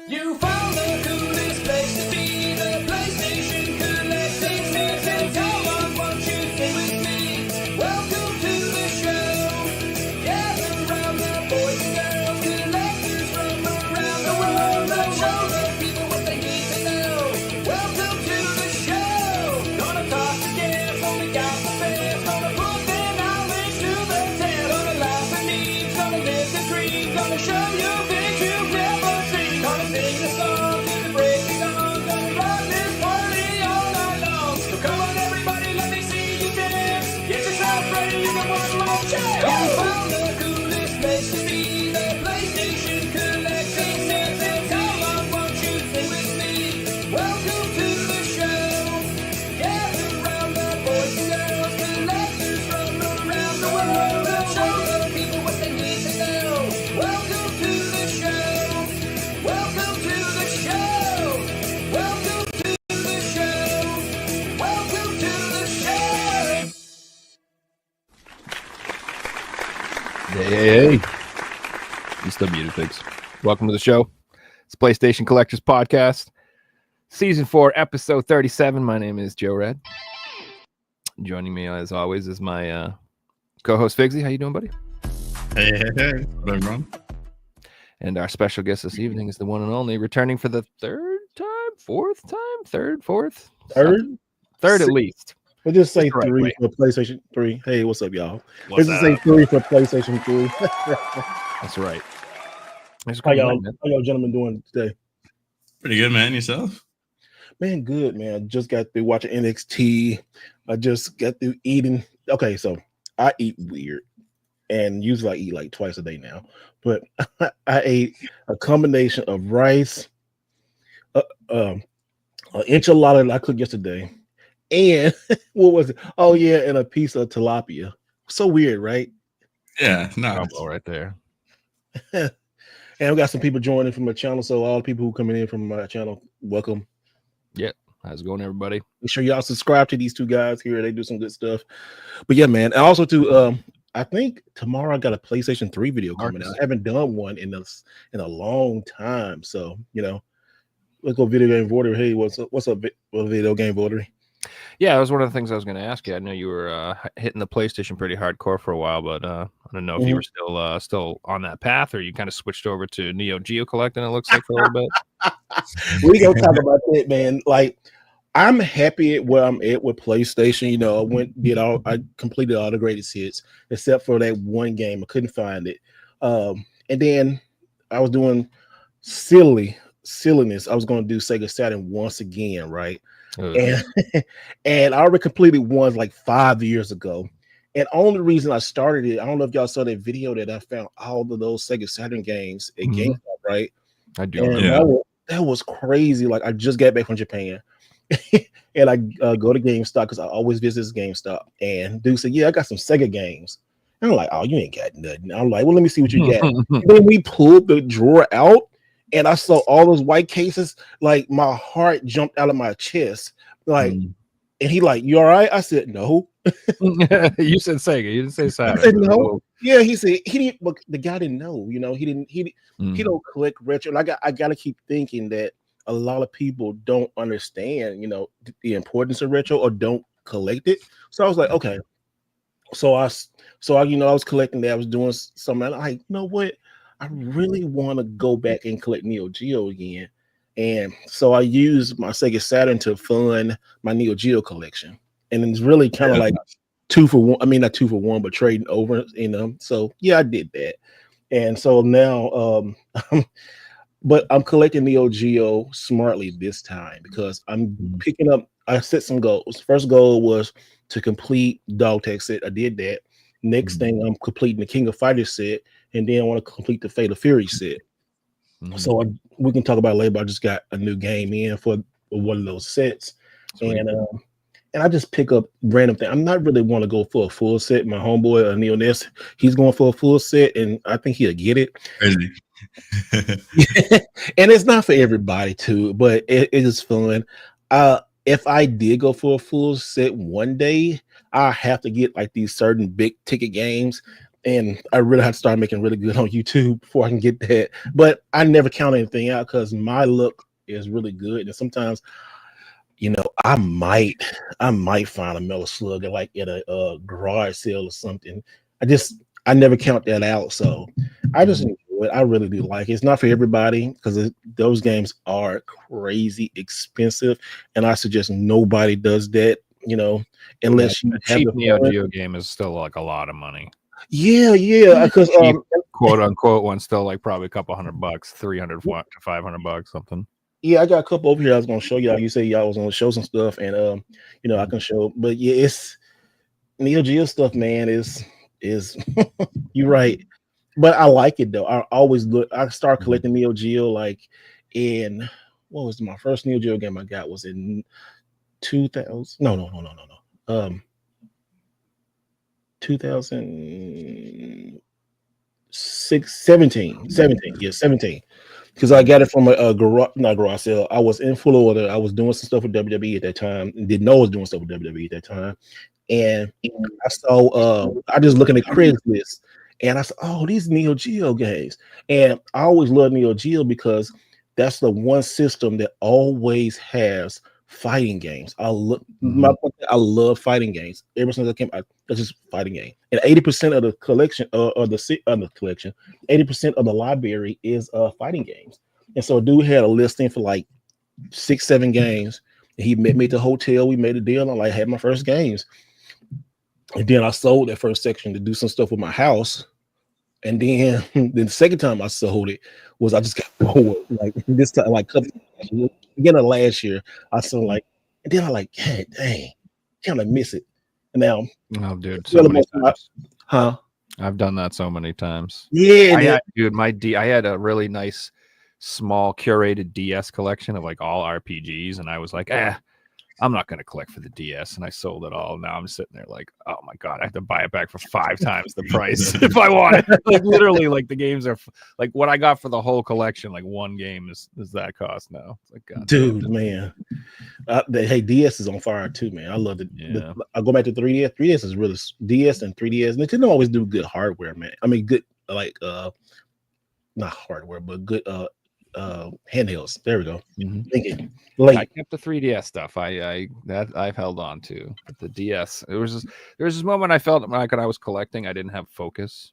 You found the coolest place to be, the PlayStation Collecting Season. Come on, won't you sing with me? Welcome to the show. Gather round the boys and girls, collectors from around the world. Let's show the people what they need to know. Welcome to the show. Gonna talk to guests, only got the best. Gonna put their knowledge to the test. Gonna laugh and eat, gonna listen creep, gonna show you things you've never seen. Gonna sing the song, gonna break it down, gonna rock this party all night long. So come on everybody, let me see you dance. Get yourself ready, you can one more chance. You found the coolest place to be, the PlayStation Collecting Season. Come on, won't you sing with me? Welcome to the show. Gather round the boys and girls, collectors from around the world. Let's show the people what they need to know. Welcome to the show. Welcome to the show. Welcome to the show. Welcome to the show. Hey. You still muted, pigs. Welcome to the show. It's PlayStation Collectors Podcast, Season 4, Episode 37. My name is Joe Red. Joining me, as always, is my co-host, Figsy. How you doing, buddy? Hey. What wrong? And our special guest this evening is the one and only, returning for the fourth at least. We'll just say Right, 3 wait. for PlayStation 3. Hey, what's up, y'all? What's Let's just say up? 3 for PlayStation 3. That's right. Thanks for How coming y'all, by, man. how y'all gentlemen doing today? Pretty good, man. Yourself? Man, good, man. I just got through watching NXT. I just got through eating. Okay, so I eat weird. And usually I eat like twice a day now. But I ate a combination of rice, an enchilada that I cooked yesterday, and what was it? Oh, yeah, and a piece of tilapia. So weird, right? Yeah, no. Combo right there. And we got some people joining from my channel. So all the people who coming in from my channel, welcome. How's it going, everybody? Make sure y'all subscribe to these two guys here. They do some good stuff. But yeah, man. And also too, I think tomorrow I got a PlayStation 3 video coming out. I haven't done one in a long time. So, let's go video game voter. Hey, what's up, video game voter? Yeah, that was one of the things I was going to ask you. I know you were hitting the PlayStation pretty hardcore for a while, but I don't know if you were still on that path, or you kind of switched over to Neo Geo collecting. It looks like for a little bit. We gonna talk about that, man. Like, I'm happy at where I'm at with PlayStation. I completed all the greatest hits except for that one game. I couldn't find it. And then I was doing silliness. I was going to do Sega Saturn once again, right? And I already completed one like 5 years ago. And only reason I started it, I don't know if y'all saw that video that I found all of those Sega Saturn games at GameStop, right? I do. And Yeah. that was crazy. Like, I just got back from Japan. And I go to GameStop because I always visit GameStop. And dude said, "Yeah, I got some Sega games." And I'm like, "Oh, you ain't got nothing." I'm like, "Well, let me see what you got." And then we pulled the drawer out, and I saw all those white cases. Like, my heart jumped out of my chest. Like, and he like, "You all right?" I said, "No." You said Sega. You didn't say Saturn. I said, "No." Yeah, he said he didn't. But the guy didn't know. He don't collect retro. And I got to keep thinking that a lot of people don't understand, the importance of retro or don't collect it. So I was like, okay. So I was collecting that. I was doing something. I'm like, you know what? I really want to go back and collect Neo Geo again. And so I used my Sega Saturn to fund my Neo Geo collection. And it's really kind of like 2 for 1. I mean, not 2 for 1, but trading over, So yeah, I did that. And so now, but I'm collecting Neo Geo smartly this time because I'm picking up. I set some goals. First goal was to complete Dog Tag set. I did that. Next thing, I'm completing the King of Fighters set, and then I want to complete the Fatal Fury set. So we can talk about it later. But I just got a new game in for one of those sets, and I just pick up random things. I'm not really want to go for a full set. My homeboy Neil Ness, he's going for a full set, and I think he'll get it. Crazy. And it's not for everybody too, but it is fun. If I did go for a full set one day, I have to get like these certain big ticket games, and I really have to start making really good on YouTube before I can get that. But I never count anything out because my luck is really good, and sometimes, I might find a metal slug like at a garage sale or something. I never count that out, so I just enjoy it. I really do like it. It's not for everybody because those games are crazy expensive, and I suggest nobody does that. Unless you a have cheap the Neo fun. Geo game is still like a lot of money. Yeah, because Cheap, quote unquote one's still like probably a couple $100, $300 to $500, something. yeah, I got a couple over here. I was gonna show y'all. You say y'all was gonna show some stuff, and I can show. But yeah, it's Neo Geo stuff, man. Is you're right, but I like it though. I always look. I started collecting Neo Geo like in what was my first Neo Geo game I got was in 2000. No. 17. Yeah, 17. Because I got it from a garage, not garage sale. I was in Florida. I was doing some stuff with WWE at that time, and didn't know I was doing stuff with WWE at that time. And I saw, I just looking at Craigslist, and I said, "Oh, these Neo Geo games." And I always love Neo Geo because that's the one system that always has fighting games. I love fighting games. Ever since I came out, that's just fighting game. And 80% of the collection, of the collection, 80% of the library is fighting games. And so, a dude had a listing for like 6, 7 games. And he met me at the hotel. We made a deal. I had my first games, and then I sold that first section to do some stuff with my house. And then the second time I sold it was I just got bored. Like this time, like beginning of last year, I sold and then I God dang, kind of miss it. And now, oh, dude, so many times. Huh? I've done that so many times. Yeah, Dude, I had a really nice, small, curated DS collection of like all RPGs, and I was like, I'm not going to collect for the DS, and I sold it all. Now I'm sitting there like, oh my god, I have to buy it back for 5 times the price if I want it. Like literally, like the games are like what I got for the whole collection. Like one game is that cost now. It's like, god dude, damn. man. Hey, DS is on fire too, man. I love it. Yeah. I go back to 3DS. 3DS is really DS and 3DS. Nintendo always do good hardware, man. I mean, good not hardware, but good handhelds. There we go. Thinking late. I kept the 3DS stuff. I've held on to. But the DS, there was this moment I felt like when I was collecting, I didn't have focus.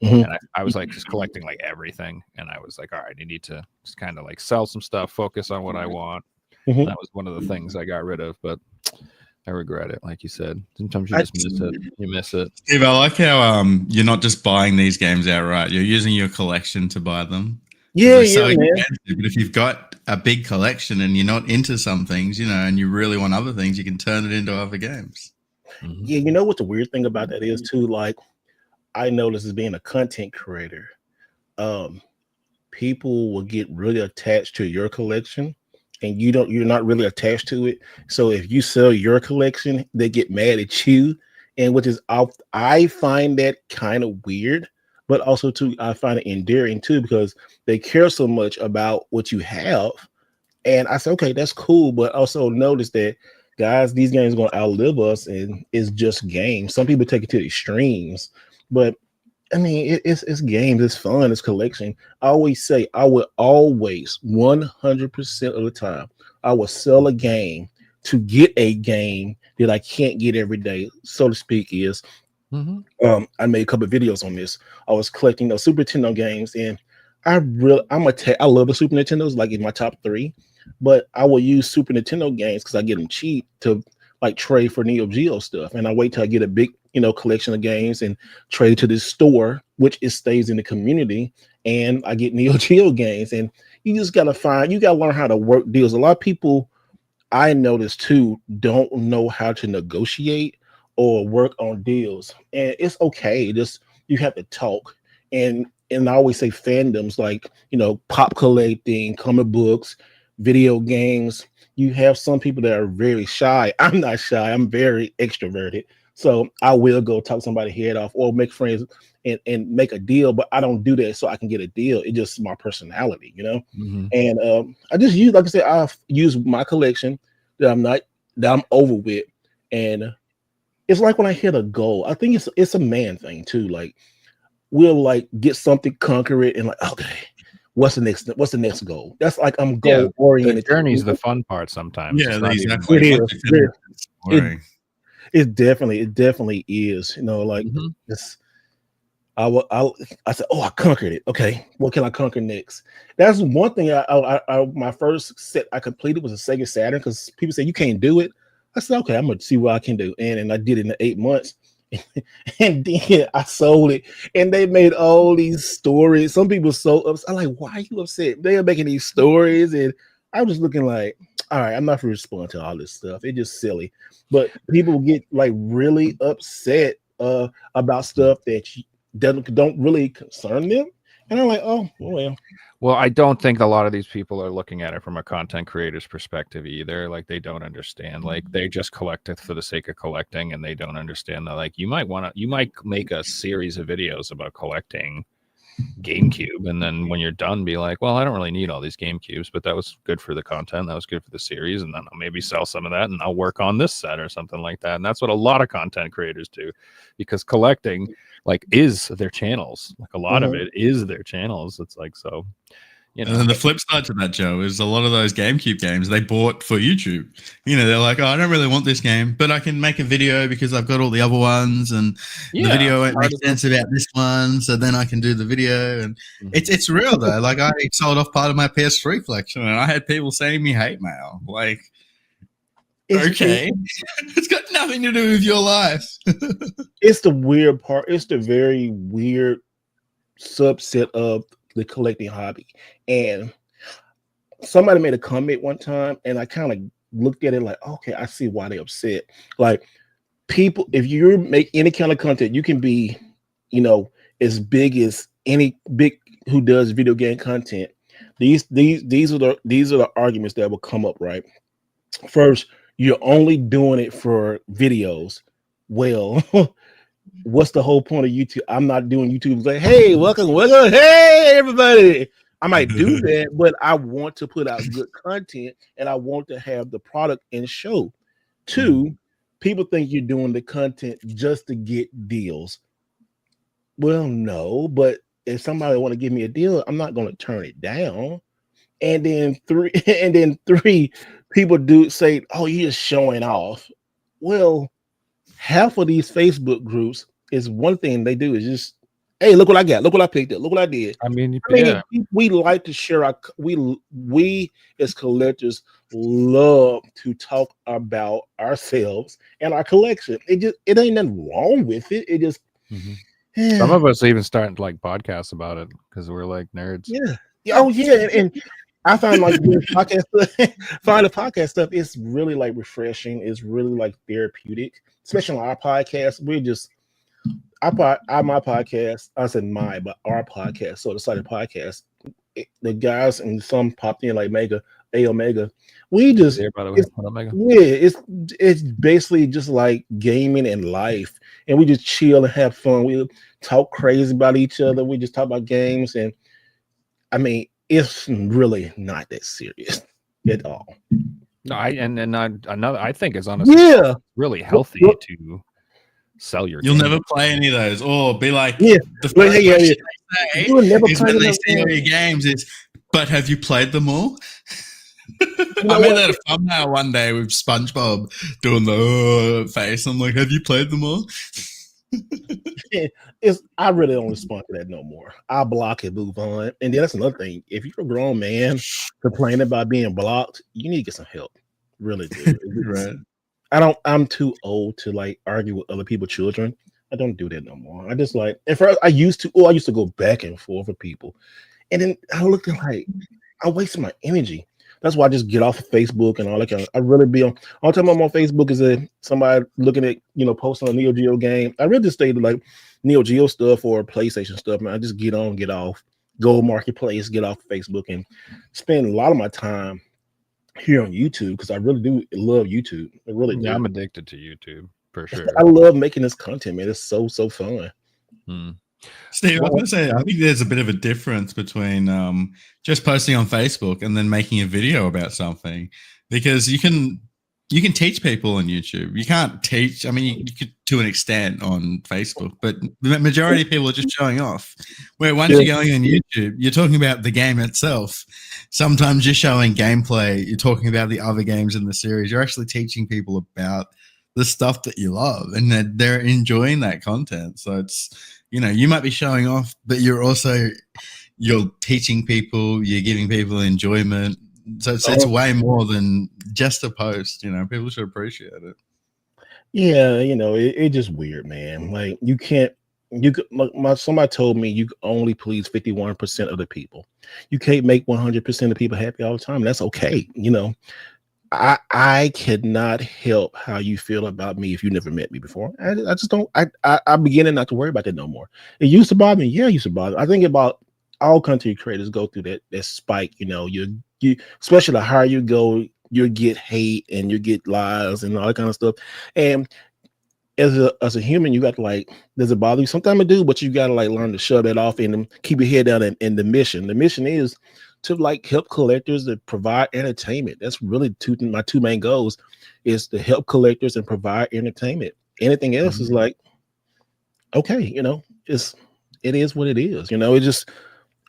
And I was like just collecting like everything, and I was like, all right, I need to just kind of like sell some stuff, focus on what I want. That was one of the things I got rid of, but I regret it. Like you said, sometimes you just miss it. You miss it. Steve, I like how you're not just buying these games outright. You're using your collection to buy them. Yeah, They're so man. expensive, but if you've got a big collection and you're not into some things, and you really want other things, you can turn it into other games. Yeah, you know what the weird thing about that is too? Like, I noticed as being a content creator, people will get really attached to your collection, and you're not really attached to it. So if you sell your collection, they get mad at you, and which is I find that kind of weird, but also too I find it endearing too because they care so much about what you have. And I say, okay, that's cool, but also notice that guys, these games are going to outlive us, and it's just games. Some people take it to the extremes, but I mean, it's games, it's fun, it's collection. I always say I would always 100% of the time I will sell a game to get a game that I can't get every day, so to speak. I made a couple of videos on this. I was collecting those Super Nintendo games, and I love the Super Nintendos, like in my top 3, but I will use Super Nintendo games because I get them cheap to like trade for Neo Geo stuff, and I wait till I get a big collection of games and trade to this store, which it stays in the community, and I get Neo Geo games. And you just gotta learn how to work deals. A lot of people I noticed too don't know how to negotiate or work on deals, and it's okay. Just you have to talk. And I always say fandoms like pop collecting, comic books, video games. You have some people that are very shy. I'm not shy. I'm very extroverted. So I will go talk somebody head off or make friends and make a deal, but I don't do that so I can get a deal. It's just my personality, And I just use, like I said, I've used my collection that I'm over with. And it's like when I hit a goal, I think it's a man thing too. Like we'll like get something, conquer it, and like, okay, what's the next goal? That's like I'm goal The oriented. journey's the fun part sometimes. Yeah, It's not even exactly. It is. Once you finish, it's boring. It definitely is. You know, like Mhm. this. I said, oh, I conquered it. Okay, what can I conquer next? That's one thing. My first set I completed was a Sega Saturn because people say you can't do it. I said, okay, I'm gonna see what I can do, and I did it in 8 months, and then I sold it, and they made all these stories. Some people so upset. I'm like, why are you upset? They are making these stories, and I was looking like, all right, I'm not going to respond to all this stuff. It's just silly, but people get like really upset about stuff that don't really concern them, and I'm like, oh well. Well, I don't think a lot of these people are looking at it from a content creator's perspective either. Like they don't understand. Like they just collect it for the sake of collecting, and they don't understand that. Like you might make a series of videos about collecting GameCube, and then when you're done, be like, well, I don't really need all these GameCubes, but that was good for the content. That was good for the series, and then I'll maybe sell some of that, and I'll work on this set or something like that. And that's what a lot of content creators do, because collecting like is their channels. Like a lot of it is their channels. It's like so. You know. And then the flip side to that, Joe, is a lot of those GameCube games they bought for YouTube. You know, they're like, oh, I don't really want this game, but I can make a video because I've got all the other ones, and the video won't make sense about this one, so then I can do the video. And it's real though. Like I sold off part of my PS3 collection, and I had people sending me hate mail. Like, okay, it's got nothing to do with your life. It's the weird part. It's the very weird subset of the collecting hobby. And somebody made a comment one time, and I kind of looked at it like, okay, I see why they're upset. Like people, if you make any kind of content, you can be, you know, as big as any big who does video game content. These are the arguments that will come up, right? First, you're only doing it for videos. Well, what's the whole point of YouTube? I'm not doing YouTube like, hey, welcome, hey everybody. I might do that, but I want to put out good content, and I want to have the product and show. Two, people think you're doing the content just to get deals. Well, no, but if somebody want to give me a deal, I'm not going to turn it down. And then three, people do say, oh, you're just showing off. Well, half of these Facebook groups is one thing they do is just, hey, look what I got, look what I picked up, look what I did. I mean yeah. We like to share our we as collectors love to talk about ourselves and our collection. It ain't nothing wrong with it. It just some of us even starting like podcasts about it because we're like nerds. Yeah. Oh yeah, and I find like podcast find the podcast stuff. It's really like refreshing. It's really like therapeutic, especially on our podcast. We're just my podcast. I said my, but our podcast. So the side of podcast, the guys and some popped in like Omega. We just it's basically just like gaming and life, and we just chill and have fun. We talk crazy about each other. We just talk about games, and I mean, it's really not that serious at all. No, I think it's honestly really healthy to sell your You'll game. never play any of those, or be like, the first question they say is when they see all your games is, but have you played them all? I made that a thumbnail one day with SpongeBob doing the face. I'm like, have you played them all? I really don't respond to that no more. I block and move on. And then that's another thing. If you're a grown man complaining about being blocked, you need to get some help. Really do. Right. I'm too old to like argue with other people's children. I don't do that no more. I just like, and first I used to go back and forth with people. And then I looked at like I'm wasting my energy. That's why I just get off of Facebook and all that kind of. I really be on. All the time I'm on Facebook is somebody looking at posting a Neo Geo game. I really just stay to like Neo Geo stuff or PlayStation stuff, man. I just get on, get off, go marketplace, get off Facebook, and spend a lot of my time here on YouTube because I really do love YouTube. I really do. I'm addicted to YouTube for sure. I love making this content, man. It's so fun. Steve, I was going to say, I think there's a bit of a difference between just posting on Facebook and then making a video about something, because you can you can teach people on YouTube. You can't teach. I mean, you could to an extent on Facebook, but the majority of people are just showing off. Where once you're going on YouTube, you're talking about the game itself. Sometimes you're showing gameplay. You're talking about the other games in the series. You're actually teaching people about the stuff that you love, and they're enjoying that content. So it's, you might be showing off, but you're teaching people. You're giving people enjoyment. So it's way more than just a post. People should appreciate it. Yeah, it's just weird, man. Like somebody told me you can only please 51% of the people. You can't make 100% of people happy all the time. And that's okay. I cannot help how you feel about me if you never met me before. I just don't. I'm beginning not to worry about that no more. It used to bother me. Yeah, it used to bother me. I think about all content creators go through that spike. You especially the higher you go, you get hate and you get lies and all that kind of stuff. And as a human, you got to does it bother you? Sometimes it do, but you got to learn to shove that off and keep your head down. And the mission is to help collectors to provide entertainment. That's really my two main goals is to help collectors and provide entertainment. Anything else is okay, it is what it is. It just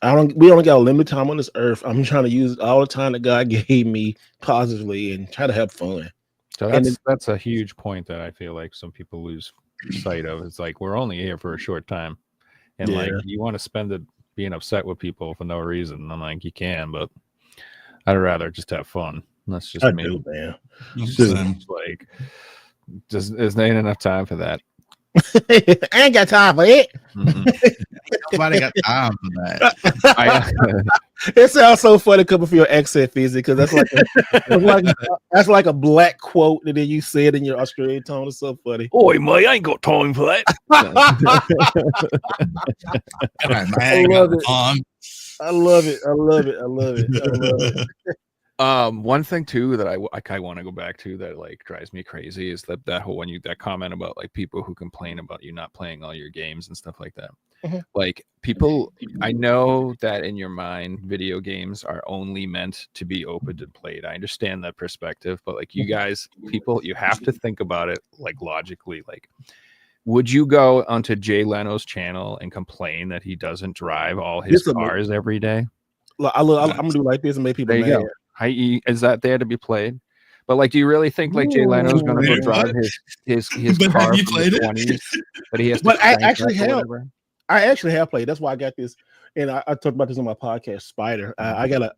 we only got a limited time on this earth. I'm trying to use all the time that God gave me positively and try to have fun. So that's a huge point that I feel like some people lose sight of. It's we're only here for a short time, and you want to spend it being upset with people for no reason. I'm like, you can, but I'd rather just have fun. That's just me. Do, man. There's not enough time for that. I ain't got time for it. Nobody got time for that. It sounds so funny coming from your accent, Fizzy, because that's like a black quote that then you said in your Australian tone. It's so funny. Oi, mate, I ain't got time for that. I love it. One thing too that I want to go back to that drives me crazy is that whole that comment about people who complain about you not playing all your games and stuff like that. People, I know that in your mind, video games are only meant to be opened and played. I understand that perspective, but you guys, people, you have to think about it logically. Would you go onto Jay Leno's channel and complain that he doesn't drive all his cars every day? I'm gonna do like this and make people mad. Is that there to be played? But do you really think Jay Leno's going to go drive his car from the 20s? But he has to. But I actually have played. That's why I got this, and I talked about this on my podcast, Spider. I got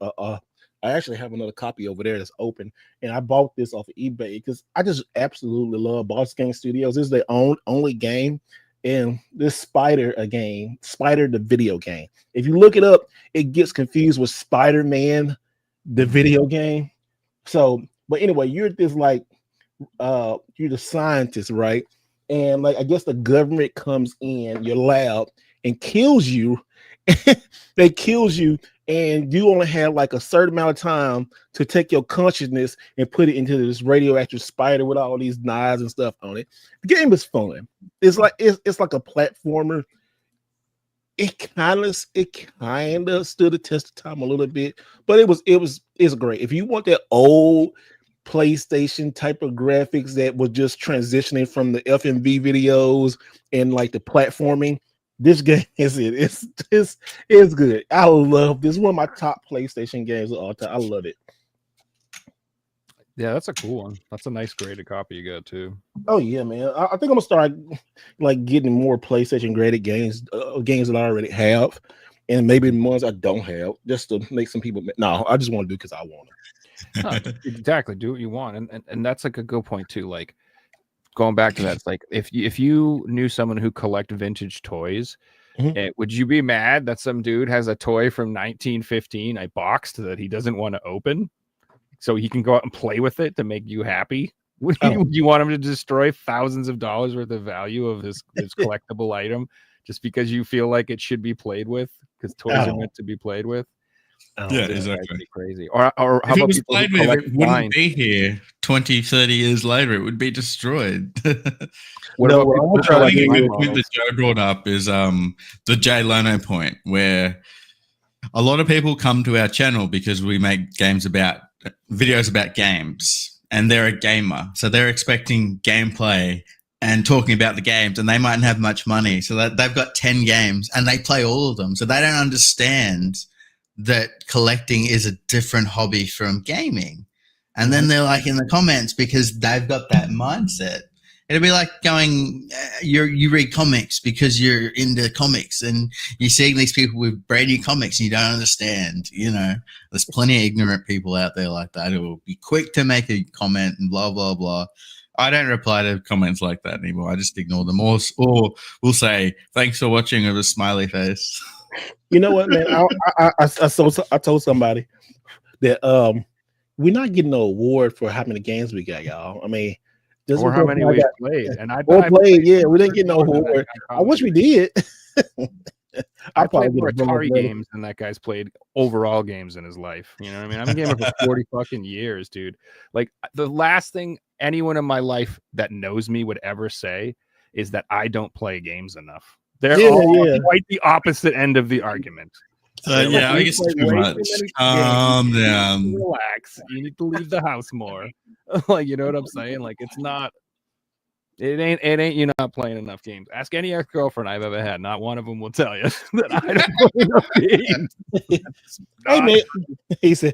I actually have another copy over there that's open, and I bought this off of eBay because I just absolutely love Boss Game Studios. This is their only game. And this Spider the video game. If you look it up, it gets confused with Spider-Man, the video game. So, but anyway, you're this you're the scientist, right? And I guess the government comes in your lab and kills you. They kills you, and you only have a certain amount of time to take your consciousness and put it into this radioactive spider with all these knives and stuff on it. The game is fun. It's like a platformer. It kind of stood the test of time a little bit, but it's great. If you want that old PlayStation type of graphics that was just transitioning from the FMV videos and the platforming, this game is it. It's good. I love this. One of my top PlayStation games of all time. I love it. Yeah, that's a cool one. That's a nice graded copy you got too. Oh yeah, man. I think I'm gonna start getting more PlayStation graded games, games that I already have, and maybe ones I don't have, just to make some people. No, I just want to do because I want to. Exactly. Do what you want, and that's a good point too. Going back to that, it's if you knew someone who collect vintage toys, would you be mad that some dude has a toy from 1915, a boxed that he doesn't want to open, so he can go out and play with it to make you happy? Would you want him to destroy thousands of dollars worth of value of his collectible item just because you feel like it should be played with? Because toys are meant to be played with. Yeah, exactly. Crazy. Or how if about it was played with, it wouldn't be here 20, 30 years later. It would be destroyed. What I think a good point that Joe brought up is the Jay Leno point, where a lot of people come to our channel because we make videos about games. and they're a gamer, so they're expecting gameplay and talking about the games, and they mightn't have much money, so that they've got 10 games and they play all of them, so they don't understand that collecting is a different hobby from gaming. And then they're like in the comments, because they've got that mindset. It'd be like going, you read comics because you're into comics, and you're seeing these people with brand new comics and you don't understand. There's plenty of ignorant people out there like that who will be quick to make a comment and blah, blah, blah. I don't reply to comments like that anymore. I just ignore them, or we'll say, thanks for watching with a smiley face. You know what, man? I told somebody that we're not getting no award for how many games we got, y'all. I mean, or how many we played. And I played. Yeah, we didn't get no award. I wish we did. I played more Atari games than that guy's played overall games in his life. You know what I mean? I've been gaming for 40 fucking years, dude. Like, the last thing anyone in my life that knows me would ever say is that I don't play games enough. They're all quite the opposite end of the argument. Yeah, I guess too much. Down. Relax. You need to leave the house more. Like, you know what I'm saying? Like, it's not. It ain't you not playing enough games. Ask any ex-girlfriend I've ever had. Not one of them will tell you that I don't play enough games. Hey, man, he said,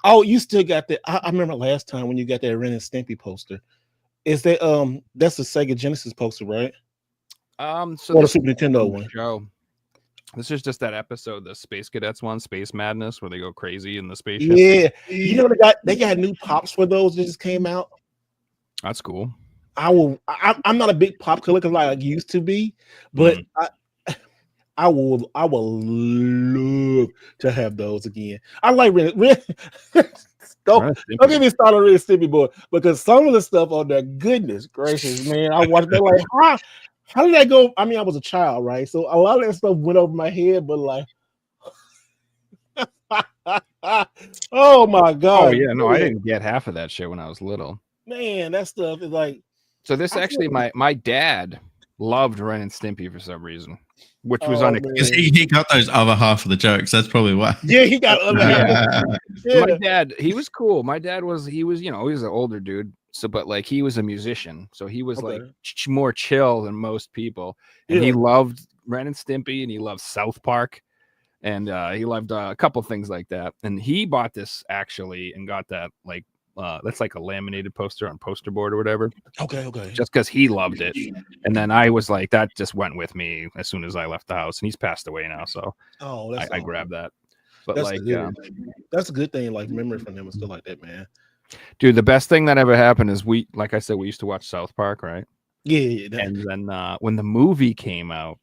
"Oh, you still got that?" I remember last time when you got that Ren and Stimpy poster. Is that that's the Sega Genesis poster, right? So or the Super Nintendo one. Show. This is just that episode, the Space Cadets one, Space Madness, where they go crazy in the spaceship. Yeah, they got new pops for those that just came out. That's cool. I'm not a big pop collector like I used to be, but I will love to have those again. I like Ren. Don't get me started on Ren and Stimpy, boy, because some of the stuff on there, goodness gracious, man, I watched that like, how did that go? I mean, I was a child, right? So a lot of that stuff went over my head, but like, oh my god! Oh yeah, no, I didn't get half of that shit when I was little. Man, that stuff is like. So this actually, my dad loved Ren and Stimpy for some reason, which was unexpected. He got those other half of the jokes. That's probably why. Yeah, he got other half. Yeah. My dad, he was cool. My dad was, he was an older dude. So, but like, he was a musician, so he was like more chill than most people. And he loved Ren and Stimpy, and he loved South Park, and he loved a couple things like that. And he bought this actually, and got that like. That's like a laminated poster on poster board or whatever. Okay. Just because he loved it. And then I was like, that just went with me as soon as I left the house. And he's passed away now, so I grabbed that. But that's that's a good thing, like memory from him and stuff like that, man. Dude, the best thing that ever happened is like I said, we used to watch South Park, right? Yeah. And then when the movie came out,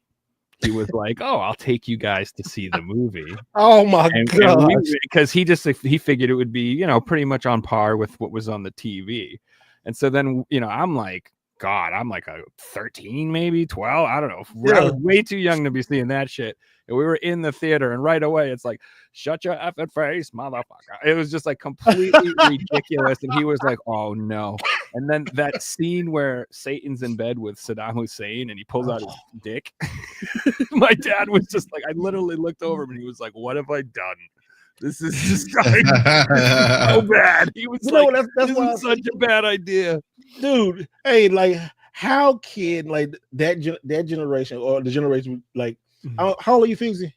he was like, "Oh, I'll take you guys to see the movie." Oh my god! Because he figured it would be, pretty much on par with what was on the TV. And so then, I'm like, God, I'm like a 13, maybe 12. I don't know. I was way too young to be seeing that shit. And we were in the theater, and right away it's like, "Shut your effing face, motherfucker!" It was just like completely ridiculous. And he was like, "Oh no!" And then that scene where Satan's in bed with Saddam Hussein, and he pulls out his dick. My dad was just like, I literally looked over him, and he was like, "What have I done? This is just so bad." He was like, "That's why it's such a bad idea, dude." Hey, like, how can like that generation or the generation like? How old are you, Fixie?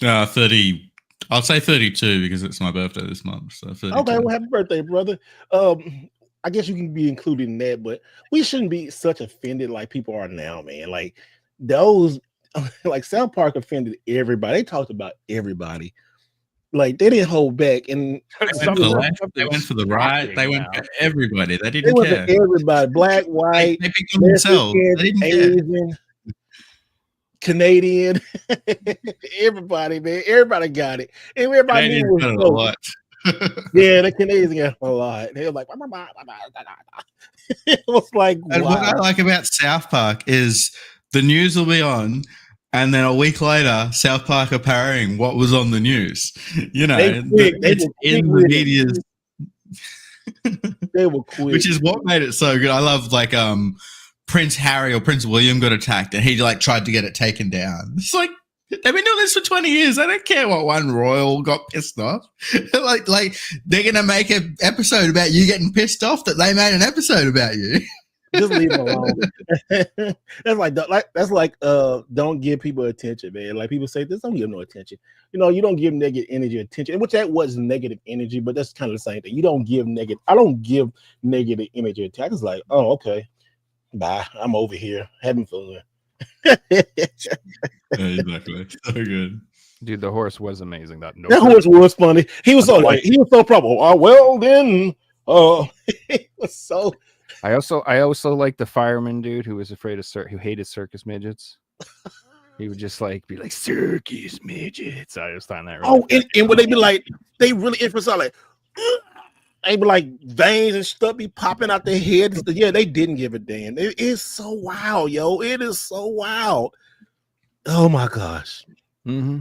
30. I'll say 32 because it's my birthday this month. So 32. Okay, well, happy birthday, brother. I guess you can be included in that, but we shouldn't be such offended like people are now, man. Like those, like South Park offended everybody. They talked about everybody. Like they didn't hold back, and they went for the right. They went for everybody. They didn't care. Everybody, black, white, they picked on themselves. They didn't Asian. Care. Canadian, everybody, man, everybody got it. And everybody knew it was a lot. Yeah, the Canadians got a lot. They were like, it was like, and what I like about South Park is the news will be on, and then a week later, South Park are parroting what was on the news. It's in the media's. They were quick, which is what made it so good. I love like Prince Harry or Prince William got attacked, and he like tried to get it taken down. It's like They've been doing this for 20 years. I don't care what one royal got pissed off. like they're gonna make an episode about you getting pissed off that they made an episode about you. Just leave them alone. that's like don't give people attention, man. Like people say, this don't give them no attention. You know, you don't give negative energy attention, which that was negative energy, but that's kind of the same thing. You don't give negative. I don't give negative energy attention. I just like, oh, okay, bye. I'm over here having fun. Exactly. So good. Dude, the horse was amazing. That horse was funny. He was he was so probable. Well then, it was so. I also like the fireman dude who was afraid of who hated circus midgets. He would just be like circus midgets. I just found that. Really and when they be like, they really emphasize like, they be like veins and stuff be popping out their heads. Yeah, they didn't give a damn. It is so wild, yo. It is so wild. Oh my gosh. Mm-hmm.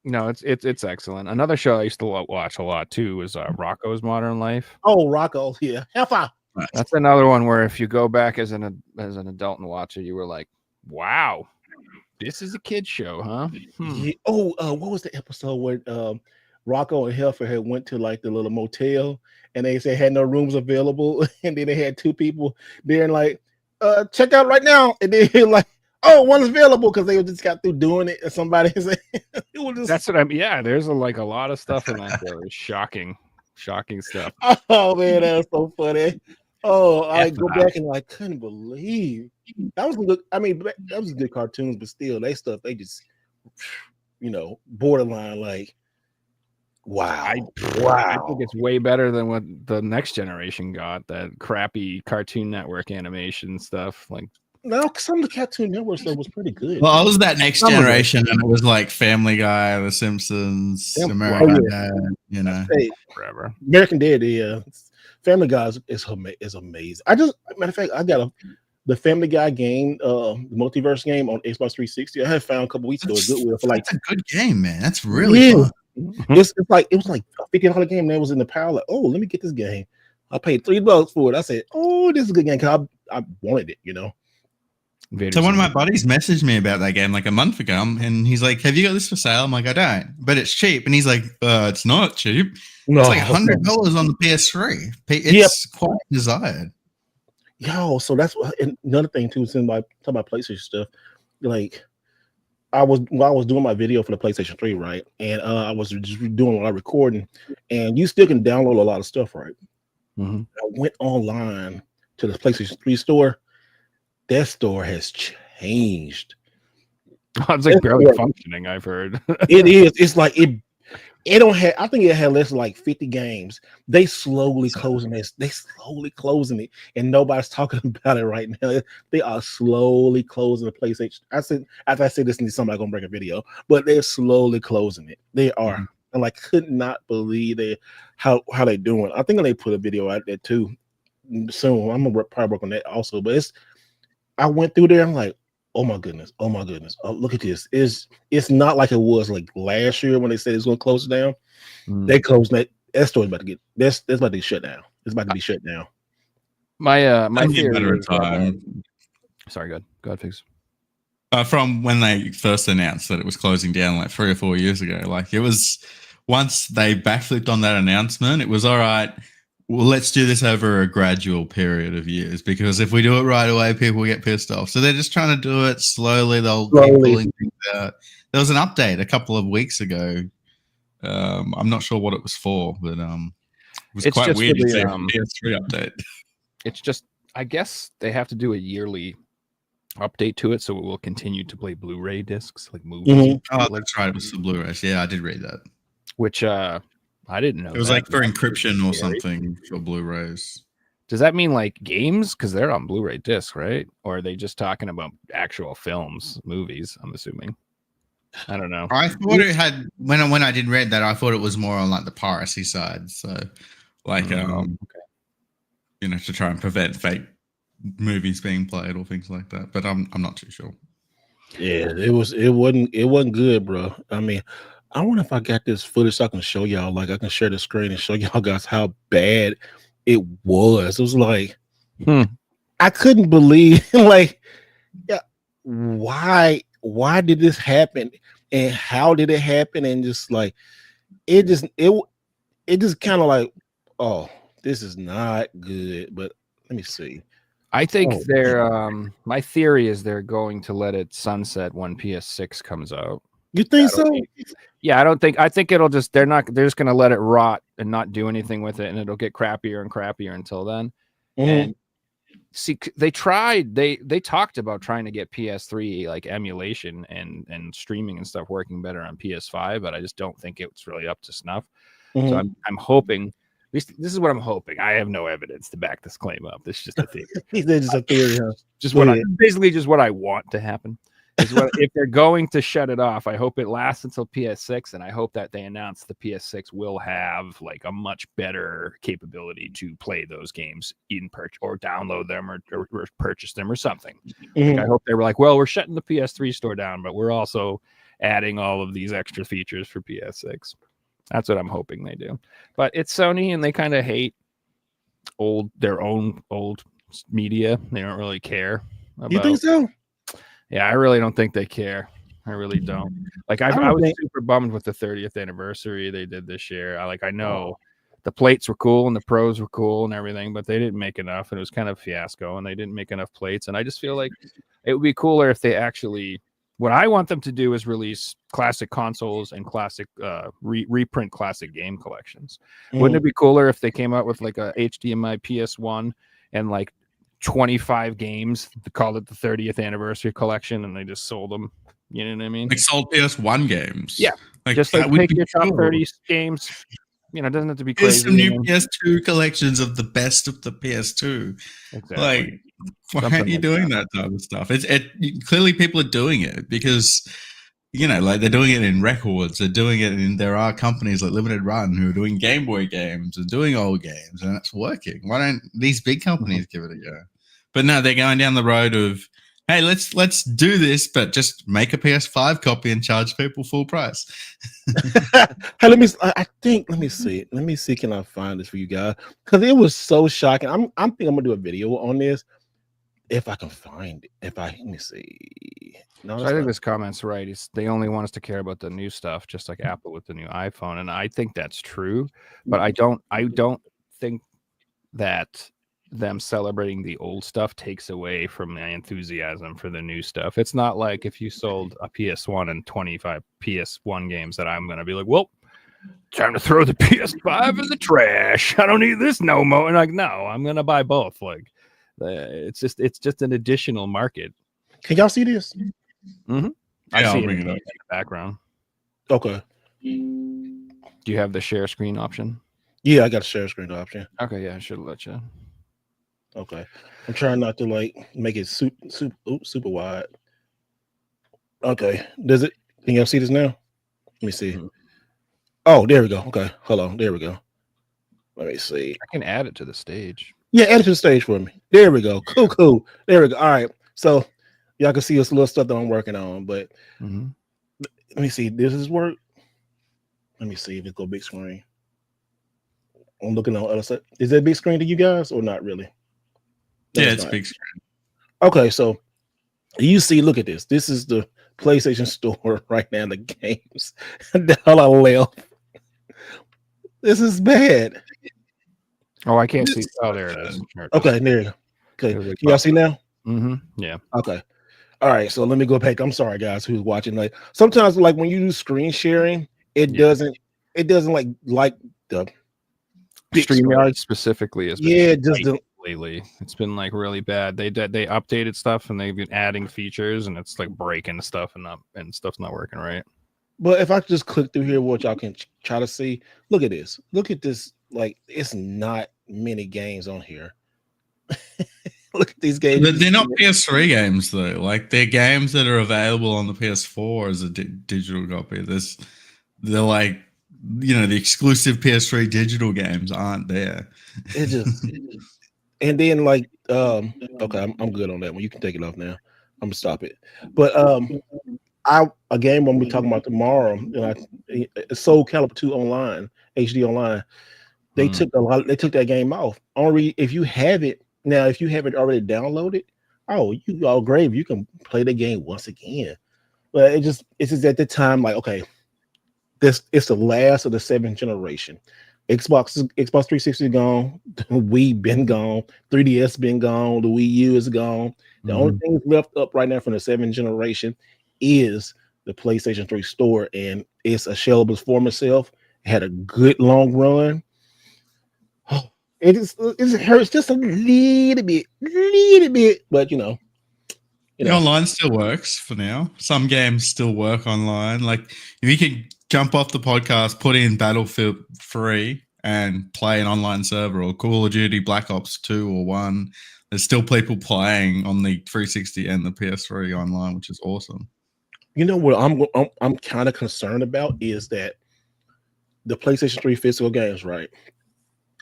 No, it's excellent. Another show I used to watch a lot too was Rocco's Modern Life. Oh, Rocco, yeah. Hellfire. That's another one where if you go back as an adult and watch it, you were like, "Wow, this is a kid show, huh?" Yeah. What was the episode where Rocco and Helfer had went to like the little motel and they said had no rooms available, and then they had two people there and like, check out right now, and then like, oh, one's available because they just got through doing it, and somebody said it was just... That's what I mean. Yeah, there's a lot of stuff in that show. It's shocking stuff. Oh man, that was so funny. Oh, I go back and like couldn't believe that was good. I mean, that was good cartoons, but still, they just, borderline like, wow. I think it's way better than what the next generation got. That crappy Cartoon Network animation stuff. Like, no, some of the Cartoon Network stuff was pretty good. Well, I was that next generation, and it was like Family Guy, The Simpsons, American Dad, forever. American Dad, yeah. Family Guy is amazing. Matter of fact, I got the Family Guy game, the multiverse game on Xbox 360. I had found a couple weeks ago. That's a good game, man. That's really fun. It was like a $50 game that was in the pile. Like, oh, let me get this game. I paid $3 for it. I said, oh, this is a good game because I wanted it, So one of my buddies messaged me about that game like a month ago, and he's like, "Have you got this for sale?" I'm like, "I don't, but it's cheap." And he's like, "It's not cheap. No, it's like $100 on the PS3. It's quite desired." Yo, so that's another thing too. Since talking about PlayStation stuff, like I was doing my video for the PlayStation 3, right? And I was just doing a lot of recording, and you still can download a lot of stuff, right? Mm-hmm. I went online to the PlayStation 3 store. That store has changed. It's like barely functioning, I've heard. It is. It's like it don't have. I think it had less than like 50 games. They slowly closing this. They slowly closing it, and nobody's talking about it right now. They are slowly closing the PlayStation. After I say this, somebody's gonna bring a video, but they're slowly closing it. They are. Mm-hmm. And like could not believe how they doing. I think they put a video out there too soon. I'm gonna probably work on that also. But I went through there. I'm like, oh my goodness. Oh, look at this. It's not like it was like last year when they said it's going to close down. They closed that. That store's about to get that's about to be shut down. It's about to be shut down. My theory is sorry, go ahead, Figs. From when they first announced that it was closing down like 3 or 4 years ago, like it was once they backflipped on that announcement, it was all right. Well, let's do this over a gradual period of years because if we do it right away, people get pissed off. So they're just trying to do it slowly. They'll keep pulling things out. There was an update a couple of weeks ago. I'm not sure what it was for, but it was quite weird. It's a PS3 update. It's just, I guess they have to do a yearly update to it, so it will continue to play Blu-ray discs like movies. Mm-hmm. Oh, that's right. It was the Blu-rays. Yeah, I did read that. Which I didn't know. It was like for encryption or something for Blu-rays. Does that mean like games? Because they're on Blu-ray disc, right? Or are they just talking about actual films, movies? I'm assuming. I don't know. I thought it had when I did read that. I thought it was more on like the piracy side. So, like, to try and prevent fake movies being played or things like that. But I'm not too sure. Yeah, it wasn't good, bro. I mean, I wonder if I got this footage so I can show y'all. Like, I can share the screen and show y'all guys how bad it was. It was like, I couldn't believe, like, yeah, why did this happen? and how did it happen, and just like it just kind of like, oh, this is not good. But let me see. I think Oh, they're my theory is they're going to let it sunset when PS6 comes out. You think so? Yeah, I think it'll just they're just gonna let it rot and not do anything with it, and it'll get crappier and crappier until then. And see, they talked about trying to get PS3 like emulation and streaming and stuff working better on PS5, but I just don't think it's really up to snuff. So I'm hoping. This is what I'm hoping. I have no evidence to back this claim up. This is just a theory. It's just a theory, huh? Basically just what I want to happen. If they're going to shut it off, I hope it lasts until PS6, and I hope that they announce the PS6 will have like a much better capability to play those games in purchase or download them or purchase them or something. Like, I hope they were like, well, we're shutting the PS3 store down, but we're also adding all of these extra features for PS6. That's what I'm hoping they do. But it's Sony, and they kind of hate their own old media. They don't really care. You think so? Yeah, I really don't think they care. I really don't. Like I was super bummed with the 30th anniversary they did this year. I know the plates were cool and the pros were cool and everything, but they didn't make enough, and it was kind of a fiasco, and they didn't make enough plates. And I just feel like it would be cooler if they actually. What I want them to do is release classic consoles and classic reprint classic game collections. Wouldn't it be cooler if they came out with like a HDMI PS1 and like 25 games, called it the 30th anniversary collection, and they just sold them? You know what I mean? Like sold PS1 games. Yeah. Like just like take your top 30 games. You know, it doesn't have to be crazy. There's some new PS2 collections of the best of the PS2. Exactly. Like, why aren't you doing that type of stuff? Clearly people are doing it because, you know, like they're doing it in records. They're doing it there are companies like Limited Run who are doing Game Boy games and doing old games, and it's working. Why don't these big companies give it a go? But no, they're going down the road of, hey, let's do this, but just make a PS5 copy and charge people full price. Hey, let me see. Can I find this for you guys? Because it was so shocking. I'm thinking I'm gonna do a video on this if I can find it. Let me see. No, so I think this comment's right. They only want us to care about the new stuff, just like Apple with the new iPhone, and I think that's true. But I don't think that them celebrating the old stuff takes away from my enthusiasm for the new stuff. It's not like if you sold a PS1 and 25 PS1 games that I'm going to be like, well, time to throw the PS5 in the trash. I don't need this no more. And like, no, I'm going to buy both. Like, it's just an additional market. Can y'all see this? Mm-hmm. I see it in the background. Okay. Do you have the share screen option? Yeah, I got a share screen option. Okay, yeah, I should have let you. Okay, I'm trying not to like make it super wide. Okay, can y'all see this now? Let me see. Mm-hmm. Oh, there we go. Okay, hold on. There we go. Let me see. I can add it to the stage. Yeah, add it to the stage for me. There we go. Cool. There we go. All right, so y'all can see this little stuff that I'm working on, but let me see. This is work. Let me see if it go big screen. I'm looking on the other side. Is that big screen to you guys or not really? Yeah, it's big screen. Okay, so you see, look at this. This is the PlayStation Store right now. The games down on left. This is bad. Oh, I can't see. Oh, there it is. Okay, there you go. Okay, y'all see now? Mm-hmm. Yeah. Okay. All right. So let me go back. I'm sorry, guys, who's watching. Like sometimes, like when you do screen sharing, it doesn't like the StreamYard specifically has been lately. It's been like really bad. They updated stuff and they've been adding features and it's like breaking stuff and stuff's not working right. But if I just click through here, what y'all can try to see, look at this. Look at this. Like it's not many games on here. Look at these games. They're not PS3 games though. Like they're games that are available on the PS4 as a digital copy. They're like, you know, the exclusive PS3 digital games aren't there. It just and then like okay, I'm good on that one. You can take it off now. I'm gonna stop it. But a game I'm gonna be talking about tomorrow, Soul Calibur 2 online, HD online. They took that game off. Only if you have it now, if you have it already downloaded, you all grave, you can play the game once again. But it's just at the time like, okay, this it's the last of the 7th generation. Xbox 360 is gone, the Wii been gone, 3DS been gone, the Wii U is gone. The only thing left up right now from the 7th generation is the PlayStation 3 store, and it's a shell of its former self. It had a good long run. It hurts just a little bit, but you know. The online still works for now. Some games still work online. Like if you can jump off the podcast, put in Battlefield 3 and play an online server, or Call of Duty Black Ops 2 or 1, there's still people playing on the 360 and the PS3 online, which is awesome. You know what I'm kind of concerned about is that the PlayStation 3 physical games, right?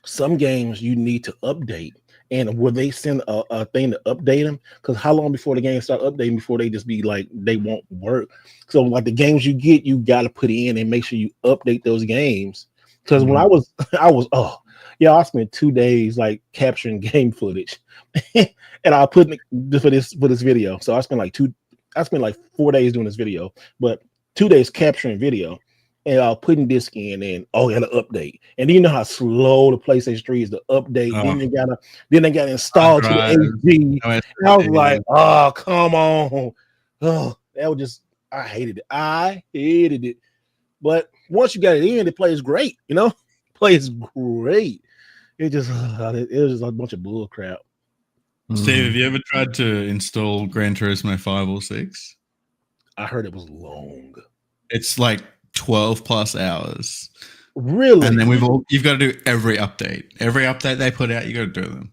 Some games you need to update. And will they send a thing to update them? Because how long before the games start updating before they just be like they won't work? So like the games you get, you got to put in and make sure you update those games. Because when I spent 2 days like capturing game footage, and I put for this video. So I spent like 4 days doing this video, but 2 days capturing video. And putting disc in, and got to update. And you know how slow the PlayStation 3 is to update. Then they got installed to the HD. And I was like, oh, come on. Oh, that was just, I hated it. But once you got it in, it plays great. You know, plays great. It was just a bunch of bull crap. Steve, have you ever tried to install Gran Turismo 5 or 6? I heard it was long. It's like 12 plus hours. Really? And then you've got to do every update. Every update they put out, you got to do them.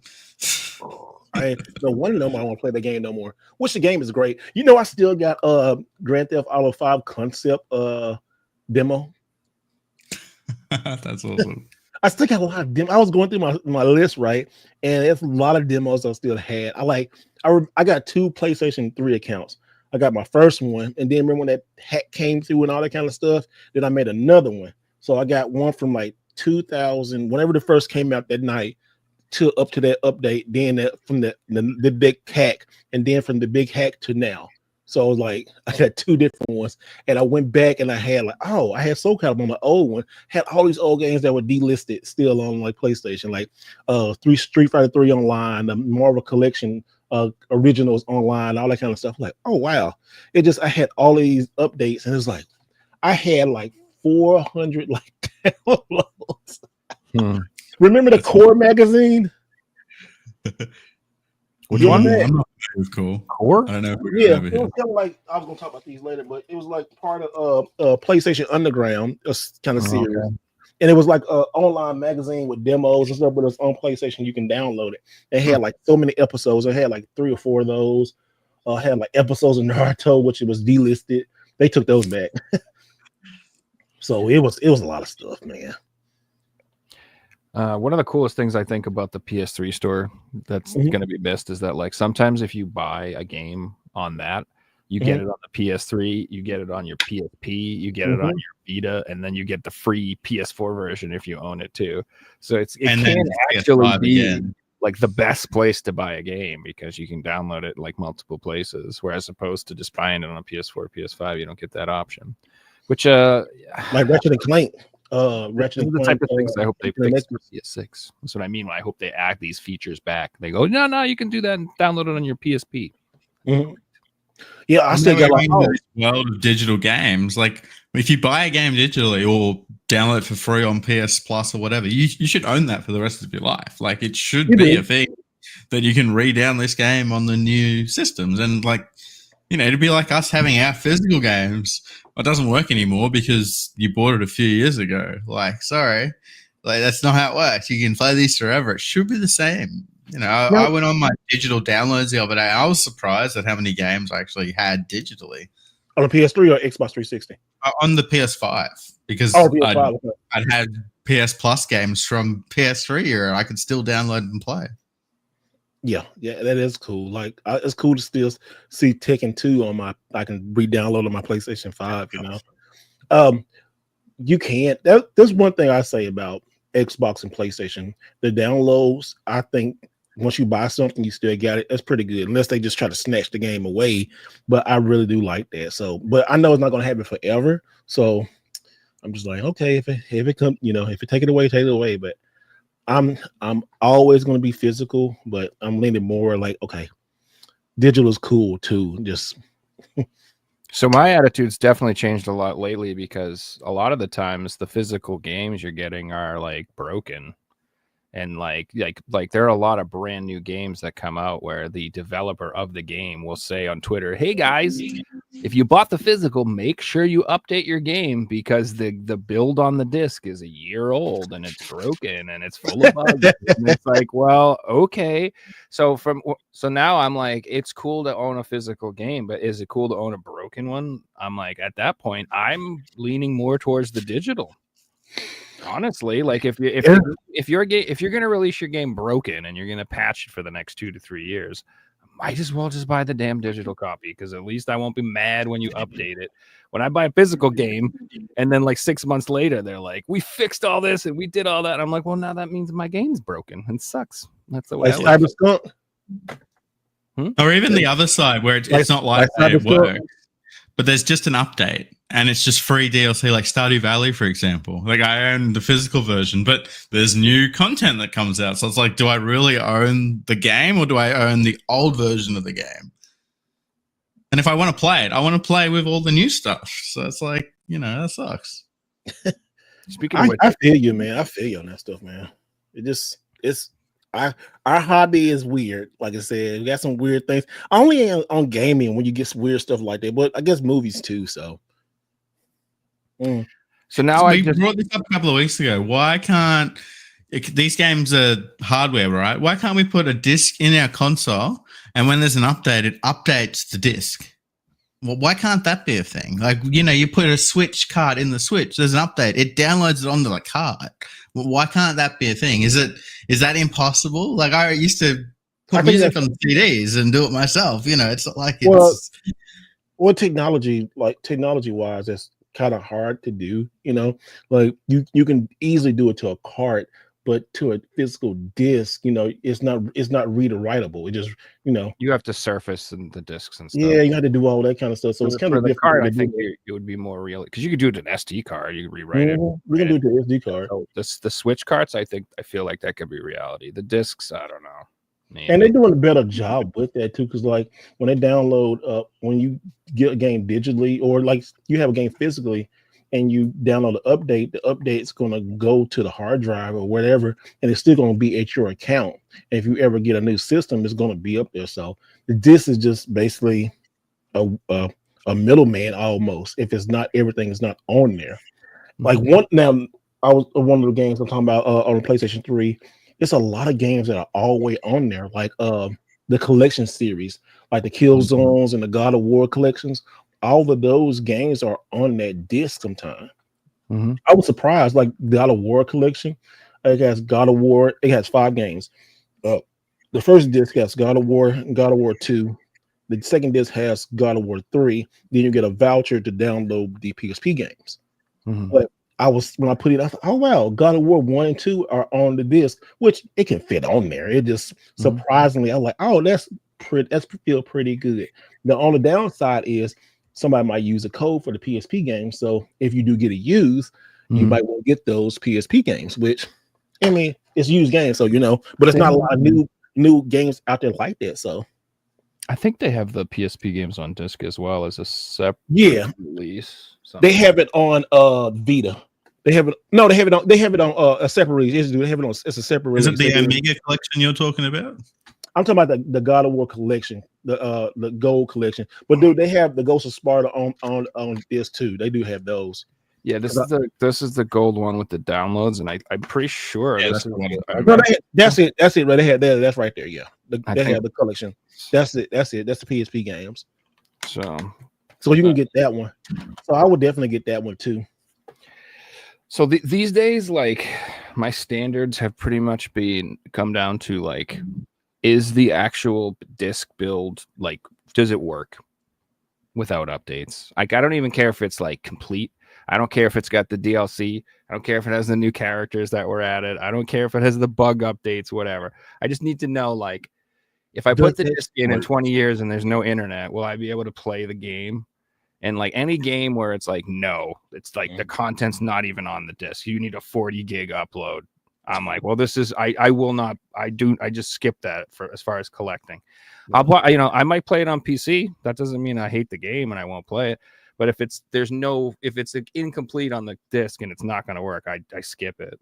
I don't want to play the game no more. Which the game is great. You know, I still got Grand Theft Auto 5 concept demo. That's awesome. I still got a lot of demos. I was going through my list, right? And there's a lot of demos I still had. I got 2 PlayStation 3 accounts. I got my first one, and then remember when that hack came through and all that kind of stuff, then I made another one. So I got one from like 2000, whenever the first came out that night, to up to that update, then from the big hack, and then from the big hack to now. So I was like, I got 2 different ones, and I went back and I had I had Soul Calibur on my old one, had all these old games that were delisted still on like PlayStation, like Street Fighter 3 online, the Marvel Collection originals online, all that kind of stuff. Like, oh wow, I had all these updates, and it was like I had like 400 like downloads. Remember the Core magazine? Which one? I'm not sure it's cool. Core? I don't know. Yeah, it was kind of like, I was gonna talk about these later, but it was like part of PlayStation Underground, kind of series. Okay. And it was like an online magazine with demos and stuff, but it's on PlayStation. You can download it. It had like so many episodes. I had like 3 or 4 of those. Had like episodes of Naruto, which it was delisted. They took those back. So it was a lot of stuff, man. One of the coolest things I think about the PS3 store that's going to be best is that like sometimes if you buy a game on that, you get it on the PS3, you get it on your PSP, you get it on your Vita, and then you get the free PS4 version if you own it too. So it can actually be like the best place to buy a game because you can download it like multiple places, whereas opposed to just buying it on a PS4, PS5, you don't get that option. Which like Ratchet and Clank. Ratchet and the type of things I hope they fix for PS6. That's what I mean. I hope they add these features back. They go, no, you can do that and download it on your PSP. Yeah, I still got like this world of digital games. Like if you buy a game digitally or download it for free on PS Plus or whatever, you should own that for the rest of your life. Like it should be a thing that you can re-down this game on the new systems. And like, it'd be like us having our physical games. It doesn't work anymore because you bought it a few years ago. Like, sorry, like that's not how it works. You can play these forever. It should be the same. I went on my digital downloads the other day. I was surprised at how many games I actually had digitally. On the PS3 or Xbox 360? On the PS5, because I'd had PS Plus games from PS3 era. I could still download and play. Yeah, that is cool. Like, it's cool to still see Tekken 2 on I can re-download on my PlayStation 5. You can't. There's one thing I say about Xbox and PlayStation. The downloads, I think once you buy something, you still got it. That's pretty good, unless they just try to snatch the game away. But I really do like that. So, but I know it's not going to happen forever. So I'm just like, okay, if it comes, if it take it away, take it away. But I'm always going to be physical, but I'm leaning more like, okay, digital is cool too. Just so my attitude's definitely changed a lot lately, because a lot of the times the physical games you're getting are like broken. And like there are a lot of brand new games that come out where the developer of the game will say on Twitter, "Hey guys, if you bought the physical, make sure you update your game, because the build on the disc is a year old and it's broken and it's full of bugs." And it's like, well, okay. So now I'm like, it's cool to own a physical game, but is it cool to own a broken one? I'm like, at that point, I'm leaning more towards the digital. Honestly, like if you're gonna release your game broken and you're gonna patch it for the next 2 to 3 years, might as well just buy the damn digital copy, because at least I won't be mad when you update it. When I buy a physical game and then like 6 months later they're like, "We fixed all this and we did all that," and I'm like, well, now that means my game's broken and sucks. That's the way. Like Cyberskunk. Or even the other side where it's not like it works, but there's just an update. And it's just free DLC, like Stardew Valley, for example. Like, I own the physical version, but there's new content that comes out. So it's like, do I really own the game, or do I own the old version of the game? And if I want to play it, I want to play with all the new stuff. So it's like, that sucks. Speaking of which, I feel you, man. I feel you on that stuff, man. Our hobby is weird. Like I said, we got some weird things. Only on gaming when you get weird stuff like that, but I guess movies too. So. So now we brought this up a couple of weeks ago. Why can't these games are hardware, right? Why can't we put a disc in our console, and when there's an update, it updates the disc? Well, why can't that be a thing? Like, you put a Switch card in the Switch, there's an update, it downloads it onto the card. Well, why can't that be a thing? Is that impossible? Like, I used to put music on CDs and do it myself. It's not like it's. Well, technology wise, that's kind of hard to do. Like you can easily do it to a cart, but to a physical disc, it's not read or writable. It just, you have to surface the discs and stuff. Yeah, you have to do all that kind of stuff. So it's kind of the different. Card, I think it would be more real, because you could do it an SD card. You could rewrite it. We can do it to SD card. So the Switch carts, I feel like that could be reality. The discs, I don't know. Man. And they're doing a better job with that too, because like when they download when you get a game digitally, or like you have a game physically and you download the update's going to go to the hard drive or whatever, and it's still going to be at your account. And if you ever get a new system, it's going to be up there. So the disc is just basically a middleman almost, if it's not, everything is not on there. Like one of the games I'm talking about on the PlayStation 3. It's a lot of games that are always on there, like the collection series, like the Killzones and the God of War collections. All of those games are on that disc sometime. I was surprised, like God of War collection. It has God of War. It has 5 games. The first disc has God of War and God of War 2. The second disc has God of War 3. Then you get a voucher to download the PSP games. But when I put it, I thought, oh wow, God of War 1 and 2 are on the disc, which it can fit on there. It just surprisingly, I'm like, oh, that's feel pretty good. The only downside is somebody might use a code for the PSP game. So if you do get a used, you might want to get those PSP games, which I mean, it's used games, so but it's not a lot of new games out there like that. So I think they have the PSP games on disc as well as a separate release. They have it on Vita. They have it on a separate release. They have it on it's a separate release. Is it the Amiga collection you're talking about? I'm talking about the God of War collection, the gold collection. But dude, they have the Ghost of Sparta on this too. They do have those. Yeah, this is the gold one with the downloads, and I'm pretty sure Yeah, this is that's it. That's it. Right, they had that. That's right there. Yeah, they have the collection. That's it. That's the PSP games. So you can get that one. So I would definitely get that one too. So these days, like, my standards have pretty much come down to like, is the actual disc build, like, does it work without updates? Like, I don't even care if it's like complete. I don't care if it's got the DLC. I don't care if it has the new characters that were added. I don't care if it has the bug updates, whatever. I just need to know, like, if I put the disc in 20 years and there's no internet, will I be able to play the game? And like any game where it's like, no, it's like the content's not even on the disc. You need a 40 gig upload. I'm like, well, this is, I will not, I just skip that for as far as collecting. I'll play, I might play it on PC. That doesn't mean I hate the game and I won't play it. But if it's incomplete on the disc and it's not going to work, I skip it.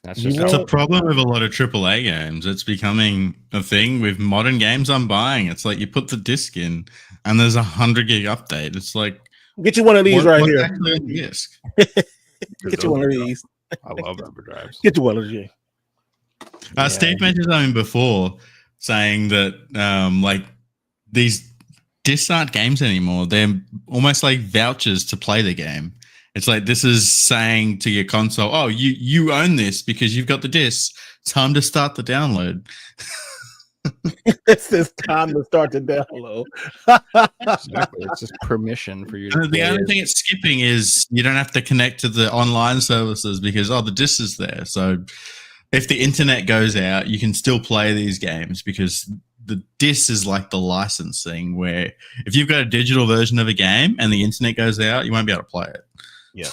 That's just it's a problem with a lot of AAA games. It's becoming a thing with modern games I'm buying. It's like you put the disc in and there's 100 gig update. It's like, get you one of these right here. Actually on the disc? Get you one of these. I love EverDrives. Get you one of these. Steve mentioned something before saying that like these discs aren't games anymore. They're almost like vouchers to play the game. It's like this is saying to your console, oh, you own this because you've got the disc. Time to start the download. This is time to start the download. Exactly. It's just permission for you to The only thing it's skipping is you don't have to connect to the online services because, the disc is there. So if the internet goes out, you can still play these games because the disc is like the licensing where if you've got a digital version of a game and the internet goes out, you won't be able to play it. Yeah.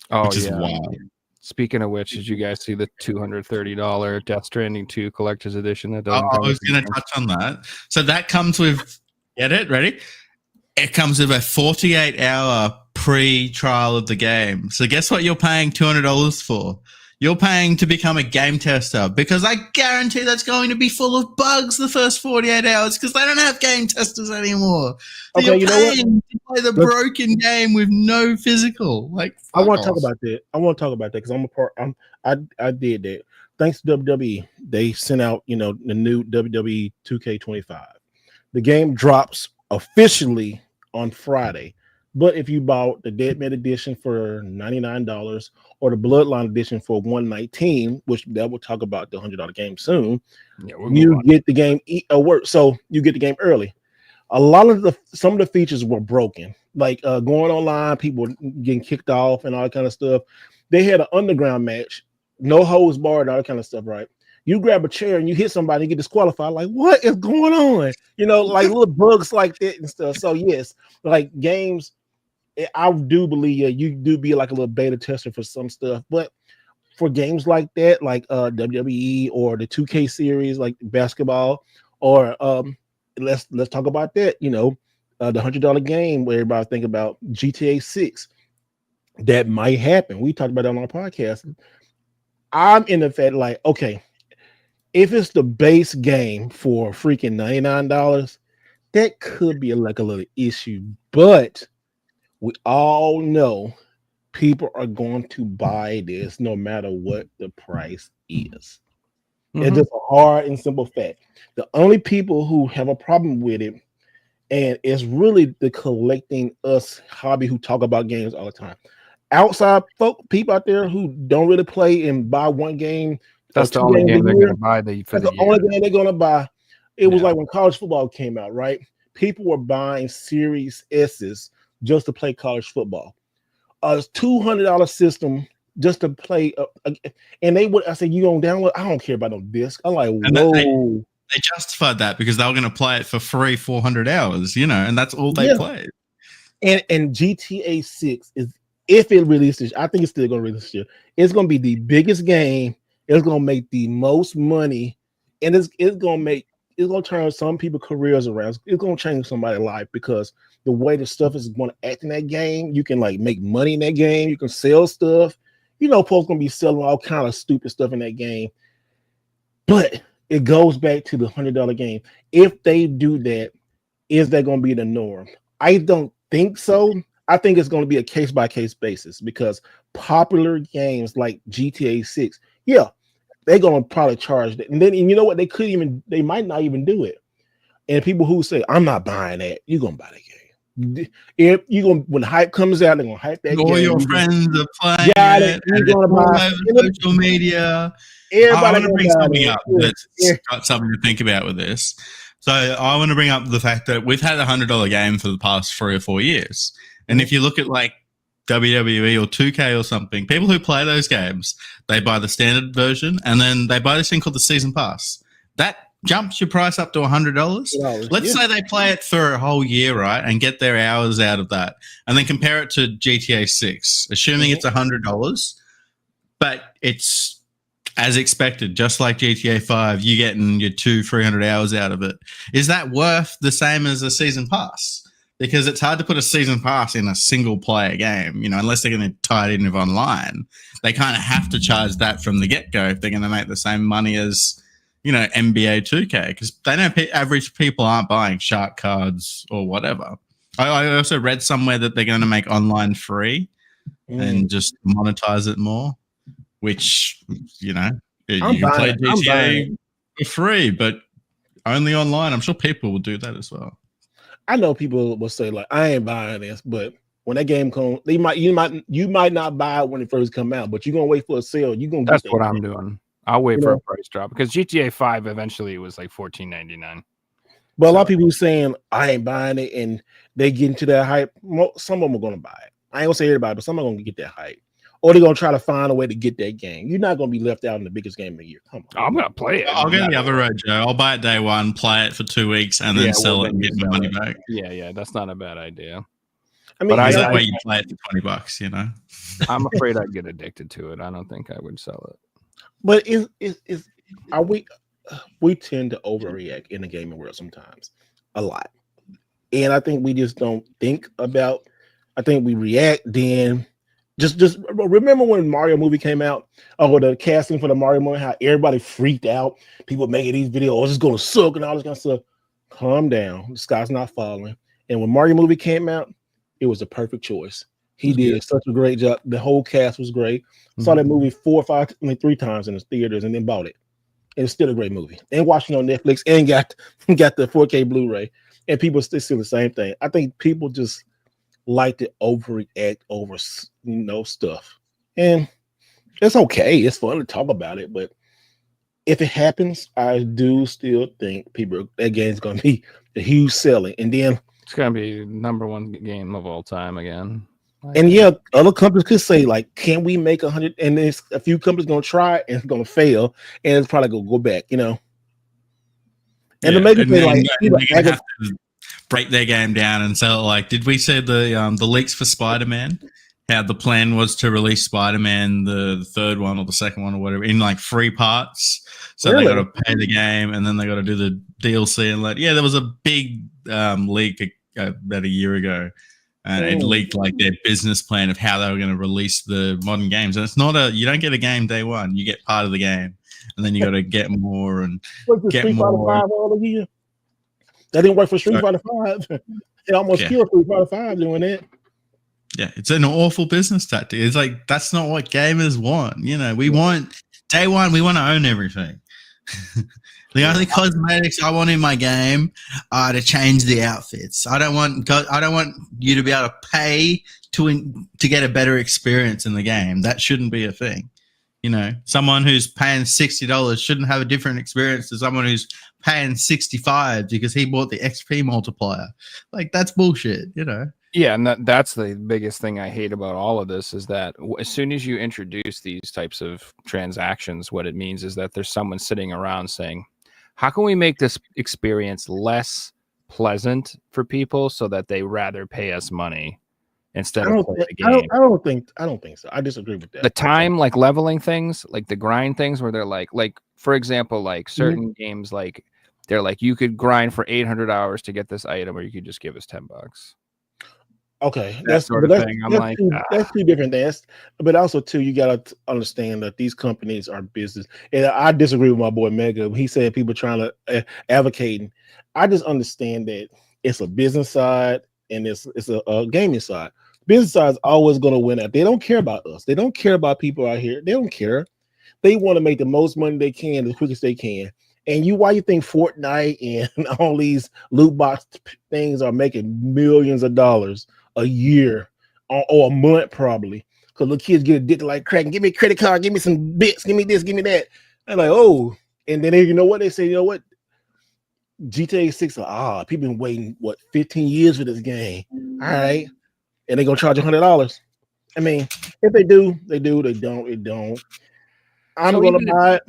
Oh, which is yeah. wild. Speaking of which, did you guys see the $230 Death Stranding 2 Collector's Edition? That doesn't I was going to touch on that. So that comes with, get it? Ready? It comes with a 48-hour pre-trial of the game. So guess what you're paying $200 for? You're paying to become a game tester because I guarantee that's going to be full of bugs the first 48 hours because they don't have game testers anymore. So Okay, you're paying to play the Let's- broken game with no physical. Like, I want to fuck talk about that. Because I did that. Thanks to WWE, they sent out the new WWE 2K25. The game drops officially on Friday. But if you bought the Deadman edition for $99 or the Bloodline edition for $119, which that we'll talk about the $100 game soon, you get the game so you get the game early. Some of the features were broken, like going online, people getting kicked off and all that kind of stuff. They had an underground match, no holds barred, all that kind of stuff, right? You grab a chair and you hit somebody and get disqualified. Like, what is going on? Like little bugs like that and stuff. So yes, like games, I do believe you do be like a little beta tester for some stuff, but for games like that, like WWE or the 2K series, like basketball, or let's talk about that. The $100 game where everybody think about GTA 6. That might happen. We talked about that on our podcast. I'm in the fact like, okay, if it's the base game for freaking $99, that could be like a little issue, but we all know people are going to buy this no matter what the price is. Mm-hmm. It's just a hard and simple fact. The only people who have a problem with it, and it's really the collecting us hobby who talk about games all the time. Outside people out there who don't really play and buy one game. That's the only game they're going to buy. That's the only game they're going to buy. It was like when college football came out, right? People were buying Series S's just to play college football. A $200 system just to play, and I said, you gonna download? I don't care about no disc. I'm like, whoa. They justified that because they were going to play it for free 400 hours, and that's all they played. And GTA 6 is, if it releases, I think it's still going to release this year. It's going to be the biggest game. It's going to make the most money, and it's going to turn some people's careers around. It's going to change somebody's life because the way the stuff is going to act in that game, you can like make money in that game. You can sell stuff. Folks going to be selling all kind of stupid stuff in that game. But it goes back to the $100 game. If they do that, is that going to be the norm? I don't think so. I think it's going to be a case-by-case basis because popular games like GTA 6, they're going to probably charge that. And then you know what? They might not even do it. And people who say, I'm not buying that, you're going to buy the game. If you're going, when hype comes out, they're going to hype that game. All your friends are playing it. You're going to buy social media. I want to bring something up that's got something to think about with this. So I want to bring up the fact that we've had a $100 game for the past 3 or 4 years. And if you look at like WWE or 2K or something, people who play those games, they buy the standard version and then they buy this thing called the season pass. That jumps your price up to $100. Let's say they play it for a whole year, right, and get their hours out of that, and then compare it to GTA 6, assuming it's $100, but it's as expected, just like GTA 5, you're getting your 200-300 hours out of it. Is that worth the same as a season pass? Because it's hard to put a season pass in a single player game, unless they're going to tie it in with online. They kind of have to charge that from the get-go if they're going to make the same money as, NBA 2K, because they know average people aren't buying shark cards or whatever. I also read somewhere that they're going to make online free and just monetize it more, which, you can play GTA for free, but only online. I'm sure people will do that as well. I know people will say like, I ain't buying this, but when that game comes, you might not buy it when it first come out, but you're gonna wait for a sale. You're gonna. That's what I'm doing. I'll wait for a price drop because GTA 5 eventually was like $14.99. But a lot of people are saying I ain't buying it, and they get into that hype. Some of them are gonna buy it. I ain't gonna say everybody, but some are gonna get that hype, or they're gonna try to find a way to get that game. You're not gonna be left out in the biggest game of the year. Come on, I'm gonna play it. I'll go the other road, Joe. I'll buy it day one, play it for 2 weeks, and then sell it and get my money back. Yeah, that's not a bad idea. I mean, but that way you play it for $20, I'm afraid I'd get addicted to it. I don't think I would sell it. But we tend to overreact in the gaming world sometimes, a lot, and I think we just don't think about. I think we react. Then just remember when Mario movie came out, or the casting for the Mario movie, how everybody freaked out. People making these videos, oh, it's gonna suck and all this kind of stuff. Calm down, the sky's not falling. And when Mario movie came out, it was the perfect choice. He did such a great job. The whole cast was great. Saw that movie 3 times in the theaters and then bought it. And it's still a great movie. And watching on Netflix and got the 4K Blu-ray. And people still the same thing. I think people just like to overreact over stuff. And it's okay. It's fun to talk about it. But if it happens, I do still think that game's going to be a huge selling. And then it's going to be number one game of all time again. And other companies could say like, "Can we make 100?" And there's a few companies gonna try it and it's gonna fail, and it's probably gonna go back, And to make it like, have to break their game down and sell it. Like, did we say the leaks for Spider-Man? How the plan was to release Spider-Man, the third one or the second one or whatever, in like 3 parts. So they got to pay the game and then they got to do the DLC and there was a big leak about a year ago. And it leaked like their business plan of how they were going to release the modern games. And it's not you don't get a game day one. You get part of the game. And then you got to get more and get Street more. Fighter 5 all year? That didn't work for Street Fighter 5. It almost killed Street Fighter 5 doing that. Yeah, it's an awful business tactic. It's like, that's not what gamers want. We want day one, we want to own everything. The only cosmetics I want in my game are to change the outfits. I don't want you to be able to pay to get a better experience in the game. That shouldn't be a thing. Someone who's paying $60 shouldn't have a different experience to someone who's paying $65 because he bought the XP multiplier. Like, that's bullshit, Yeah, and that's the biggest thing I hate about all of this is that as soon as you introduce these types of transactions, what it means is that there's someone sitting around saying, how can we make this experience less pleasant for people so that they rather pay us money instead of play the game? I don't think so. I disagree with that. The time, like leveling things, like the grind things where they're like for example, like certain games, like they're like, you could grind for 800 hours to get this item, or you could just give us $10. Okay, that's sort of thing. That's two different things. But also, too, you gotta understand that these companies are business. And I disagree with my boy Mega. He said people trying to advocating. I just understand that it's a business side and it's a gaming side. Business side is always going to win out. They don't care about us. They don't care about people out here. They don't care. They want to make the most money they can as quick as they can. And why you think Fortnite and all these loot box things are making millions of dollars a year or a month probably, because the kids get addicted like crack. Give me a credit card, give me some bits, give me this, give me that. And like, oh, and then you know what they say? You know what? GTA 6, people been waiting 15 years for this game. All right, and they gonna charge $100. I mean, if they do, they do. They don't, they don't. I'm So gonna even if- buy it,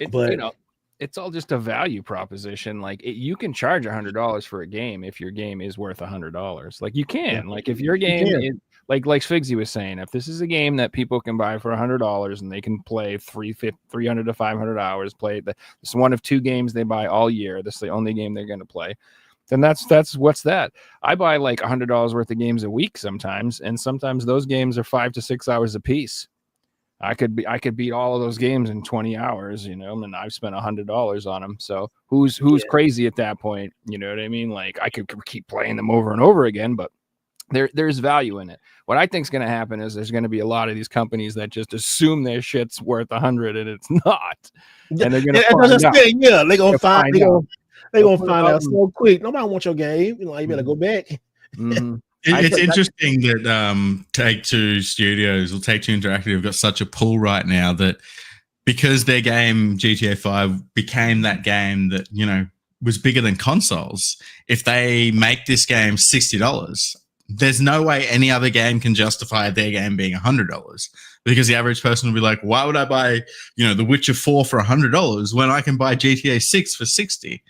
It, but you know, it's all just a value proposition. Like you can charge $100 for a game if your game is worth $100. Like you can. Like if your game can. is like Figsy was saying, if this is a game that people can buy for $100 and they can play 300 to 500 hours, play this one of two games they buy all year. This is the only game they're going to play. Then that's what's that. I buy like $100 worth of games a week sometimes, and sometimes those games are 5 to 6 hours a piece. I could beat all of those games in 20 hours, and I've spent $100 on them. So who's crazy at that point? You know what I mean? Like I could keep playing them over and over again, but there's value in it. What I think is going to happen is there's going to be a lot of these companies that just assume their shit's worth 100 and it's not, and they're going to find out. Yeah, they're gonna find out. They're gonna find out them. so quick. Nobody wants your game. You better go back. Mhm. It's interesting that Take-Two Studios or Take-Two Interactive have got such a pull right now that because their game GTA 5 became that game that was bigger than consoles. If they make this game $60, there's no way any other game can justify their game being $100 because the average person will be like, why would I buy The Witcher 4 for $100 when I can buy GTA 6 for $60?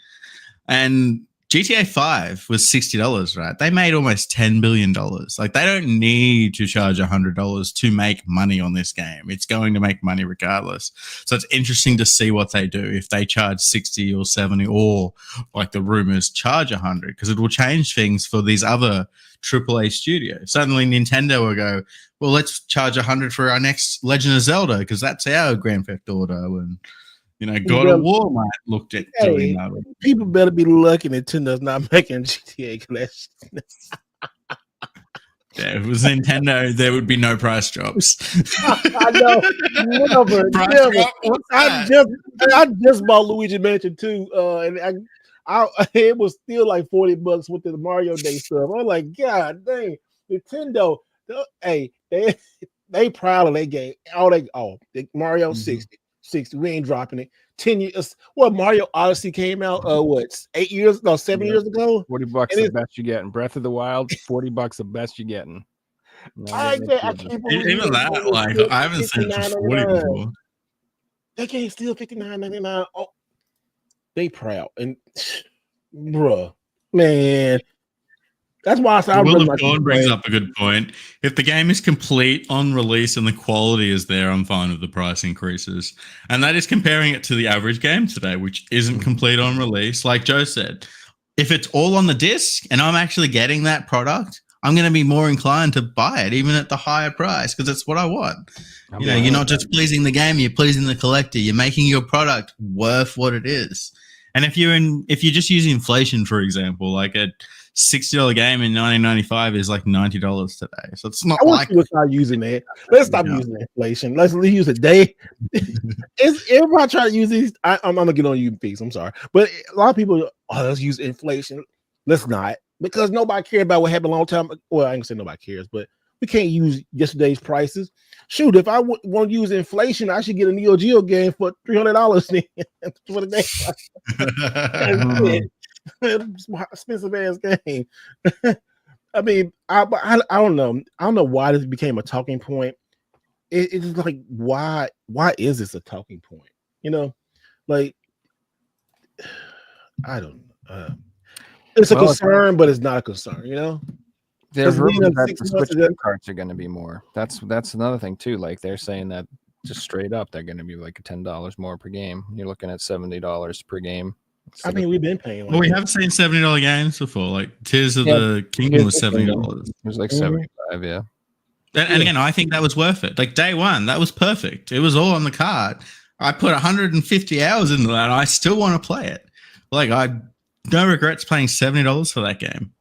And GTA 5 was $60, right? They made almost $10 billion. Like, they don't need to charge $100 to make money on this game. It's going to make money regardless. So it's interesting to see what they do if they charge 60 or 70 or, like the rumors, charge 100, because it will change things for these other AAA studios. Suddenly Nintendo will go, well, let's charge 100 for our next Legend of Zelda because that's our Grand Theft Auto, and God of War might looked at doing that. People better be lucky Nintendo's not making GTA Clash. Yeah, if it was Nintendo, there would be no price drops. I know, never. I just bought Luigi Mansion 2, and it was still like $40 with the Mario Day stuff. I'm like, God dang, Nintendo. Hey, they proud of their game. Mario 60. We ain't dropping it. 10 years. Well, Mario Odyssey came out 7 years ago. $40 the best you getting. Breath of the Wild, $40 the best you getting. I can't believe even that. Like, I haven't seen it for 40 before. They can't steal $59.99. Oh, they proud and bruh, man. That's why I said Will of Dawn brings up a good point. If the game is complete on release and the quality is there, I'm fine with the price increases. And that is comparing it to the average game today, which isn't complete on release. Like Joe said, if it's all on the disc and I'm actually getting that product, I'm going to be more inclined to buy it, even at the higher price, because it's what I want. You're not just pleasing the game, you're pleasing the collector. You're making your product worth what it is. And if you just use inflation, for example, like a $60 game in 1995 is like $90 today. So it's not like we'll start using that. Let's stop using inflation. Let's use a day. Everybody try to use these. I'm gonna get on you, Peace. I'm sorry, but a lot of people, let's use inflation. Let's not, because nobody cared about what happened a long time. Well, I ain't gonna say nobody cares, but we can't use yesterday's prices. Shoot, if I want to use inflation, I should get a Neo Geo game for $300 for the day. Expensive ass game. I mean, I don't know. I don't know why this became a talking point. It's like, why is this a talking point? Like, I don't know. It's a concern, but it's not a concern. There's rumors that the Switch gift cards are going to be more. That's another thing too. Like, they're saying that just straight up, they're going to be like $10 more per game. You're looking at $70 per game. I mean, we've been paying. We have seen $70 games before. Like Tears of the Kingdom was $70. It was like 75, yeah. And again, I think that was worth it. Like, day one, that was perfect. It was all on the card. I put 150 hours into that. I still want to play it. Like, I no regrets paying $70 for that game.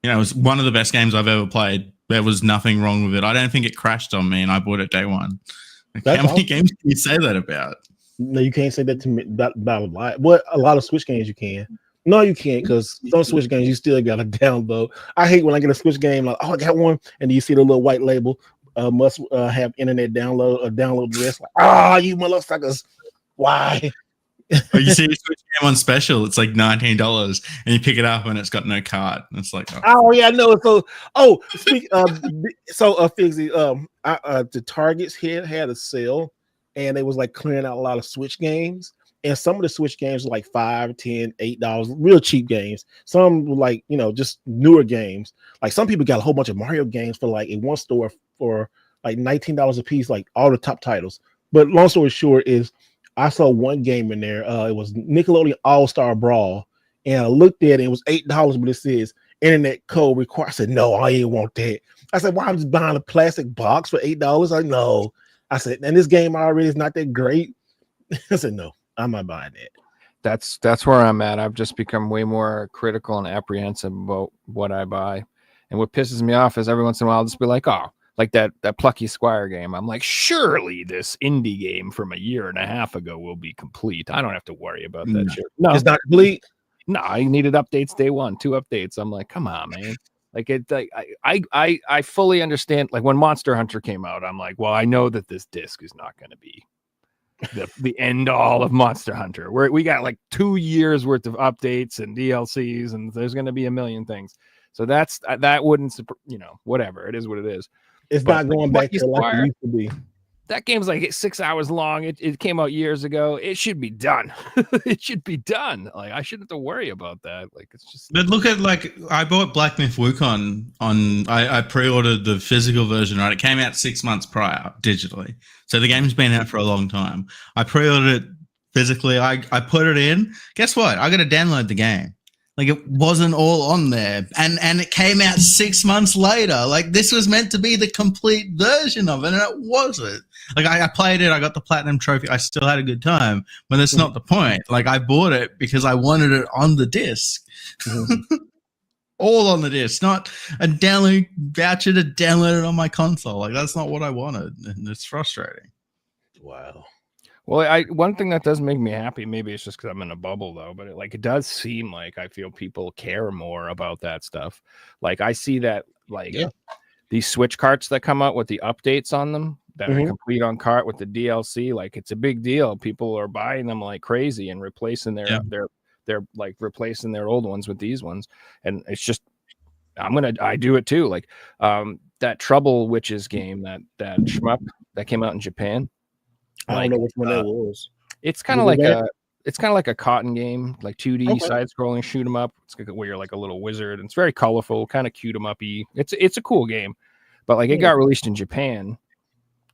It was one of the best games I've ever played. There was nothing wrong with it. I don't think it crashed on me, and I bought it day one. Like, how many games can you say that about? No, you can't say that to me about a lot. What, a lot of Switch games you can. No, you can't, because some Switch games you still gotta download. I hate when I get a Switch game like, I got one, and you see the little white label, must have internet download or download list. Like, you motherfuckers, why? Or you see a Switch game on special, it's like $19, and you pick it up and it's got no card. And it's like, oh yeah, I know. So, speak. Figsy, the Targets had a sale, and it was like clearing out a lot of Switch games. And some of the Switch games were like $5, $10, $8, real cheap games. Some were like, just newer games. Like some people got a whole bunch of Mario games for like in one store for like $19 a piece, like all the top titles. But long story short is I saw one game in there. It was Nickelodeon All-Star Brawl. And I looked at it, it was $8, but it says internet code required. I said, no, I ain't want that. I said, why I'm just buying a plastic box for $8? I know. I said, and this game already is not that great. I said, no. I'm not buying it. That's where I'm at. I've just become way more critical and apprehensive about what I buy. And what pisses me off is every once in a while I'll just be like, oh, like that Plucky Squire game. I'm like, surely this indie game from a year and a half ago will be complete. I don't have to worry about that shit. No, it's not complete. No, I needed updates day one, 2 updates. I'm like, come on, man. I fully understand. Like when Monster Hunter came out, I'm like, well, I know that this disc is not going to be the end all of Monster Hunter. We got like 2 years worth of updates and DLCs, and there's going to be a million things. So that wouldn't, whatever. It is what it is. It's not going back to like it used to be. That game's like 6 hours long. It came out years ago. It should be done. It should be done. Like I shouldn't have to worry about that. Like it's just. But look at I bought Black Myth Wukong I pre-ordered the physical version. Right, it came out 6 months prior digitally, so the game's been out for a long time. I pre-ordered it physically. I put it in. Guess what? I got to download the game. Like it wasn't all on there, and it came out 6 months later. Like this was meant to be the complete version of it, and it wasn't. Like I played it, I got the platinum trophy, I still had a good time, but that's not the point. Like I bought it because I wanted it on the disc, all on the disc, not a download voucher to download it on my console. Like that's not what I wanted, and it's frustrating. Wow. Well, one thing that does make me happy, maybe it's just because I'm in a bubble though, but it does seem like I feel people care more about that stuff. Like I see that these Switch carts that come out with the updates on them that are complete on cart with the DLC, like it's a big deal. People are buying them like crazy and replacing they're like replacing their old ones with these ones. And it's just I do it too. Like that Trouble Witches game, that shmup that came out in Japan. I don't know which one that was. It's kind of like a cotton game, like 2D side-scrolling shoot 'em up. It's where you're like a little wizard. And it's very colorful, kind of cute 'em up-y. It's a cool game, but like it got released in Japan,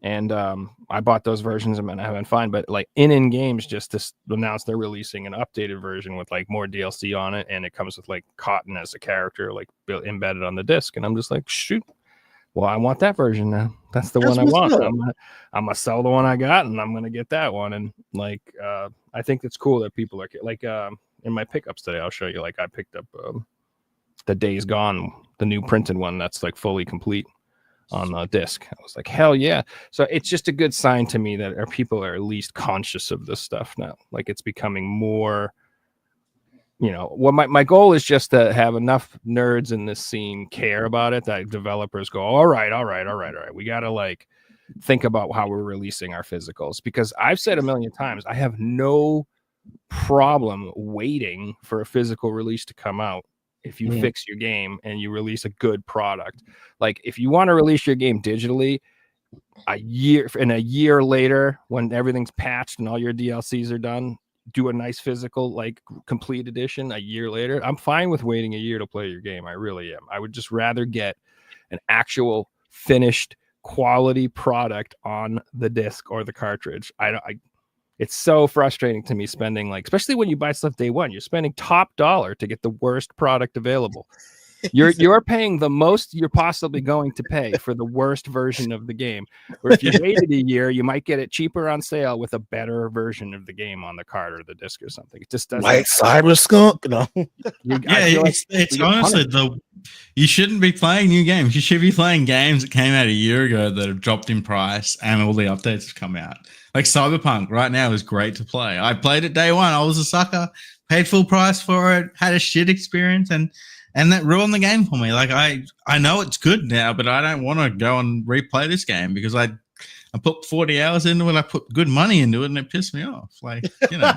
and I bought those versions and I'm having fun. But like in games just to announce they're releasing an updated version with like more DLC on it, and it comes with like Cotton as a character like embedded on the disc, and I'm just like, shoot. Well, I want that version now. That's the one I want. I'm gonna sell the one I got, and I'm gonna get that one. And like, I think it's cool that people are like, in my pickups today, I'll show you. Like, I picked up the Days Gone, the new printed one that's like fully complete on the disc. I was like, hell yeah! So it's just a good sign to me that our people are at least conscious of this stuff now. Like, it's becoming more. Well, my goal is just to have enough nerds in this scene care about it that developers go, all right. We got to like think about how we're releasing our physicals, because I've said a million times, I have no problem waiting for a physical release to come out. If you fix your game and you release a good product, like if you want to release your game digitally a year later, when everything's patched and all your DLCs are done, do a nice physical, like complete edition a year later. I'm fine with waiting a year to play your game. I really am. I would just rather get an actual finished quality product on the disc or the cartridge. It's so frustrating to me spending especially when you buy stuff day one, you're spending top dollar to get the worst product available. You're paying the most you're possibly going to pay for the worst version of the game. Or if you waited a year, you might get it cheaper on sale with a better version of the game on the card or the disc or something. It just doesn't. Like Cyber Skunk, no. It's honestly you shouldn't be playing new games. You should be playing games that came out a year ago that have dropped in price and all the updates have come out. Like Cyberpunk right now is great to play. I played it day one. I was a sucker, paid full price for it, had a shit experience, and that ruined the game for me. Like I know it's good now, but I don't want to go and replay this game because I I put 40 hours into it. I put good money into it, and it pissed me off. Like, you know.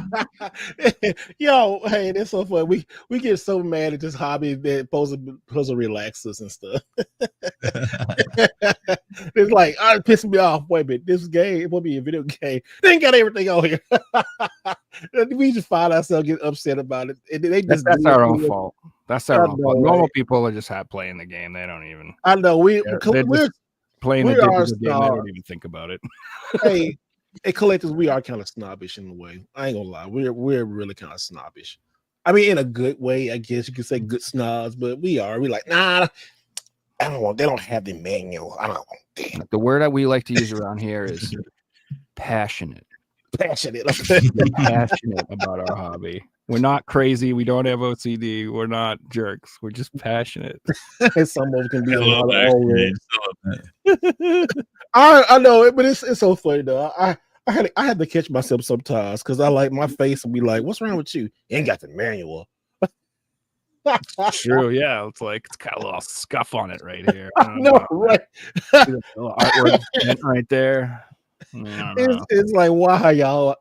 Yo, hey, that's so fun. We get so mad at this hobby that supposed to relax us and stuff. It's like, it pissed me off. Wait a minute, this game, it will be a video game. They ain't got everything on here. We just find ourselves getting upset about it. And they just That's our own fault. That's our own fault. right? Normal people are just playing the game. They don't even. I know we're playing the digital game. They don't even think about it. Hey, collectors, we are kind of snobbish in a way. I ain't gonna lie. We're really kind of snobbish. I mean, in a good way, I guess you could say good snobs, but we're like, nah, I don't want. They don't have the manual. I don't want that. The word that we like to use around here is passionate. Passionate About our hobby. We're not crazy. We don't have OCD. We're not jerks. We're just passionate. And some of them can be a lot of I know it, but it's so funny though. I had to catch myself sometimes because I like my face and be like, "What's wrong with you? You ain't got the manual." True, yeah. It's like it's got a little scuff on it right here. No, right? Artwork right there. It's like, why y'all?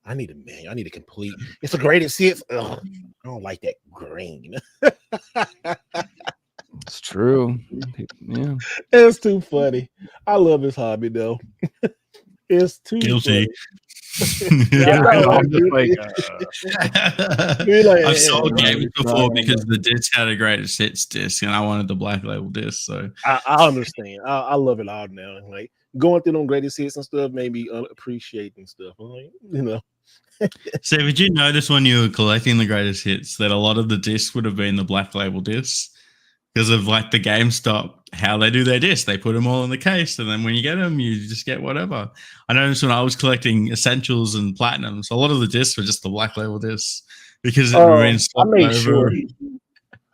I need a manual. I need a complete. It's the greatest hits. Ugh, I don't like that green. It's true. Yeah, it's too funny. I love this hobby though. It's too guilty. I've sold games before because the disc had a greatest hits disc, and I wanted the black label disc. So I understand. I love it all now. Like going through them greatest hits and stuff made me appreciating stuff. Like, you know. So, did you notice when you were collecting the greatest hits that a lot of the discs would have been the black label discs because of like the GameStop, how they do their discs? They put them all in the case, and then when you get them, you just get whatever. I noticed when I was collecting essentials and platinums, a lot of the discs were just the black label discs because it remains. I made sure.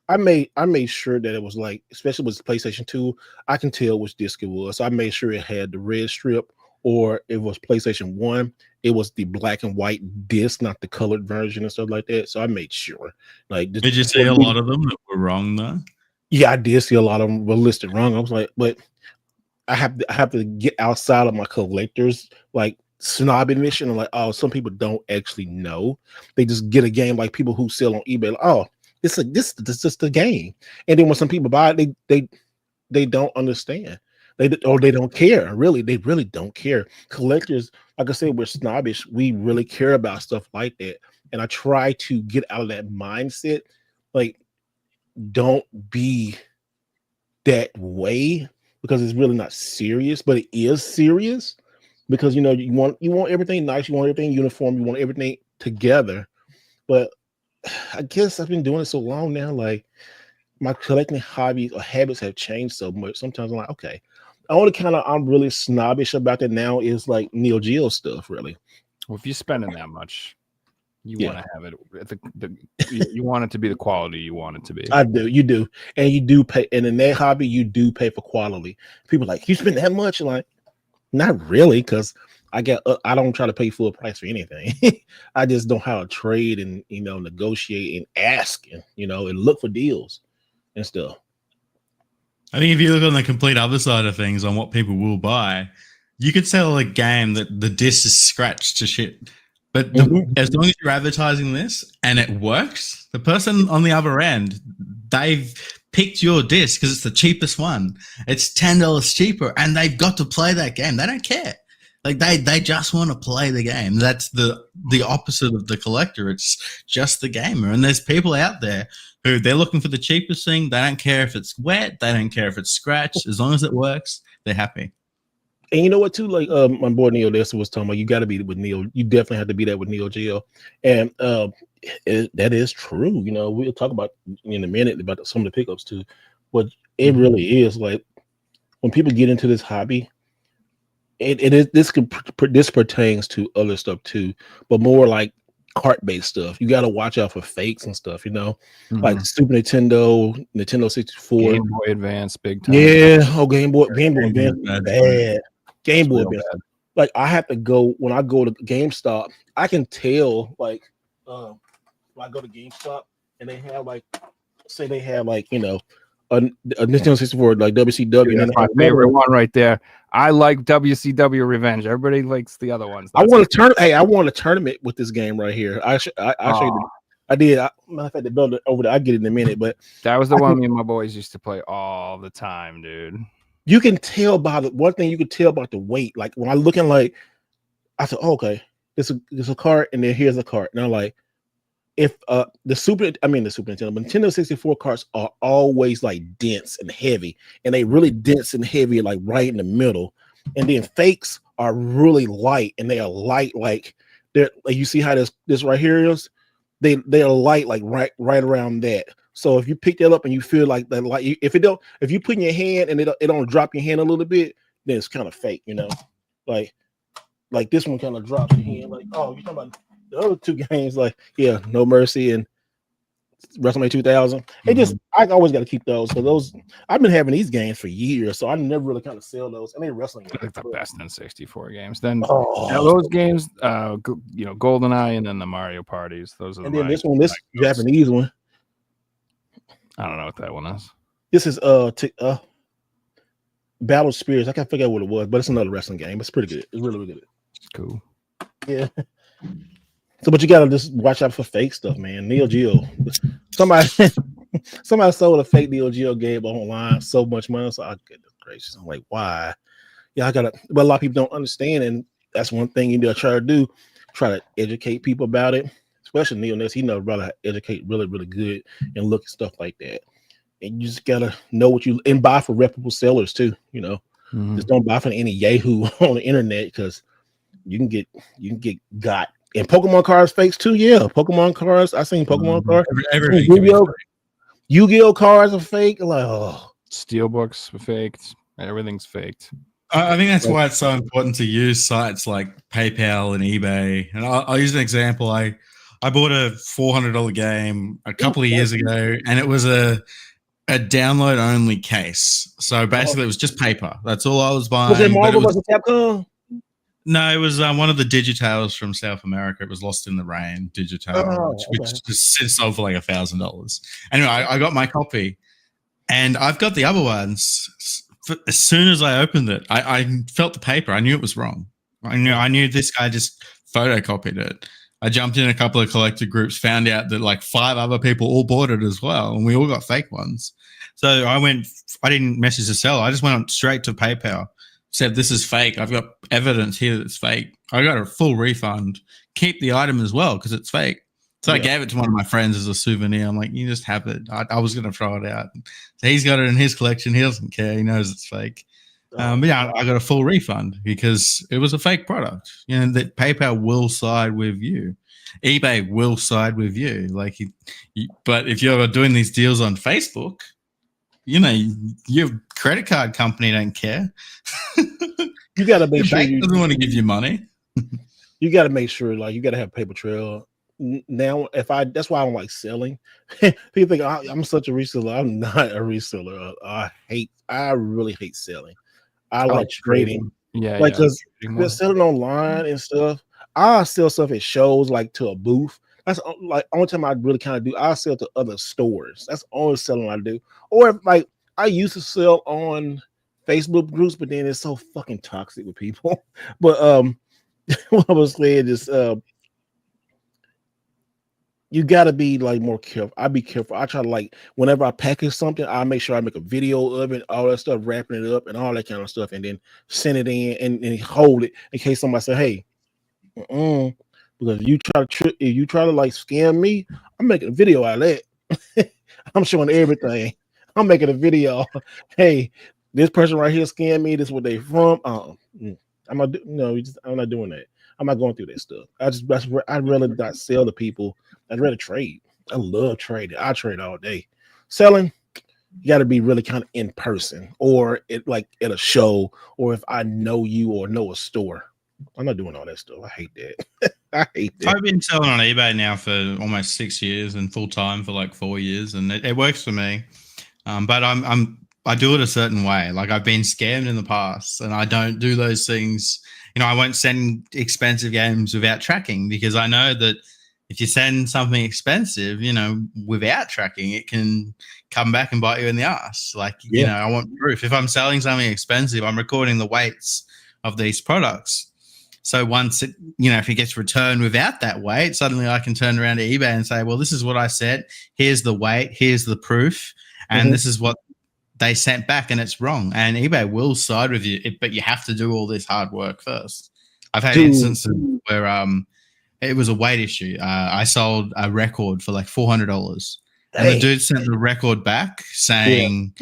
I made sure that it was like, especially with PlayStation 2, I can tell which disc it was. So I made sure it had the red strip, or it was PlayStation 1. It was the black and white disc, not the colored version and stuff like that. So I made sure. Like, did you see a lot of them that were wrong though? Yeah, I did see a lot of them were listed wrong. I was like, but I have to get outside of my collectors like snobbiness and like, oh, some people don't actually know. They just get a game like people who sell on eBay. Like, oh, this is just the game. And then when some people buy it, they don't understand. They don't care. Really, they really don't care. Collectors, like I said, we're snobbish. We really care about stuff like that. And I try to get out of that mindset. Like, don't be that way because it's really not serious, but it is serious because you want everything nice, you want everything uniform, you want everything together. But I guess I've been doing it so long now, like my collecting hobbies or habits have changed so much. Sometimes I'm like, okay. The only kind of I'm really snobbish about that now is like Neo Geo stuff, really. Well, if you're spending that much, you want to have it. You want it to be the quality you want it to be. I do. You do, and you do pay. And in that hobby, you do pay for quality. People are like, you spend that much? Like, not really, because I don't try to pay full price for anything. I just know how to trade and negotiate and ask and and look for deals and stuff. I think if you look on the complete other side of things on what people will buy, you could sell a game that the disc is scratched to shit. But as long as you're advertising this and it works, the person on the other end, they've picked your disc because it's the cheapest one. It's $10 cheaper and they've got to play that game. They don't care. Like they just want to play the game. That's the opposite of the collector. It's just the gamer. And there's people out there who they're looking for the cheapest thing. They don't care if it's wet. They don't care if it's scratched. As long as it works, they're happy. And you know what, too? Like my boy Neo Dessa was talking about, you got to be with Neo. You definitely have to be that with Neo Geo. And that is true. We'll talk about in a minute about some of the pickups, too. But it really is like when people get into this hobby, this pertains to other stuff, too, but more like cart-based stuff. You got to watch out for fakes and stuff, like Super Nintendo 64, Game Boy Advance, big time. Yeah, Game Boy Advance, bad. Game Boy Advance. Like I have to go when I go to GameStop. I can tell like when I go to GameStop and they have like, say they have like Nintendo 64, like WCW. Dude, And that's then my favorite one right there. I like WCW Revenge. Everybody likes the other ones. I want to turn. Hey, I want a tournament with this game right here. I did. Matter of fact, they built it over there. I get it in a minute, but that was the one me and my boys used to play all the time, dude. You can tell by the one thing you can tell about the weight. Like when I'm looking, like I said, oh, okay, there's a cart, and then here's a cart. And I'm like, if the Super Nintendo, but Nintendo 64 carts are always like dense and heavy, and they really dense and heavy, like right in the middle. And then fakes are really light, and they are light like they're like you see how this right here is. They are light like right around that. So if you pick that up and you feel like that, like if you put in your hand and it don't drop your hand a little bit, then it's kind of fake, you know, like this one kind of drops your hand. Like, oh, you're talking about the other two games, like No Mercy and WrestleMania 2000. It just I always got to keep those because those I've been having these games for years, so I never really kind of sell those. And they wrestling games. Like the best N64 games. Then those games, GoldenEye and then the Mario parties. Those are. And then this Japanese one. I don't know what that one is. This is Battle Spirits. I can't figure out what it was, but it's another wrestling game. It's pretty good. It's really, really good. It's cool. Yeah. So, but you gotta just watch out for fake stuff, man. Neo Geo. Somebody sold a fake Neo Geo game online so much money. So, goodness gracious, I'm like, why? Yeah, but a lot of people don't understand, and that's one thing you need to try to do. Try to educate people about it. Especially Neil Ness, he knows how to educate really, really good and look at stuff like that. And you just gotta know what and buy for reputable sellers too. You know, just don't buy from any Yahoo on the internet because you can get got. And Pokemon cards fakes too. Yeah, Pokemon cards. I seen Pokemon cards. Yu-Gi-Oh cards are fake. Like, Steelbooks are faked. Everything's faked. I think that's why it's so important to use sites like PayPal and eBay. And I'll use an example. I bought a $400 game a couple of years ago, and it was a download only case. So basically, it was just paper. That's all I was buying. Was it Marvel? Was it Capcom? No, it was one of the Digitales from South America. It was Lost in the Rain Digitale, which just sold for like $1,000. Anyway, I got my copy, and I've got the other ones. As soon as I opened it, I felt the paper. I knew it was wrong. I knew this guy just photocopied it. I jumped in a couple of collector groups, found out that like 5 other people all bought it as well, and we all got fake ones. So I didn't message the seller. I just went straight to PayPal, said, this is fake. I've got evidence here that it's fake. I got a full refund. Keep the item as well because it's fake. So I gave it to one of my friends as a souvenir. I'm like, you just have it. I was going to throw it out. So he's got it in his collection. He doesn't care. He knows it's fake. But yeah, I got a full refund because it was a fake product. You know, that PayPal will side with you. eBay will side with you. Like, but if you're doing these deals on Facebook, you know, your credit card company don't care. You got to make sure bank doesn't want to give you money. You got to make sure, like, you got to have a paper trail. Now, that's why I don't like selling. People think I'm such a reseller. I'm not a reseller. I really hate selling. I like trading. Yeah, like because they're selling online and stuff. I sell stuff at shows, like to a booth. That's like only time I really kind of do. I sell to other stores. That's the only selling I do. Or if, like, I used to sell on Facebook groups, but then it's so fucking toxic with people. But what I was saying is you gotta be like more careful. I be careful. I try to, like, whenever I package something, I make sure I make a video of it, all that stuff, wrapping it up and all that kind of stuff, and then send it in and hold it in case somebody say, hey, because if you try to like scam me, I'm making a video out of that. I'm showing everything. I'm making a video. Hey, this person right here scammed me. This is where they from. I'm not doing that. I'm not going through that stuff. I'd rather not sell to people. I'd rather trade. I love trading. I trade all day. Selling, you got to be really kind of in person, or at a show, or if I know you or know a store. I'm not doing all that stuff. I hate that. I hate that. I've been selling on eBay now for almost 6 years and full time for like 4 years, and it works for me. But I do it a certain way. Like, I've been scammed in the past, and I don't do those things. You know, I won't send expensive games without tracking because I know that if you send something expensive, without tracking, it can come back and bite you in the ass. Like, I want proof. If I'm selling something expensive, I'm recording the weights of these products. So once it, if it gets returned without that weight, suddenly I can turn around to eBay and say, well, this is what I said. Here's the weight. Here's the proof. And this is what they sent back, and it's wrong. And eBay will side with you, but you have to do all this hard work first. I've had instances where it was a weight issue. I sold a record for like $400. And the dude sent the record back saying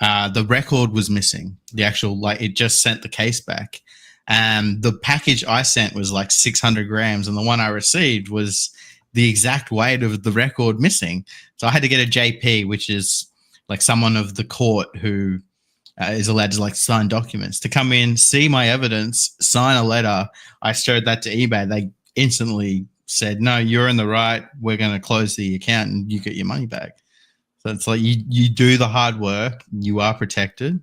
the record was missing. The actual, it just sent the case back. And the package I sent was like 600 grams, and the one I received was the exact weight of the record missing. So I had to get a JP, which is like someone of the court who is allowed to sign documents, to come in, see my evidence, sign a letter. I showed that to eBay. They instantly said, no, you're in the right. We're going to close the account and you get your money back. So it's like you do the hard work, you are protected.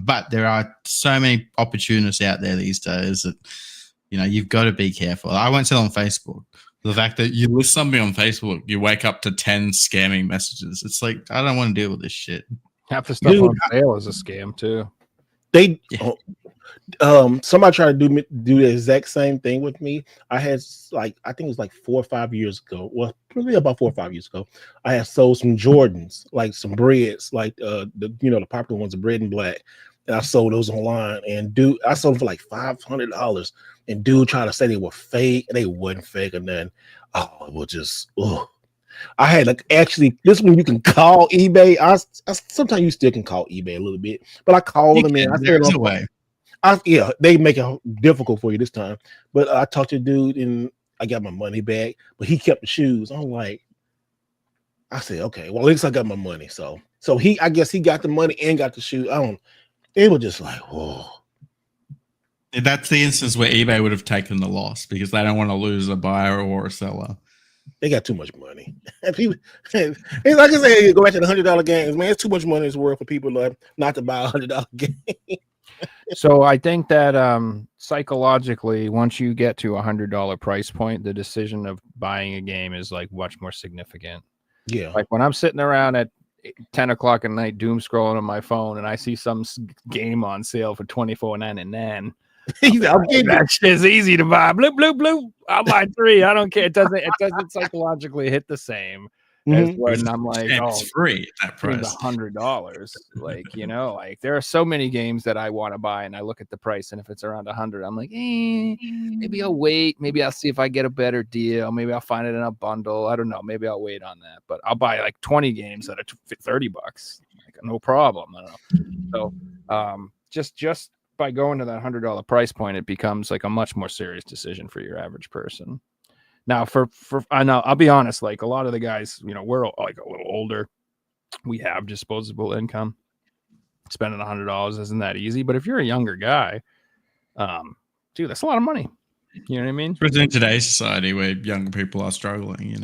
But there are so many opportunists out there these days that, you've got to be careful. I won't sell on Facebook. The fact that you list something on Facebook, you wake up to 10 scamming messages. It's like, I don't want to deal with this shit. Half the stuff on sale is a scam too. Somebody tried to do the exact same thing with me. I had I think it was like 4 or 5 years ago. Well, probably about 4 or 5 years ago. I had sold some Jordans, like some breads, like the popular ones, the bread and black. And I sold those online, and I sold them for like $500. And dude tried to say they were fake, and they wasn't fake or nothing. Oh, it was just I had actually this one you can call eBay. I sometimes you still can call eBay a little bit, but I called them in. I said, way. They make it difficult for you this time. But I talked to the dude and I got my money back, but he kept the shoes. I'm like, I said, okay, well, at least I got my money. So I guess he got the money and got the shoes. It was just like, whoa. That's the instance where eBay would have taken the loss because they don't want to lose a buyer or a seller. They got too much money. And people, it's like I say, go back to the $100 games, man. It's too much money in this world for people not to buy a $100 game. So I think that psychologically, once you get to $100 price point, the decision of buying a game is like much more significant. Yeah. Like when I'm sitting around at 10 o'clock at night, doom scrolling on my phone, and I see some game on sale for $24.99. That shit's easy to buy. Bloop, bloop, bloop. I'll buy 3. I don't care. It doesn't psychologically hit the same as when I'm like, it's free at that price. $100. Like, there are so many games that I want to buy, and I look at the price, and if it's around 100, I'm like, maybe I'll wait. Maybe I'll see if I get a better deal. Maybe I'll find it in a bundle. I don't know. Maybe I'll wait on that. But I'll buy like 20 games that are $30. Like, no problem. I don't know. So just by going to that $100 price point, it becomes like a much more serious decision for your average person. Now, I know, I'll be honest, like a lot of the guys, we're like a little older. We have disposable income. Spending $100 isn't that easy. But if you're a younger guy, dude, that's a lot of money. You know what I mean? Especially in today's society where younger people are struggling,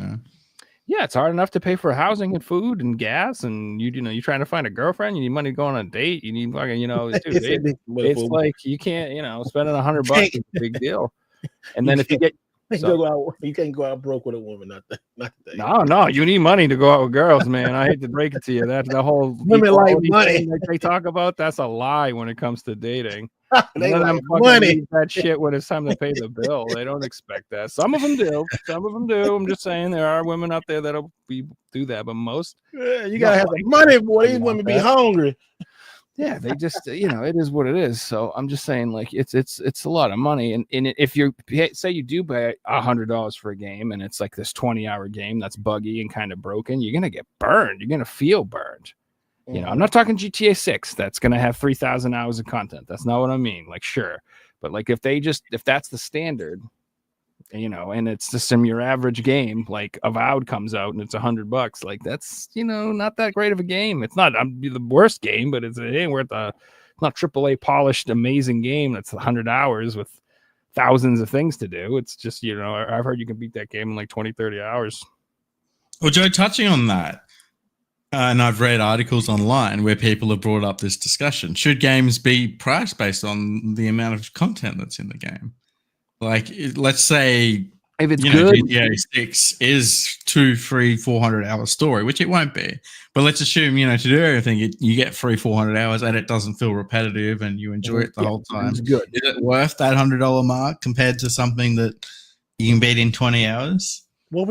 Yeah, it's hard enough to pay for housing and food and gas, and you're trying to find a girlfriend. You need money to go on a date. You need fucking, it's like you can't, spending $100 is a big deal. And then if you get you can't go out broke with a woman. Not today. No, you need money to go out with girls, man. I hate to break it to you. That's the whole women like money that they talk about. That's a lie when it comes to dating. They like money. That shit when it's time to pay the bill. They don't expect that. Some of them do. I'm just saying there are women out there that'll do that, but most. Yeah, you gotta have the money, boy. These women be hungry. Yeah, they just, it is what it is. So I'm just saying, like, it's a lot of money. And if you say you do pay $100 for a game and it's like this 20-hour game that's buggy and kind of broken, you're going to get burned. You're going to feel burned. I'm not talking GTA 6. That's going to have 3,000 hours of content. That's not what I mean. Like, sure. But like, if that's the standard, and it's just your average game, like Avowed comes out and it's $100, like that's, not that great of a game. It's not the worst game, but it ain't worth not AAA polished, amazing game. That's 100 hours with thousands of things to do. It's just, I've heard you can beat that game in like 20, 30 hours. Well, Joe, touching on that, and I've read articles online where people have brought up this discussion. Should games be priced based on the amount of content that's in the game? Like, let's say If it's good, GTA 6 is 200, 300, 400 hour story, which it won't be. But let's assume, to do everything, you get 300, 400 hours and it doesn't feel repetitive and you enjoy it the whole time. It's good. Is it worth that $100 mark compared to something that you can beat in 20 hours? Well,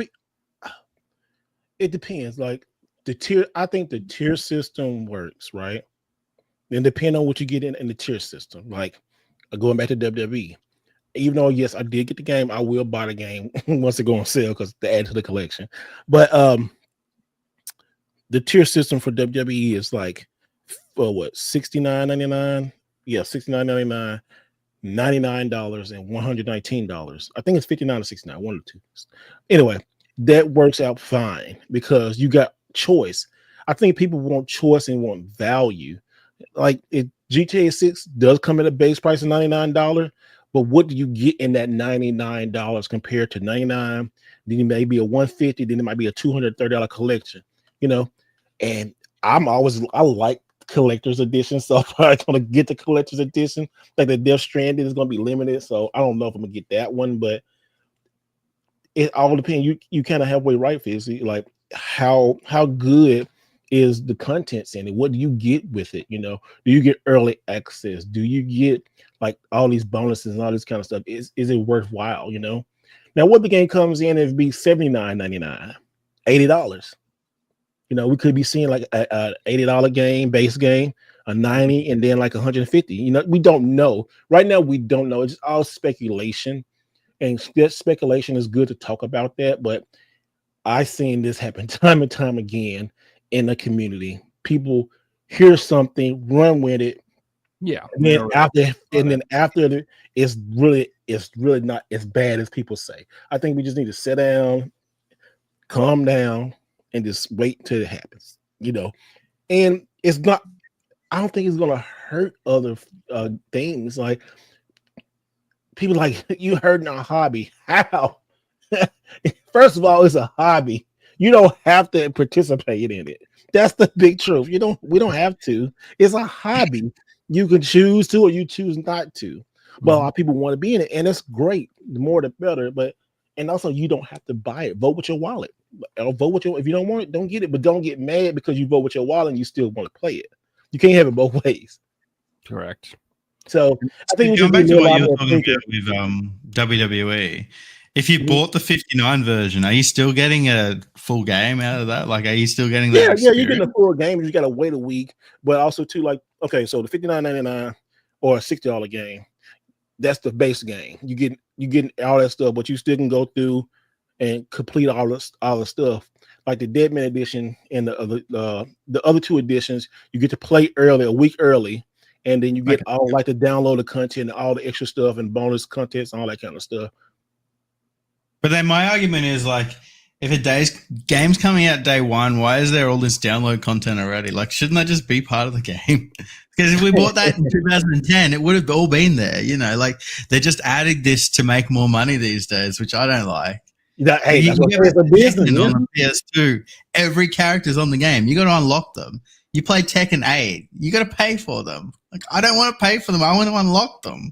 it depends. Like I think the tier system works, right? Then depending on what you get in the tier system. Like going back to WWE. Even though, yes, I did get the game, I will buy the game once it go on sale because to add to the collection. But the tier system for WWE is like what, $69.99? Yeah, $69.99, $99, and $119. I think it's $59 or $69, one or two. Anyway, that works out fine because you got choice. I think people want choice and want value. Like GTA 6 does come at a base price of $99. But what do you get in that $99 compared to $99? Then it may be a $150, then it might be a $230 collection, And I like collector's edition, so I'm probably gonna get the collector's edition. Like the Death Stranding is gonna be limited, so I don't know if I'm gonna get that one, but it all depends. You kind of halfway right, Fizzy. Like how good is the contents in it? What do you get with it? Do you get early access? Do you get like all these bonuses and all this kind of stuff? Is it worthwhile? Now what the game comes in, it'd be $79.99, $80. We could be seeing like a $80 game, base game, a 90, and then like 150. We don't know right now. We don't know. It's all speculation, and that speculation is good to talk about that. But I've seen this happen time and time again in the community. People hear something, run with it. Yeah. And then after it's really not as bad as people say. I think we just need to sit down, calm down, and just wait till it happens. And it's not. I don't think it's gonna hurt other things. Like people like you hurting our hobby. How? First of all, it's a hobby. You don't have to participate in it. That's the big truth. We don't have to. It's a hobby. You can choose to or you choose not to. But a lot of people want to be in it, and it's great. The more the better. And also you don't have to buy it. Vote with your wallet. Or vote with if you don't want it, don't get it. But don't get mad because you vote with your wallet and you still want to play it. You can't have it both ways. Correct. So I think going back to what you were talking about with WWE. If you bought the 59 version, are you still getting a full game out of that? Like, are you still getting that? Yeah, you're getting a full game. You got to wait a week, but also too, like, okay, so the $59.99 or a $60 game, that's the base game. You getting all that stuff, but you still can go through and complete all the stuff. Like the Deadman edition and the other two editions, you get to play early, a week early, and then you get all like the download the content, all the extra stuff and bonus contents, and all that kind of stuff. But then my argument is like, if game's coming out day one, why is there all this download content already? Like, shouldn't that just be part of the game? Because if we bought that in 2010, it would have all been there. Like they're just adding this to make more money these days, which I don't like. Hey, that's what it's a business. On PS2, every character's on the game. You got to unlock them. You play Tekken 8, you got to pay for them. Like, I don't want to pay for them. I want to unlock them.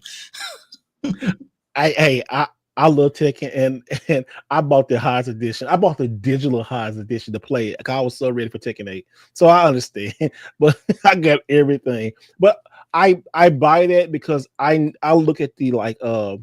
I love Tekken, and I bought the highest edition. I bought the digital highest edition to play it. I was so ready for Tekken 8. So I understand, but I got everything. But I buy that because I look at the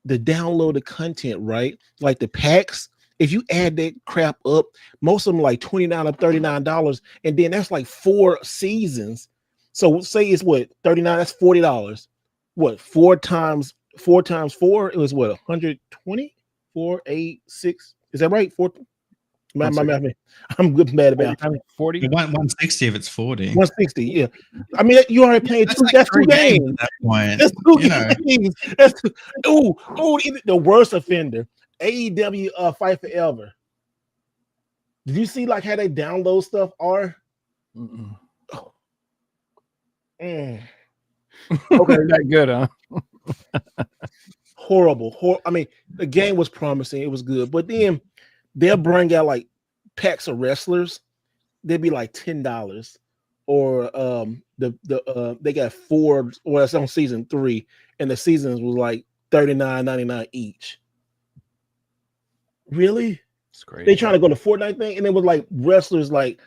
downloaded content, right? Like the packs. If you add that crap up, most of them like $29 or $39, and then that's like 4 seasons. So say it's what, 39, that's $40. What, 4 times 4 times 4, it was what, 120? 4, 8, 6. Is that right? 4. My math. I'm good mad about 40. 160 if it's 40. 160, yeah. I mean, you already playing that's 2 games. At that point. That's 2 games. That's the worst offender. AEW Fight Forever. Did you see like how they download stuff are? Oh. Okay, that good, huh? Horrible. I mean, the game was promising, it was good, but then they'll bring out like packs of wrestlers. They'd be like $10, or they got 4, or that's on season 3, and the seasons was like $39.99 each. Really? It's crazy. They trying to go to Fortnite thing, and it was like wrestlers like,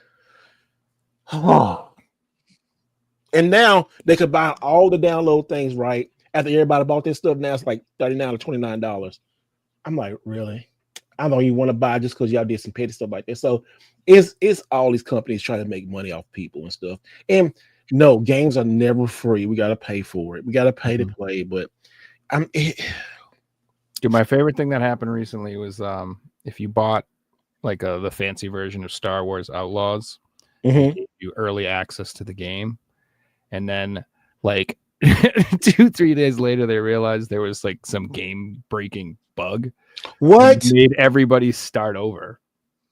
oh. And now they could buy all the download things, right? After everybody bought this stuff, now it's like $39 or $29. I'm like, really? I don't even want to buy just because y'all did some petty stuff like that. So it's all these companies trying to make money off people and stuff. And no, games are never free. We got to pay for it. We got to pay to play. But Dude, my favorite thing that happened recently was if you bought like the fancy version of Star Wars Outlaws, it gave you early access to the game. And then like 2-3 days later, they realized there was like some game breaking bug. what made everybody start over.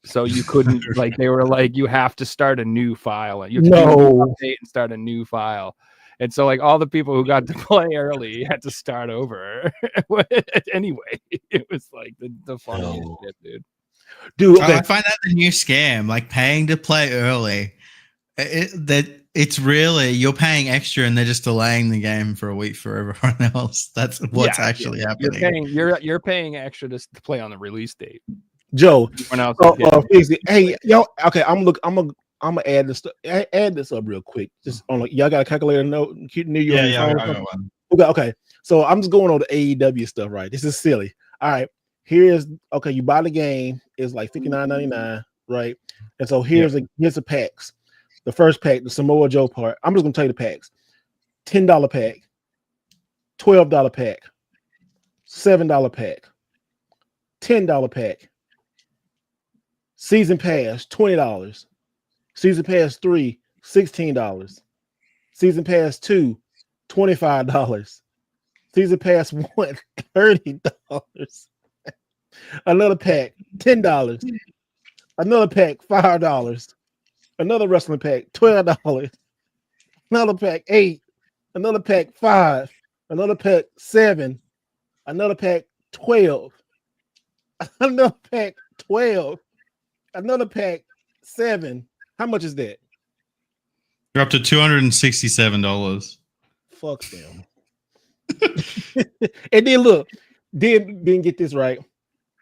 So you couldn't like they were like, you have to start a new file and you have to do an update and start a new file. And so like all the people who got to play early had to start over. Anyway, it was like the funniest shit, dude? Okay. I find that the new scam, like paying to play early. It's really you're paying extra and they're just delaying the game for a week for everyone else. That's what's actually happening. You're paying extra to play on the release date. Joe, hey, yo, okay, I'm gonna add this up real quick. Just on y'all got a calculator note near you. I got one. Okay. So I'm just going on the AEW stuff, right? This is silly. All right. Here's okay, you buy the game, it's like $59.99, right? And so here's the packs. The first pack, the Samoa Joe part. I'm just gonna tell you the packs: $10 pack, $12 pack, $7 pack, $10 pack, season pass, $20, season pass 3, $16, season pass 2, $25, season pass 1, $30, another pack, $10, another pack, $5. Another wrestling pack, $12. Another pack, $8. Another pack, $5. Another pack, $7. Another pack, $12. Another pack, $12. Another pack, $7. How much is that? You're up to $267. Fuck them. And then look, didn't get this right.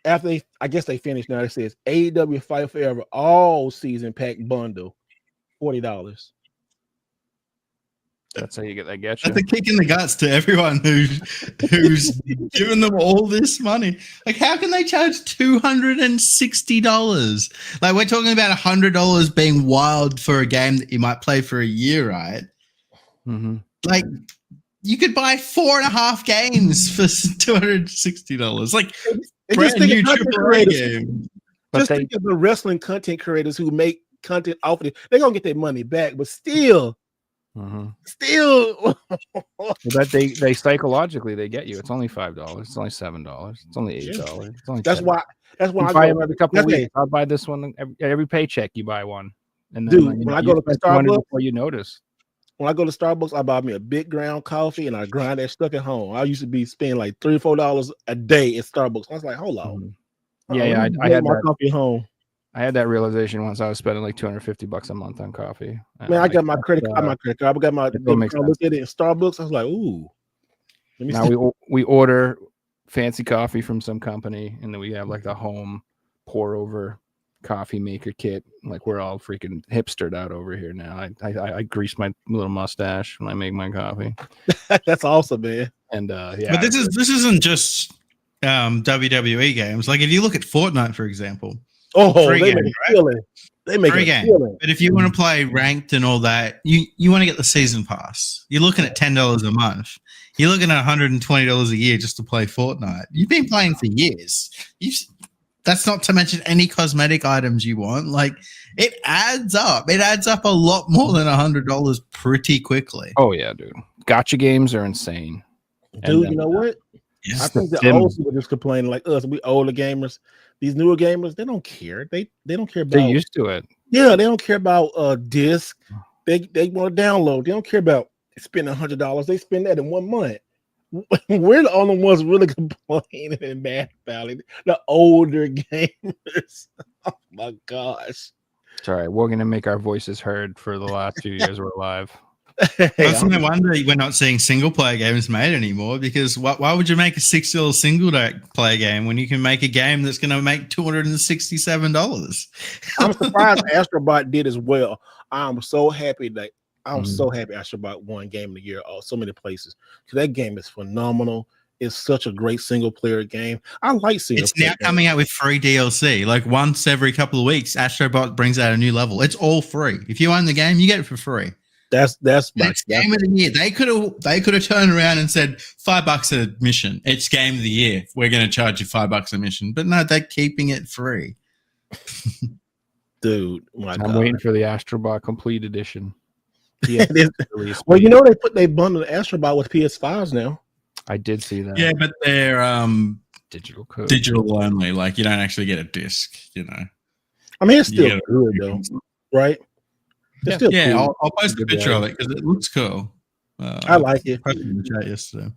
After I guess they finished now. It says AEW Fight Forever all season pack bundle, $40. That's how you get that. Get you. That's a kick in the guts to everyone who's giving them all this money. Like, how can they charge $260? Like, we're talking about $100 being wild for a game that you might play for a year, right? Mm-hmm. Like, you could buy 4.5 games for $260. Like. Brand new AAA game. Just think of the wrestling content creators who make content off of it. They're gonna get their money back, but still, but they psychologically they get you. It's only $5. It's only $7. It's only $8. It's only that's why I buy them every couple of weeks. I'll buy this one every paycheck. You buy one, and then dude, when I go to Starbucks, before you notice. When I go to Starbucks, I buy me a big ground coffee and I grind that stuff at home. I used to be spending like $3 or $4 a day at Starbucks. I was like, hold on. I had my that coffee at home. I had that realization once. I was spending like $250 a month on coffee. Man, I got my credit card. I got my look at it at Starbucks. I was like, ooh. Now we order fancy coffee from some company, and then we have like the home pour over coffee maker kit. Like, we're all freaking hipstered out over here now. I grease my little mustache when I make my coffee. That's awesome, man. And but this isn't just WWE games. Like, if you look at Fortnite, for example, they make it killing. They make it killing. But if you want to play ranked and all that, you want to get the season pass. You're looking at $10 a month. You're looking at $120 a year just to play Fortnite. You've been playing for years. That's not to mention any cosmetic items you want. Like, it adds up. It adds up a lot more than $100 pretty quickly. Oh yeah, dude. Gotcha games are insane. Dude, you know what? I think the old people just complaining like us. We older gamers. These newer gamers, they don't care. They don't care about. They're used to it. Yeah, they don't care about disc. They want to download. They don't care about spending $100. They spend that in 1 month. We're the only ones really complaining and mad about it. The older gamers. Oh my gosh. It's all right. We're gonna make our voices heard for the last few years we're alive. That's no wonder we're not seeing single player games made anymore. Because why would you make a $6 single player game when you can make a game that's going to make $267? I'm surprised Astrobot did as well. I'm so happy Astrobot won Game of the Year so many places because that game is phenomenal. It's such a great single player game. I like single. It's now coming out with free DLC. Like once every couple of weeks, Astrobot brings out a new level. It's all free. If you own the game, you get it for free. That's Game of the Year. They could have turned around and said $5 a admission. It's Game of the Year. We're going to charge you $5 a admission. But no, they're keeping it free. Dude, I'm waiting for the Astrobot Complete Edition. Yeah. Well, they bundled Astrobot with PS5s now. I did see that. Yeah, but they're digital only. Like you don't actually get a disc. I mean, it's still good though, right? Yeah, cool. I'll post a picture of it because it looks cool. I like it. I posted in the chat yesterday.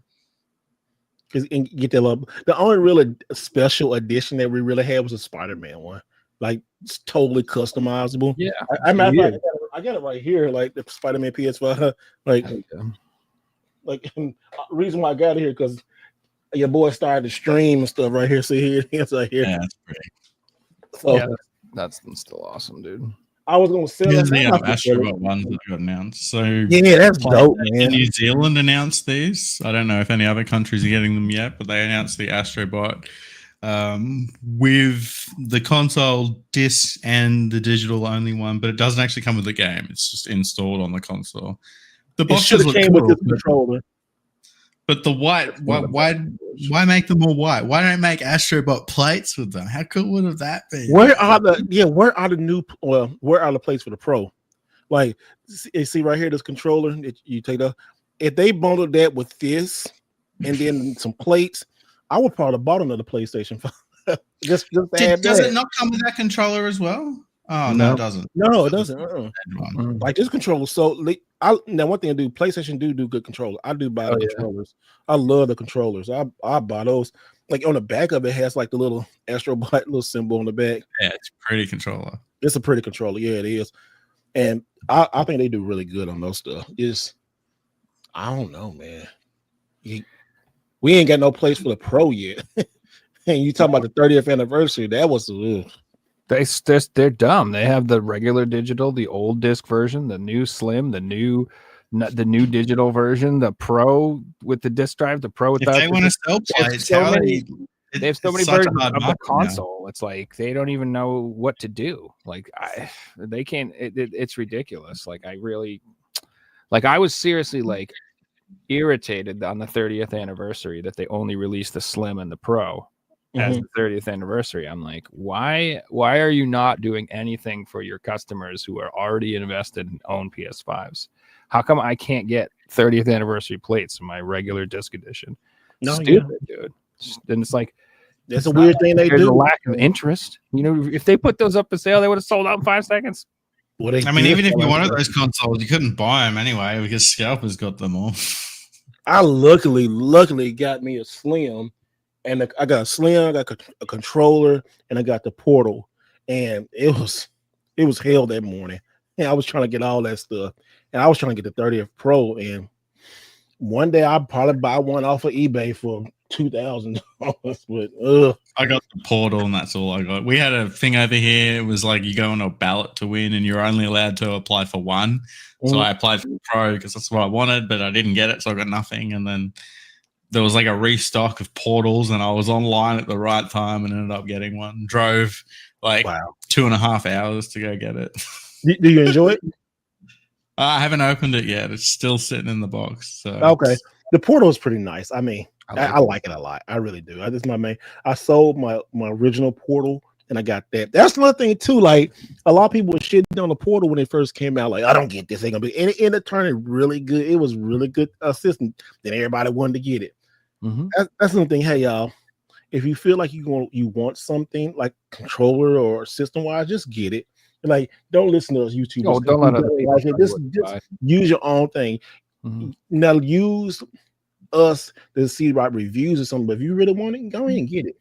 Because get that little. The only really special edition that we really had was a Spider-Man one, like it's totally customizable. Yeah, I got it right here, like the Spider-Man PS5. Like the reason why I got it here because your boy started to stream and stuff right here. See here, it's right here. Yeah, that's great. So yeah, that's still awesome, dude. I was gonna sell it. The Astrobot ones that got announced. So yeah, that's dope, man. New Zealand announced these. I don't know if any other countries are getting them yet, but they announced the Astrobot with the console disc and the digital only one, but it doesn't actually come with the game. It's just installed on the console. The boxes look came cool, with this controller. But the white, why make them all white? Why don't make Astrobot plates with them? How cool would have that been? Where are the plates for the Pro? Like, see right here, this controller that you take off. If they bundled that with this and then some plates, I would probably bought another PlayStation 5. just does it not come with that controller as well? Oh no, it doesn't. No, it doesn't. Like this controller. So now one thing I do, PlayStation do good controller. I do buy the controllers. I love the controllers. I buy those. Like on the back of it has like the little Astrobot little symbol on the back. Yeah, it's a pretty controller. It's a pretty controller. Yeah, it is. And I think they do really good on those stuff. I don't know, man. We ain't got no place for the Pro yet. And you talking about the 30th anniversary? That was they're dumb. They have the regular digital, the old disc version, the new slim, the new digital version, the Pro with the disc drive, the Pro without. If they want to sell plates, they have so many versions of the console. Now. It's like they don't even know what to do. Like they can't. It's ridiculous. Like I was seriously like irritated on the 30th anniversary that they only released the slim and the Pro. As the 30th anniversary. I'm like, why are you not doing anything for your customers who are already invested and own PS5s? How come I can't get 30th anniversary plates in my regular disc edition? No, stupid, dude. And it's like that's a weird thing they do. A lack of interest. If they put those up for sale, they would have sold out in 5 seconds. Even if you wanted those consoles, you couldn't buy them anyway because scalpers got them all. I luckily got me a slim. And I got a slim, I got a controller, and I got the portal. And it was hell that morning. And I was trying to get all that stuff. And I was trying to get the 30th Pro. And one day I'd probably buy one off of eBay for $2,000. But I got the portal, and that's all I got. We had a thing over here. It was like you go on a ballot to win, and you're only allowed to apply for one. So I applied for the Pro because that's what I wanted, but I didn't get it, so I got nothing. And then there was like a restock of portals, and I was online at the right time and ended up getting one. Drove like 2.5 hours to go get it. Do you enjoy it? I haven't opened it yet. It's still sitting in the box. So okay, the portal is pretty nice. I mean, I like it a lot. I really do. I sold my original portal, and I got that. That's another thing too. Like a lot of people were shitting on the portal when it first came out. Like I don't get this. Ain't gonna be. And it ended up turning really good. It was really good system. Then everybody wanted to get it. That's another thing. Hey y'all, if you feel like you want something like controller or system wise, just get it. Like don't listen to those YouTubers. No, don't let other people like it. Just use your own thing. Now use us to see right reviews or something. But if you really want it, go ahead and get it.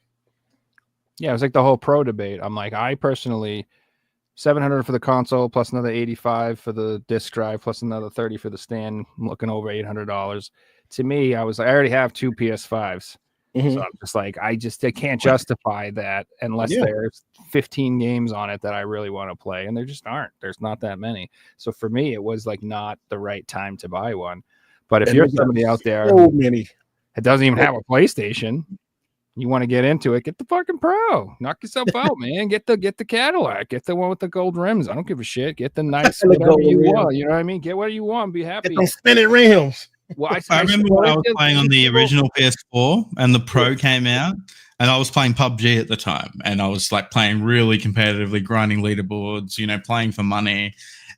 Yeah, it's like the whole Pro debate. I'm like, I personally $700 for the console, plus another $85 for the disc drive, plus another $30 for the stand. I'm looking over $800. To me, I was like, I already have 2 PS5s. Mhm. So I'm just like, I can't justify that unless there's 15 games on it that I really want to play. And there just aren't. There's not that many. So for me, it was like not the right time to buy one. But if And you're they got somebody out there so many. that doesn't even have a PlayStation, you want to get into it, get the fucking Pro. Knock yourself out, man. Get the Cadillac. Get the one with the gold rims. I don't give a shit. Get the nice whatever you want. You know what I mean? Get what you want. Be happy. Get them spinning rims. Well, I remember when I was playing on the original PS4 and the Pro came out, and I was playing PUBG at the time, and I was like playing really competitively, grinding leaderboards, you know, playing for money,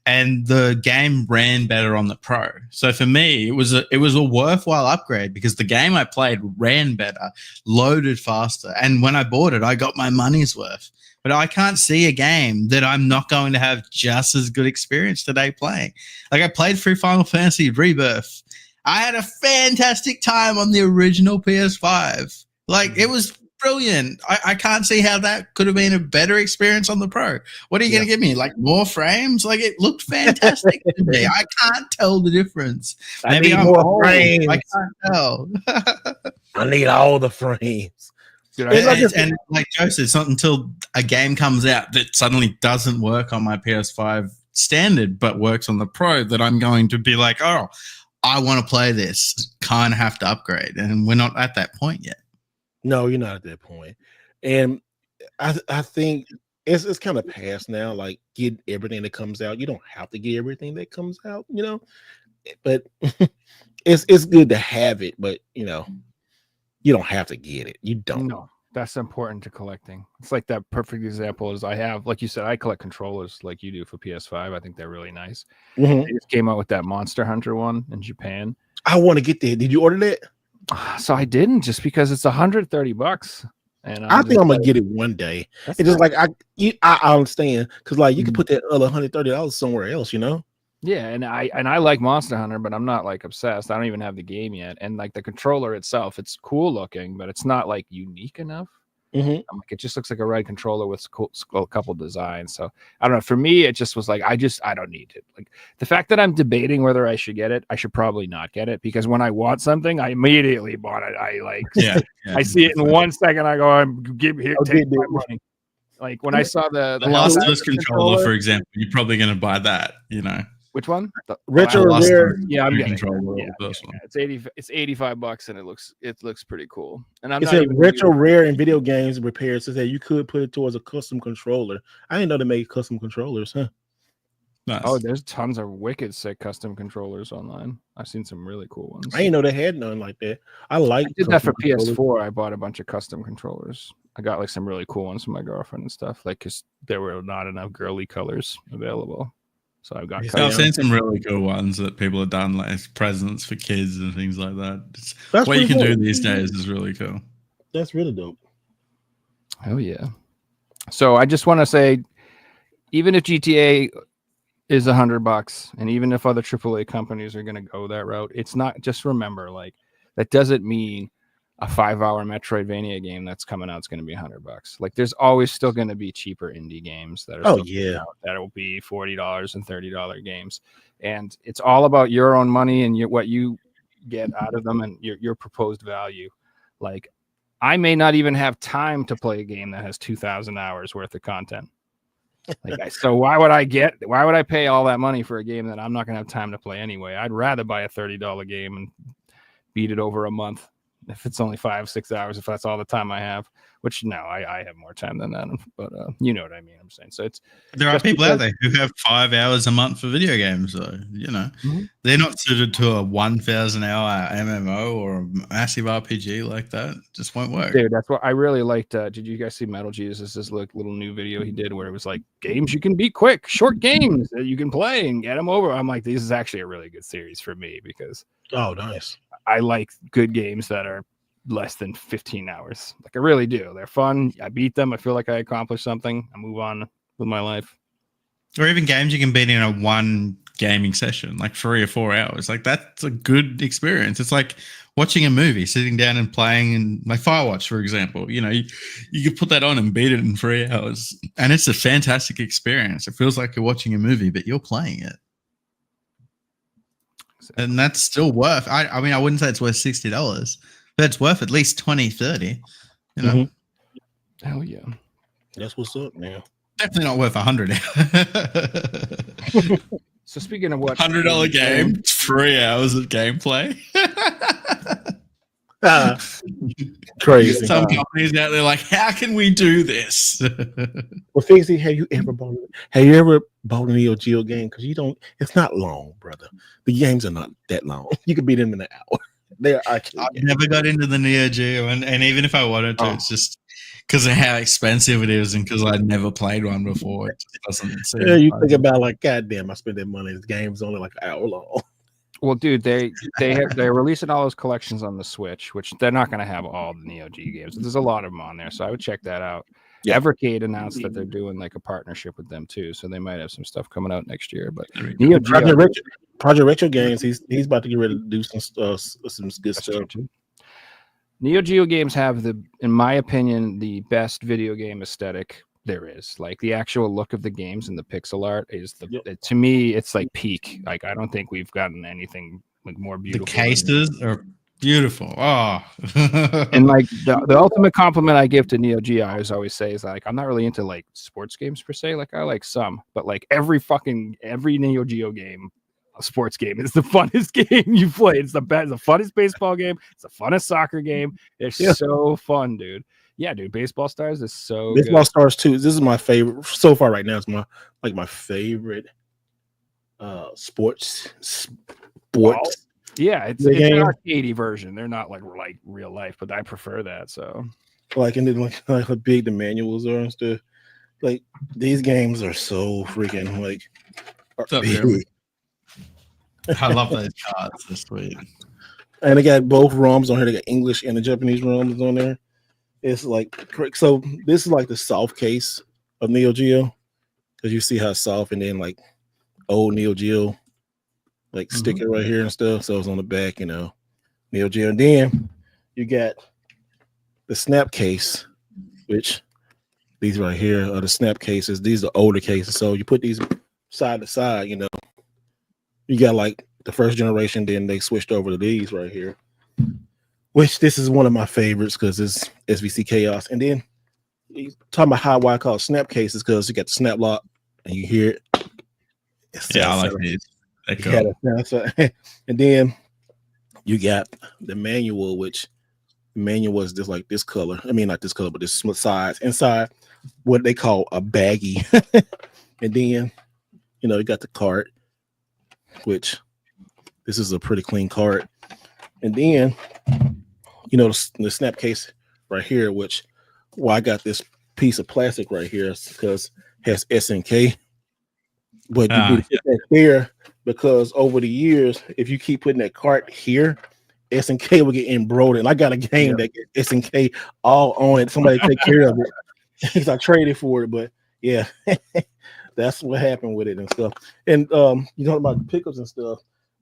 and the game ran better on the Pro. So for me, it was a worthwhile upgrade because the game I played ran better, loaded faster, and when I bought it, I got my money's worth. But I can't see a game that I'm not going to have just as good experience today playing. Like I played through Final Fantasy Rebirth. I had a fantastic time on the original PS5. Like, it was brilliant. I can't see how that could have been a better experience on the Pro. What are you going to give me? Like, more frames? Like, it looked fantastic to me. I can't tell the difference. Maybe I'm more old. frames. I can't tell. I need all the frames. Dude, and like Joe said, it's not until a game comes out that suddenly doesn't work on my PS5 standard but works on the Pro that I'm going to be like, oh, I want to play this, kind of have to upgrade. And we're not at that point yet. No, you're not at that point. And I think it's kind of past now. Like, get everything that comes out. You don't have to get everything that comes out, you know. But it's good to have it, but you know, you don't have to get it. You don't. No, that's important to collecting. It's like that perfect example is I have, like you said, I collect controllers like you do for PS5. I think they're really nice. Mhm. They just came out with that Monster Hunter one in Japan. I want to get that. Did you order that? So I didn't, just because it's $130. And I think I'm gonna get it one day. It's just like I understand because like you can put that other $130 somewhere else, you know. Yeah, and I like Monster Hunter, but I'm not like obsessed. I don't even have the game yet. And like the controller itself, it's cool looking, but it's not like unique enough. Mhm. I'm like, it just looks like a red controller with a couple designs. So I don't know. For me, it just was like I don't need it. Like the fact that I'm debating whether I should get it, I should probably not get it because when I want something, I immediately bought it. I like, I see it in 1 second. I go, take my money. Like when I saw the Last of Us controller, for example, you're probably going to buy that, you know. Which one? Retro Last Rare. of Us Yeah, I'm getting controller. it. Yeah, it's $85 and it looks pretty cool. And I'm It not said even Retro Rare and video games repairs. It said you could put it towards a custom controller. I didn't know they made custom controllers, huh? Nice. Oh, there's tons of wicked sick custom controllers online. I've seen some really cool ones. I didn't know they had none like that. I did that for custom controllers. PS4. I bought a bunch of custom controllers. I got like some really cool ones for my girlfriend and stuff. Like, cause there were not enough girly colors available, so I got. I've seen some really cool ones that people have done, like as presents for kids and things like that. That's what you can pretty do cool. these days is really cool. That's really dope. Oh yeah. So I just want to say, even if GTA is $100, and even if other AAA companies are going to go that route, it's not. Just remember, like that doesn't mean a 5-hour Metroidvania game that's coming out is going to be $100. Like there's always still going to be cheaper indie games that are that will be $40 and $30 games, and it's all about your own money and what you get out of them and your proposed value. Like I may not even have time to play a game that has 2,000 hours worth of content. Like so why would I pay all that money for a game that I'm not going to have time to play anyway? I'd rather buy a $30 game and beat it over a month if it's only 5-6 hours, if that's all the time I have, which no, I have more time than that, but you know what I mean. I'm saying, so there are people out there who have 5 hours a month for video games, so you know they're not suited to a 1,000-hour MMO or a massive RPG like that. Just won't work. Dude, that's what I really liked. Did you guys see Metal Jesus? This little new video he did where it was like games you can beat quick, short games that you can play and get them over. I'm like, this is actually a really good series for me because Nice. I like good games that are less than 15 hours. Like I really do. They're fun. I beat them. I feel like I accomplished something. I move on with my life. Or even games you can beat in a one gaming session, like 3 or 4 hours. Like that's a good experience. It's like watching a movie, sitting down and playing, and like Firewatch, for example. You know, you could put that on and beat it in 3 hours, and it's a fantastic experience. It feels like you're watching a movie, but you're playing it. And that's still worth. I mean, I wouldn't say it's worth $60, but it's worth at least 20, 30. You know, Hell yeah, that's what's up, man. definitely not worth $100. So speaking of what, $100 game, 3 hours of gameplay. Crazy. Some companies out there like, how can we do this? Well, Fixie, have you ever bought a Neo Geo game? Because you don't. It's not long, brother. The games are not that long. You could beat them in an hour. They are arcade I've games. never got into the Neo Geo, and even if I wanted to, it's just because of how expensive it is, and because I'd never played one before. It just doesn't seem Yeah, you fun. think about like, God damn, I spent that money. This game's only like an hour long. well, dude, they're releasing all those collections on the Switch, which they're not going to have all the Neo Geo games. There's a lot of them on there, so I would check that out. Yeah. Evercade announced that they're doing like a partnership with them too, so they might have some stuff coming out next year. But Neo Geo, Project Retro Games, he's about to get ready to do some good stuff. Neo Geo games have in my opinion, the best video game aesthetic there is. Like the actual look of the games and the pixel art is to me, it's like peak. Like I don't think we've gotten anything like more beautiful. The cases are beautiful. Oh, and like the ultimate compliment I give to Neo Geo, I always say is like I'm not really into like sports games per se. Like I like some, but like every Neo Geo game, a sports game, is the funnest game you play. It's the best, the funnest baseball game. It's the funnest soccer game. It's so fun, dude. Yeah, dude. Baseball Stars is so Baseball good. Stars 2. This is my favorite so far right now. It's my favorite sports. Wow. Yeah, it's an game. arcadey version. They're not like real life, but I prefer that. So like, and then like how big the manuals are and stuff. Like these games are so freaking like big. I love those cards. They're sweet. And they got both ROMs on here. They got English and the Japanese ROMs on there. It's like, so this is like the soft case of Neo Geo, because you see how soft, and then like old Neo Geo like sticker right here and stuff. So it's on the back, you know, Neo Geo. And then you got the snap case, which these right here are the snap cases. These are older cases. So you put these side to side, you know, you got like the first generation, then they switched over to these right here, which this is one of my favorites because it's SVC Chaos. And then you talking about why I call it snap cases, because you got the snap lock and you hear it. I like these. And then you got the manual, which the manual was just like this color. I mean, not this color, but this size. Inside, what they call a baggie. And then, you know, you got the cart, which this is a pretty clean cart. And then, you know, the snap case right here, which I got this piece of plastic right here because it has SNK. But you need to put that there, because over the years, if you keep putting that cart here, SNK will get embroidered. And I got a game that gets SNK all on it. Somebody take care of it because I traded for it. But yeah, that's what happened with it and stuff. And you talking about the pickups and stuff.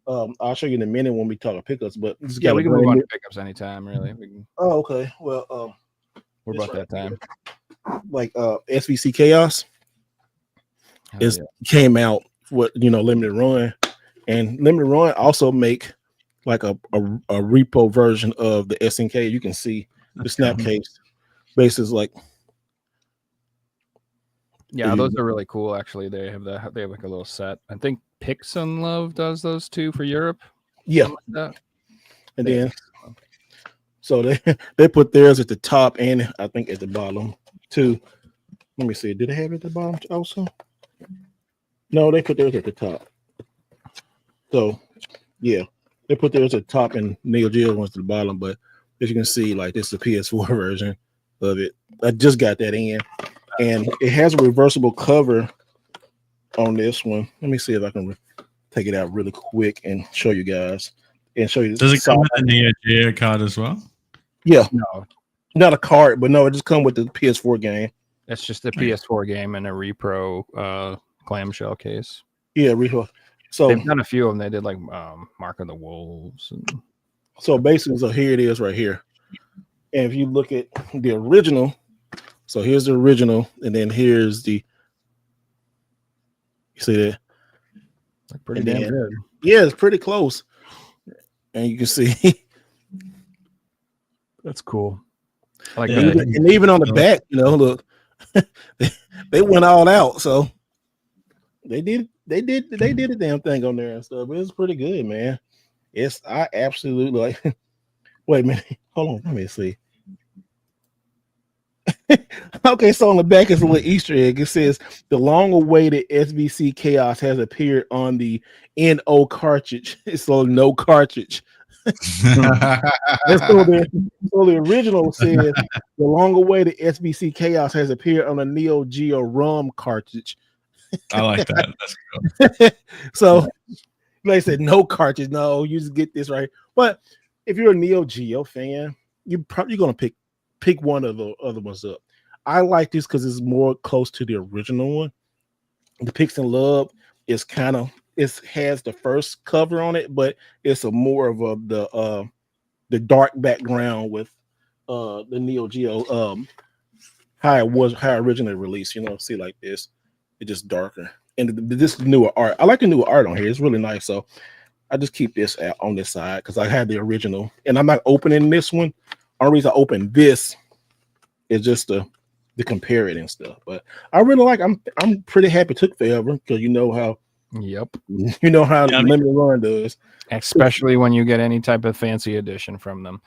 I'll show you in a minute when we talk about pickups. But we can move on to pickups anytime, really. Oh, okay. Well, we're about that time. Like SVC Chaos came out with, you know, limited run, and limited run also make like a repo version of the SNK. You can see the snap case bases like. Yeah, those are really cool. Actually, they have like a little set. I think Pix and Love does those too for Europe. Yeah, like and then so they put theirs at the top and I think at the bottom too. Let me see. Did they have it at the bottom also? No, they put theirs at the top. So yeah, they put theirs at the top and Neo Geo ones to the bottom. But as you can see, like this is the PS4 version of it. I just got that in. And it has a reversible cover on this one. Let me see if I can take it out really quick and show you guys. And show you. Does it come with a Neo Geo card as well? Yeah. No. Not a card, but no, it just comes with the PS4 game. It's just a PS4 game and a repro clamshell case. Yeah, repro. So they've done a few of them. They did like Mark of the Wolves. And So basically, so here it is right here. And if you look at the original, so here's the original, and then here's the. You see that? Like pretty damn good. Yeah, it's pretty close. And you can see that's cool. I like that. And even on the back, look, they went all out. So they did a damn thing on there and stuff. But it's pretty good, man. I absolutely like. Wait a minute, hold on, let me see. Okay, so on the back is a little Easter egg. It says the long-awaited SBC Chaos has appeared on the NO cartridge. So no cartridge. So the original says the long-awaited SBC Chaos has appeared on the Neo Geo ROM cartridge. I like that. That's cool. So they said no cartridge. No, you just get this right. But if you're a Neo Geo fan, you're probably gonna pick one of the other ones up. I like this because it's more close to the original one. The Pix and Love is it has the first cover on it, but it's a more of the dark background with the Neo Geo how it originally released. See like this, it's just darker. And this newer art. I like the newer art on here. It's really nice. So I just keep this on this side because I had the original, and I'm not opening this one. Only reason I opened this is just to compare it and stuff. But I really like. I'm pretty happy it took forever because you know how. Yep. You know how limited run does, especially when you get any type of fancy edition from them.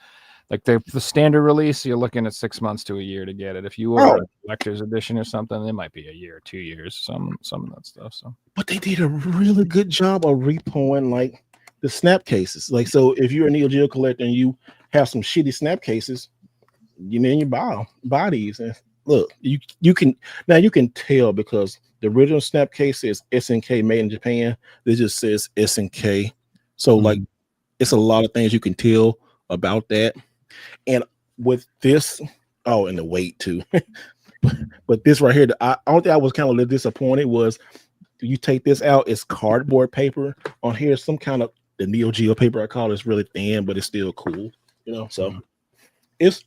Like the standard release, you're looking at 6 months to a year to get it. If you order a collector's edition or something, it might be a year, 2 years, some of that stuff. So, but they did a really good job of repoing like the snap cases. Like, so if you're a Neo Geo collector and you have some shitty snap cases, you buy these. And look, you can tell because the original snap case is SNK made in Japan. This just says SNK. So like, it's a lot of things you can tell about that. And with this, and the weight too. But this right here, the only thing I was kind of a little disappointed was you take this out, it's cardboard paper. On here, some kind of the Neo Geo paper I call it. It's really thin, but it's still cool. So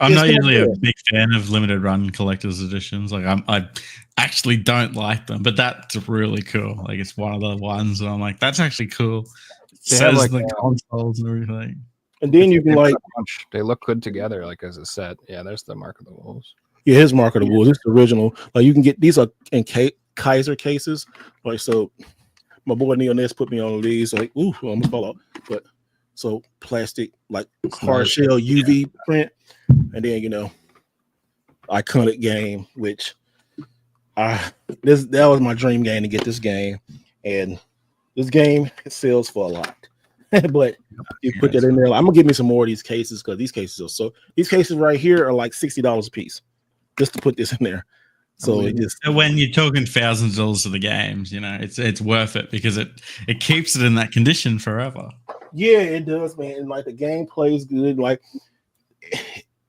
I'm not usually a big fan of limited run collector's editions. Like I actually don't like them, but that's really cool. Like it's one of the ones where I'm like, that's actually cool. It says like the consoles and everything. And then you can they look good together, like as a set. Yeah, there's the Mark of the Wolves. Yeah, his Mark of the Wolves. It's the original. Like you can get these are in Kaiser cases. Like so, my boy Neil Ness put me on these. Like, ooh, I almost fall out. But so plastic, like hard shell UV print, and then iconic game, which that was my dream game to get this game, and this game sells for a lot. But you put that in there. I'm gonna give me some more of these cases because these cases right here are like $60 a piece just to put this in there. So when you're talking thousands of dollars of the games, it's worth it because it keeps it in that condition forever. Yeah, it does, man. And like the game plays good. Like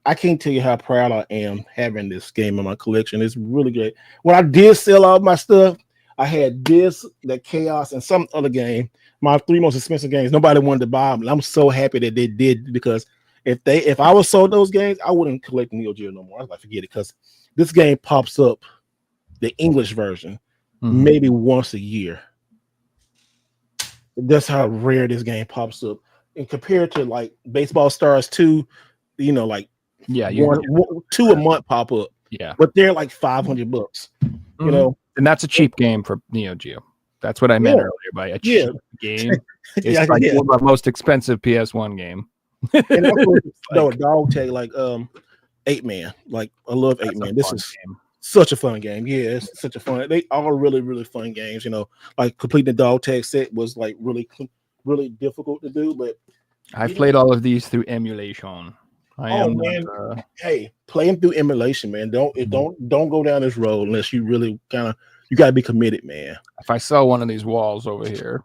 I can't tell you how proud I am having this game in my collection. It's really great. When I did sell all my stuff, I had this, the Chaos, and some other game. My 3 most expensive games. Nobody wanted to buy them. And I'm so happy that they did because if I was sold those games, I wouldn't collect Neo Geo no more. I was like, forget it, because this game pops up, the English version, maybe once a year. That's how rare this game pops up. And compared to like Baseball Stars 2, two a month pop up. Yeah, but they're like $500. And that's a cheap game for Neo Geo. That's what I meant earlier by a cheap game. It's one of the most expensive PS1 game. And a dog tag like 8-Man. Like I love 8-Man. This is such a fun game. Yeah, it's such a fun. They all really, really fun games. Like completing the dog tag set was like really, really difficult to do. But I've played all of these through emulation. Hey, play them through emulation, man. Don't go down this road unless you really you gotta be committed, man. If I sell one of these walls over here,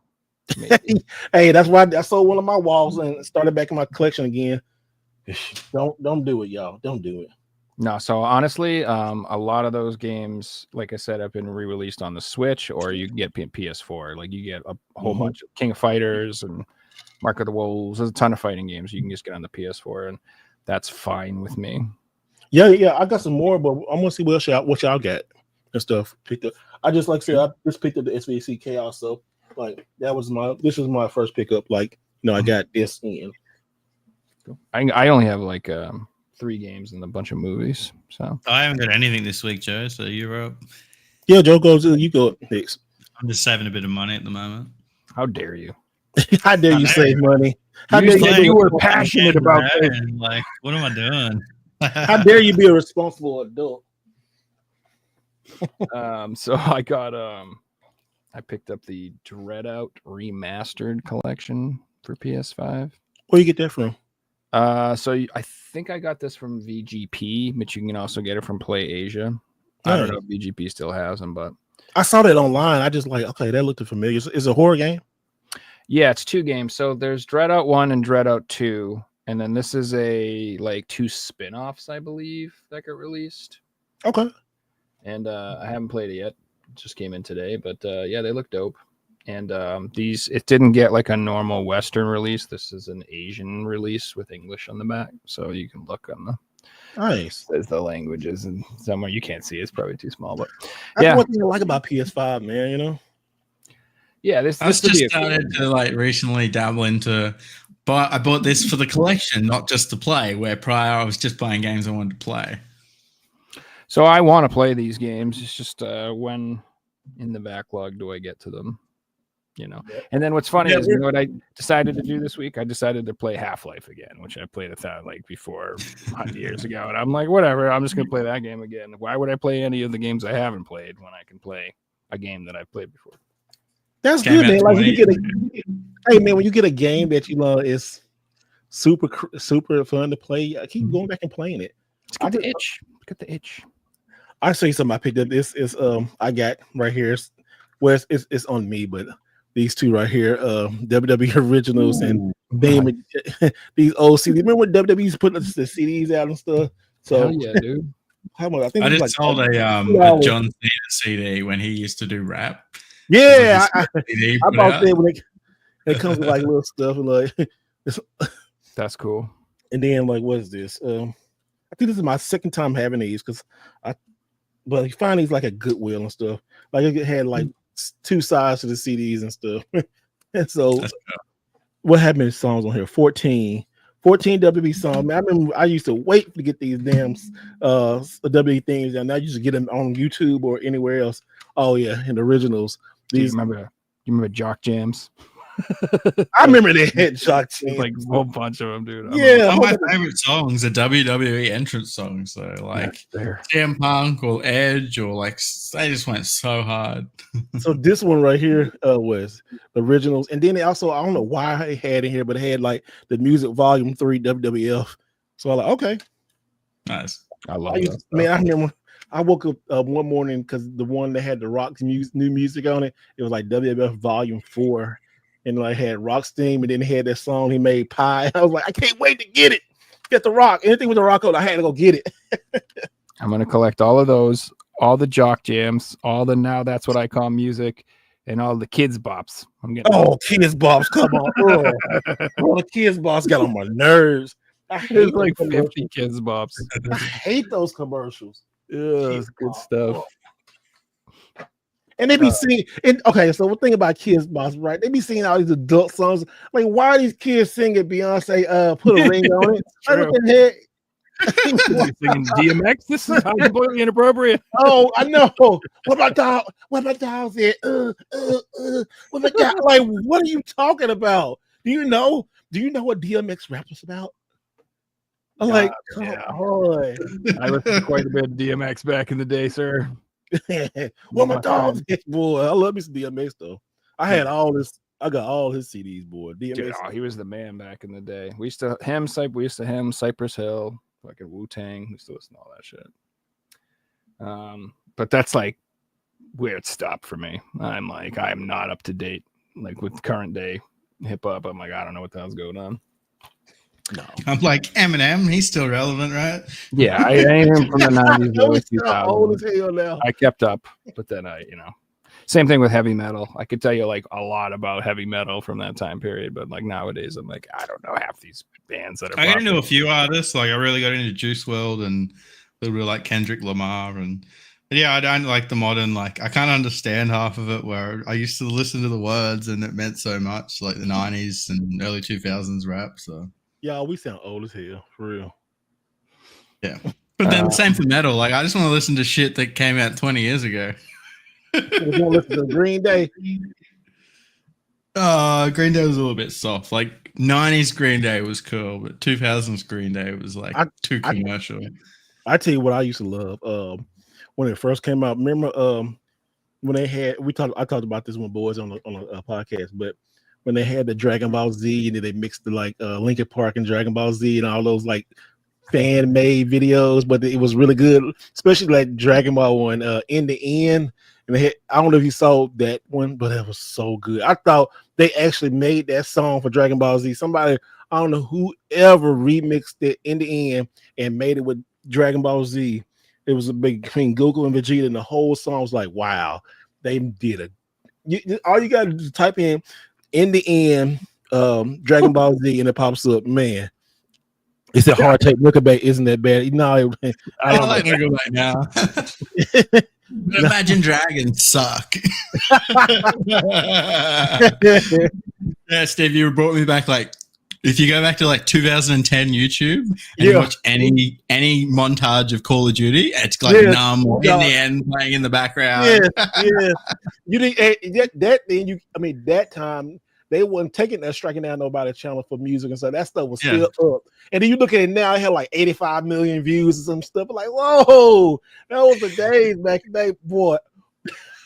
hey, that's why I sold one of my walls and started back in my collection again. Don't do it, y'all. Don't do it. No, so honestly, a lot of those games, like I said, have been re-released on the Switch, or you can get PS4. Like you get a whole bunch of King of Fighters and Mark of the Wolves. There's a ton of fighting games you can just get on the PS4, and that's fine with me. Yeah. I got some more, but I'm gonna see what y'all got and stuff. Picked up. I just like I said, I just picked up the SVC Chaos, so like this was my first pickup. Like, I got this in. I only have like 3 games and a bunch of movies. So I haven't got anything this week, Joe. So you're up. Yeah, Joe goes. You go next. I'm just saving a bit of money at the moment. how dare you? How dare you save money? How dare you were passionate about this? Like, what am I doing? How dare you be a responsible adult? So I got I picked up the Dread Out Remastered collection for PS5. Where you get that from? So I think I got this from VGP, but you can also get it from Play Asia. I don't know if VGP still has them, but I saw that online. I just like, okay, that looked familiar. Is it a horror game? Yeah, it's 2 games. So there's Dread Out 1 and Dread Out 2, and then this is a 2 spin-offs, I believe, that got released. Okay. And I haven't played it yet. It just came in today, but yeah, they look dope. And it didn't get like a normal Western release. This is an Asian release with English on the back, so you can look on the nice. There's the languages, and somewhere you can't see. It's probably too small, but that's one thing I like about PS5, man. Yeah, this I just started to recently dabble into, but I bought this for the collection, not just to play. Where prior I was just buying games I wanted to play. So I want to play these games. It's just when in the backlog do I get to them? And then what's funny is, what I decided to do this week? I decided to play Half-Life again, which I played before 100 years ago. And I'm like, whatever, I'm just going to play that game again. Why would I play any of the games I haven't played when I can play a game that I've played before? That's good, man. Like when you get a game that you love is super fun to play, keep going back and playing it. Get the itch. Get the itch. I say something I picked up. This is I got right here. It's on me, but these 2 right here, WWE Originals and these old CDs. Remember when WWE used to put the CDs out and stuff? So yeah, dude. How much? I think I just sold a John Cena CD when he used to do rap. Yeah, I bought that when it comes with little stuff and that's cool. And then what is this? I think this is my second time having these but you find these at Goodwill and stuff. It had 2 sides to the CDs and stuff. And so what happened to songs on here? 14 WB songs. Man, I remember I used to wait to get these damn WB things, and I used to get them on YouTube or anywhere else. Oh yeah, and the originals. You remember Jock Jams? I remember they had Jock Jams. A whole bunch of them, dude. One of my favorite songs are WWE entrance songs. So CM Punk or Edge or they just went so hard. So this one right here was the originals, and then they also, I don't know why they had in here, but it had the music volume 3 WWF. So I'm okay, nice. I love it. Man, I remember I woke up one morning because the one that had the Rock's new music on it, it was WWF Volume 4, and had Rock's theme, and then he had that song he made, Pie. I was like, I can't wait to get it. Get the Rock. Anything with the Rock on, I had to go get it. I'm gonna collect all of those, all the Jock Jams, all the Now That's What I Call Music, and all the Kids Bops. Kids Bops, come on. The Kids Bops got on my nerves. I hate 50 Kids Bops. I hate those commercials. Yeah, it's good stuff. And they be singing. So one thing about Kids Boss, right? They be singing all these adult songs. Why are these kids singing Beyonce? Put a ring on it. What the heck? Singing DMX. This is completely inappropriate. Oh, I know. What my dog? What my dog said? What my dog? What are you talking about? Do you know what DMX rap was about? I'm come on. I listened to quite a bit of DMX back in the day, sir. What my dog? Boy, I love me some DMX though. I got all his CDs, boy. DMX. Dude, he was the man back in the day. We used to him Cypress Hill, fucking Wu-Tang. We used to listen to all that shit. But that's weird stuff for me. I'm I'm not up to date with current day hip hop. I'm I don't know what the hell's going on. No, I'm Eminem. He's still relevant, right? Yeah, I am from the 90s. Old as hell now. I kept up, but then Same thing with heavy metal. I could tell you like a lot about heavy metal from that time period, but like nowadays, I'm like, I don't know half these bands that are. I got into a few artists. Like I really got into Juice WRLD and a little bit like Kendrick Lamar. And yeah, I don't like the modern. Like I can't understand half of it. Where I used to listen to the words and it meant so much, like the '90s and early 2000s rap. So yeah, we sound old as hell for real. Yeah, but then the same for metal. Like I just want to listen to shit that came out 20 years ago. You want to listen to Green Day? Green Day was a little bit soft. Like 90s Green Day was cool, but 2000s Green Day was like too commercial. I tell you what I used to love. When it first came out, remember when they had I talked about this with boys on a podcast, but when they had the Dragon Ball Z and then they mixed the like Linkin Park and Dragon Ball Z and all those like fan made videos, but it was really good, especially like Dragon Ball one in the end. And they had, I don't know if you saw that one, but it was so good. I thought they actually made that song for Dragon Ball Z. Somebody, I don't know whoever remixed it in the end and made it with Dragon Ball Z. It was a big between Goku and Vegeta, and the whole song was like, wow, they did it. All you got to do is type in the end, Dragon Ball Z, and it pops up. Man, it's a hard take. Look at that, isn't that bad? No, I don't like Look at now. But Imagine Dragons suck. Yeah, Steve, you brought me back. Like, if you go back to like 2010 YouTube and you watch any montage of Call of Duty, it's like numb in the end playing in the background. Yeah. You didn't that time they wasn't striking down nobody's channel for music and stuff. That stuff was still up. And then you look at it now, it had like 85 million views and some stuff. Like, whoa, that was the days back then, boy.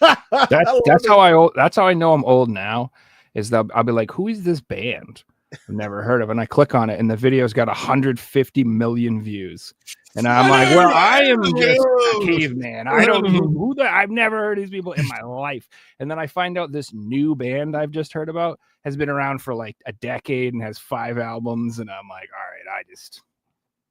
That's how I know I'm old now. Is that I'll be like, who is this band? I've never heard of it. And I click on it, and the video's got 150 million views. And I'm like, well, I am just a caveman. I don't know I've never heard these people in my life. And then I find out this new band I've just heard about has been around for like a decade and has 5 albums. And I'm like, all right,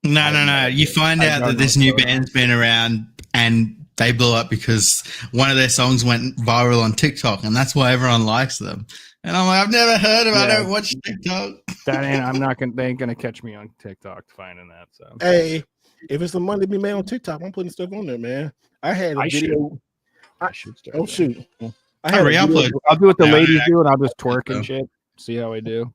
No. You find out that this new band's been around and they blew up because one of their songs went viral on TikTok, and that's why everyone likes them. And I'm like, I've never heard of it. I don't watch TikTok. They ain't gonna catch me on TikTok finding that. So hey, if it's some money to be made on TikTok, I'm putting stuff on there, man. I had a video. I should start. Oh shoot! I had re-upload. I'll do what the ladies do, and I'll just twerk and shit. See how I do.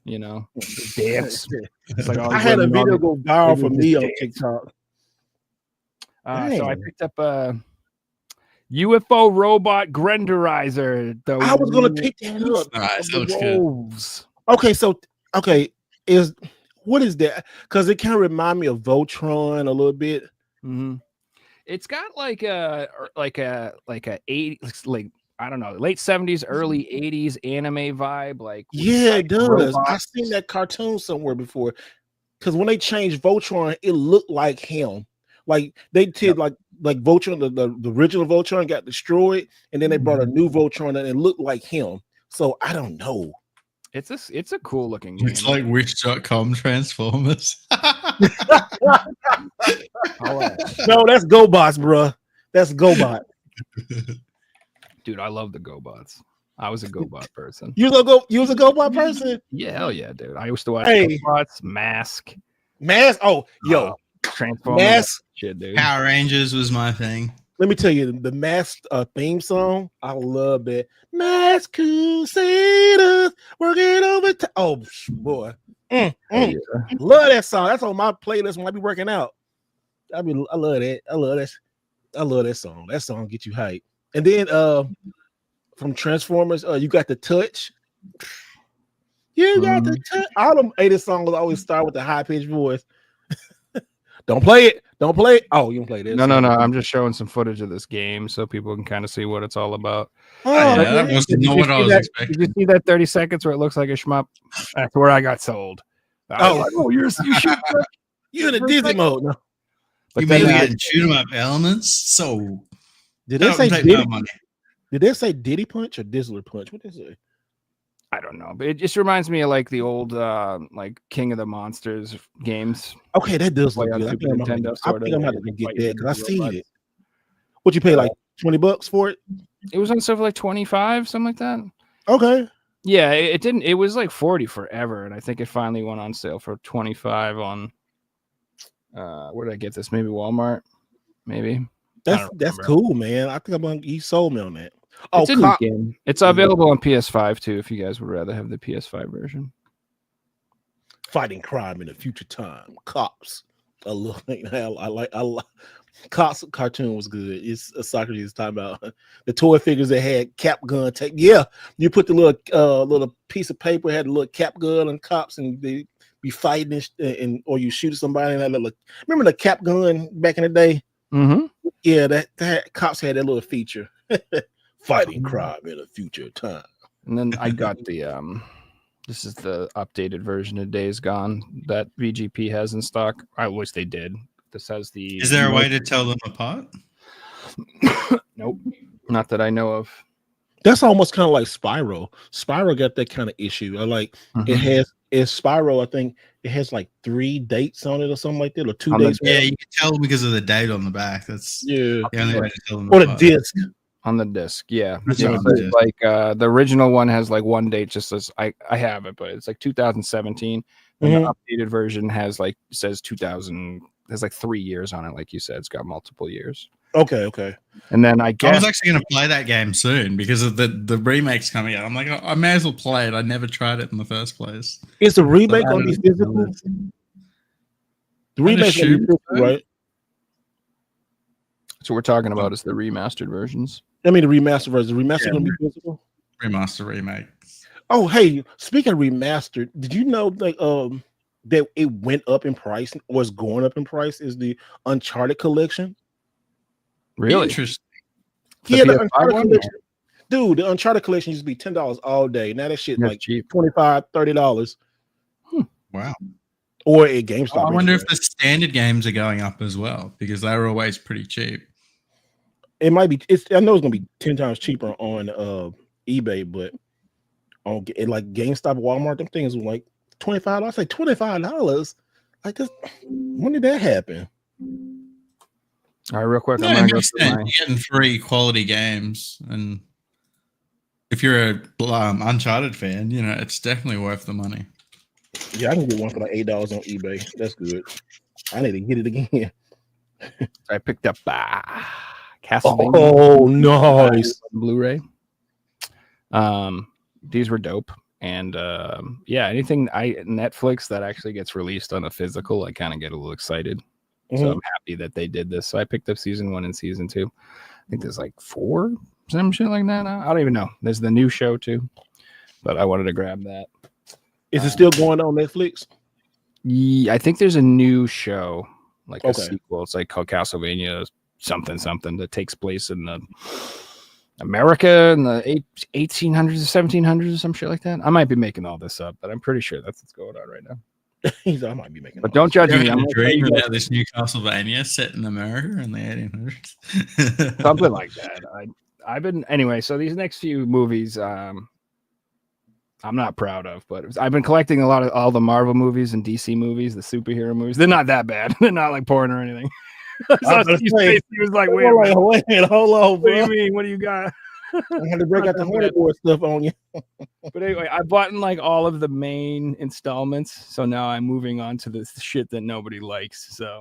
You know, dance. It's like I had a video go viral for me on TikTok. So I picked up a UFO robot Grenderizer. I was gonna pick that up. Nice, that looks good. Okay, what is that? Because it kind of remind me of Voltron a little bit. Mm-hmm. It's got like a 80s, like I don't know, late 70s, early 80s anime vibe. Like it does. Robots. I've seen that cartoon somewhere before. Because when they changed Voltron, it looked like him. Like they did like Voltron, the original Voltron got destroyed, and then they brought a new Voltron and it looked like him. So I don't know. It's a cool looking game. It's like Wish.com Transformers. No, that's GoBots, bro. That's GoBot. Dude, I love the GoBots. I was a GoBot person. You was a GoBot person? Yeah, hell yeah, dude. I used to watch GoBots, Mask. Oh, yo. Transformers. Mask. Shit, dude. Power Rangers was my thing. Let me tell you, the Mask theme song, I love it. Mask Crusaders working over time. Oh boy. Love that song. That's on my playlist when I be working out. I love that. I love that song. That song gets you hyped. And then from Transformers, you got the touch. You got the touch. All them 80s songs always start with the high-pitched voice. Don't play it. Oh, you don't play this. No. I'm just showing some footage of this game so people can kind of see what it's all about. That wasn't what I was expecting. Did you see that 30 seconds where it looks like a shmup? That's where I got sold. You're in a dizzy mode. No. But you mean we get shoot 'em up elements? So did they say Diddy? Did they say Diddy Punch or Dizzler Punch? What did they say? I don't know, but it just reminds me of like the old like King of the Monsters games. Okay, that does look good. I think I'm gonna get that because I seen it. What you pay like $20 for it? It was on sale for like 25, something like that. Okay. Yeah, it didn't. It was like 40 forever, and I think it finally went on sale for 25 on. Where did I get this? Maybe Walmart. Maybe. That's cool, man. I think I'm gonna you sold me on that. Oh, It's a new game. It's available on PS5 too. If you guys would rather have the PS5 version. Fighting crime in a future time. Cops. I like Cops cartoon was good. It's a Socrates talking about the toy figures that had cap gun tape. Yeah, you put the little piece of paper, had a little cap gun and cops, and they be fighting and or you shoot somebody and that little. Remember the cap gun back in the day? Mm-hmm. Yeah, that cops had that little feature. Fighting crime in a future time. And then I got the this is the updated version of Days Gone that VGP has in stock. I wish they did. This has the. Is there a way to tell them apart? Nope, not that I know of. That's almost kind of like Spyro. Spyro got that kind of issue. Spyro, I think it has like 3 dates on it or something like that, or 2 dates. Yeah, you can tell because of the date on the back. That's the only way to tell them or apart. the disc. On the disc, yeah. That's Yeah, on so the disc. like the original one has like one date, just as I have it, but it's like 2017. And the updated version has like says 2000. There's like 3 years on it, like you said. It's got multiple years. Okay. And then I I guess was actually going to play that game soon because of the remakes coming out. I'm like, I may as well play it. I never tried it in the first place. Is the remake on these physical? The remake on these physical, right? So we're talking about is the remastered versions. I mean, the remastered version. The remastered gonna be physical. Remaster remake. Oh, hey, speaking of remastered, did you know that it went up in price or is going up in price? Is the Uncharted collection? Really? Interesting. Yeah, the Uncharted collection. Dude, the Uncharted collection used to be $10 all day. Now that shit like cheap. $25, $30. Wow. Or at GameStop. I wonder if the standard games are going up as well because they were always pretty cheap. It might be. I know it's gonna be 10 times cheaper on eBay, but on like GameStop, Walmart, them things were like $25. I say $25. Like this. When did that happen? All right, real quick. No, I'm it gonna go makes through sense. my. You're getting free quality games, and if you're a Uncharted fan, you know it's definitely worth the money. Yeah, I can get one for like $8 on eBay. That's good. I need to get it again. I picked up Castlevania. Oh, nice. Blu-ray. These were dope. And yeah, anything Netflix that actually gets released on a physical, I kind of get a little excited. So I'm happy that they did this. So I picked up season 1 and season 2. I think there's like 4, some shit like that. I don't even know. There's the new show too, but I wanted to grab that. Is it still going on Netflix? Yeah, I think there's a new show, like a sequel. It's like called Castlevania something that takes place in the America in the 1800s or 1700s or some shit like that. I might be making all this up, but I'm pretty sure that's what's going on right now. I might be making. But don't judge me. I'm I'm dreaming about this new Castlevania set in America in the 1800s. Something like that. I've been anyway. So these next few movies, I'm not proud of, but I've been collecting a lot of all the Marvel movies and DC movies, the superhero movies. They're not that bad. They're not like porn or anything. He was like, wait a minute, hold on, bro. What do you mean? What do you got? I had to break out the hardboard stuff on you. But anyway, I bought in like all of the main installments. So now I'm moving on to this shit that nobody likes. So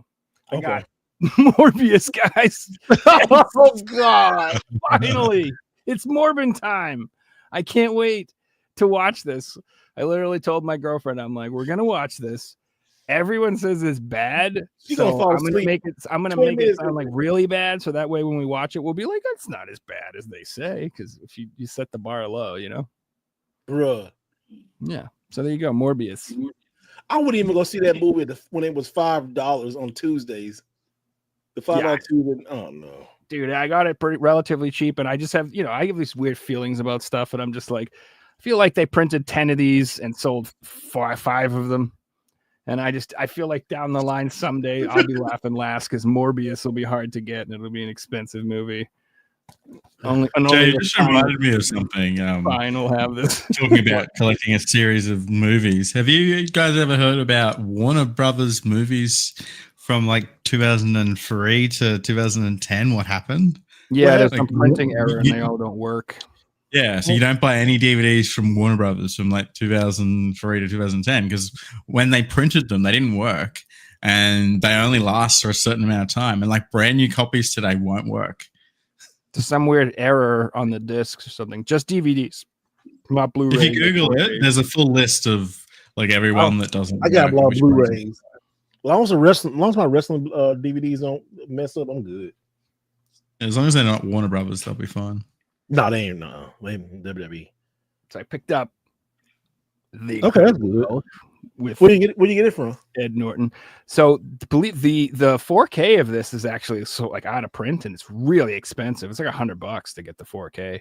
I got Morbius, guys. Oh, God. Finally, it's Morbin time. I can't wait to watch this. I literally told my girlfriend, I'm like, we're going to watch this. Everyone says it's bad. So I'm gonna make it sound like really bad. So that way when we watch it, we'll be like, it's not as bad as they say. Because if you set the bar low, you know? Bruh. Yeah. So there you go. Morbius. I wouldn't even go see that movie when it was $5 on Tuesdays. The $5 Tuesday. Oh no. Dude, I got it relatively cheap, and I just have, I have these weird feelings about stuff, and I'm just like, I feel like they printed 10 of these and sold 5 of them. And I feel like down the line someday I'll be laughing last because Morbius will be hard to get and it'll be an expensive movie. Jay, you just reminded me of something. Fine, we'll have this. Talking about collecting a series of movies. Have you guys ever heard about Warner Brothers movies from like 2003 to 2010? What happened? Yeah, there's happened? some printing error and they all don't work. Yeah, so you don't buy any DVDs from Warner Brothers from like 2003 to 2010 because when they printed them, they didn't work and they only last for a certain amount of time. And like brand new copies today won't work. There's some weird error on the discs or something. Just DVDs, not Blu-ray. If you Google it, there's a full list of like everyone that doesn't. I got a lot of which Blu-rays. As long as my wrestling DVDs don't mess up, I'm good. As long as they're not Warner Brothers, they'll be fine. No, they ain't. No, they ain't WWE. So I picked up the Okay, that's good. With Where you get it from? Ed Norton. So believe the 4K of this is actually so like out of print and it's really expensive. It's like $100 to get the 4K.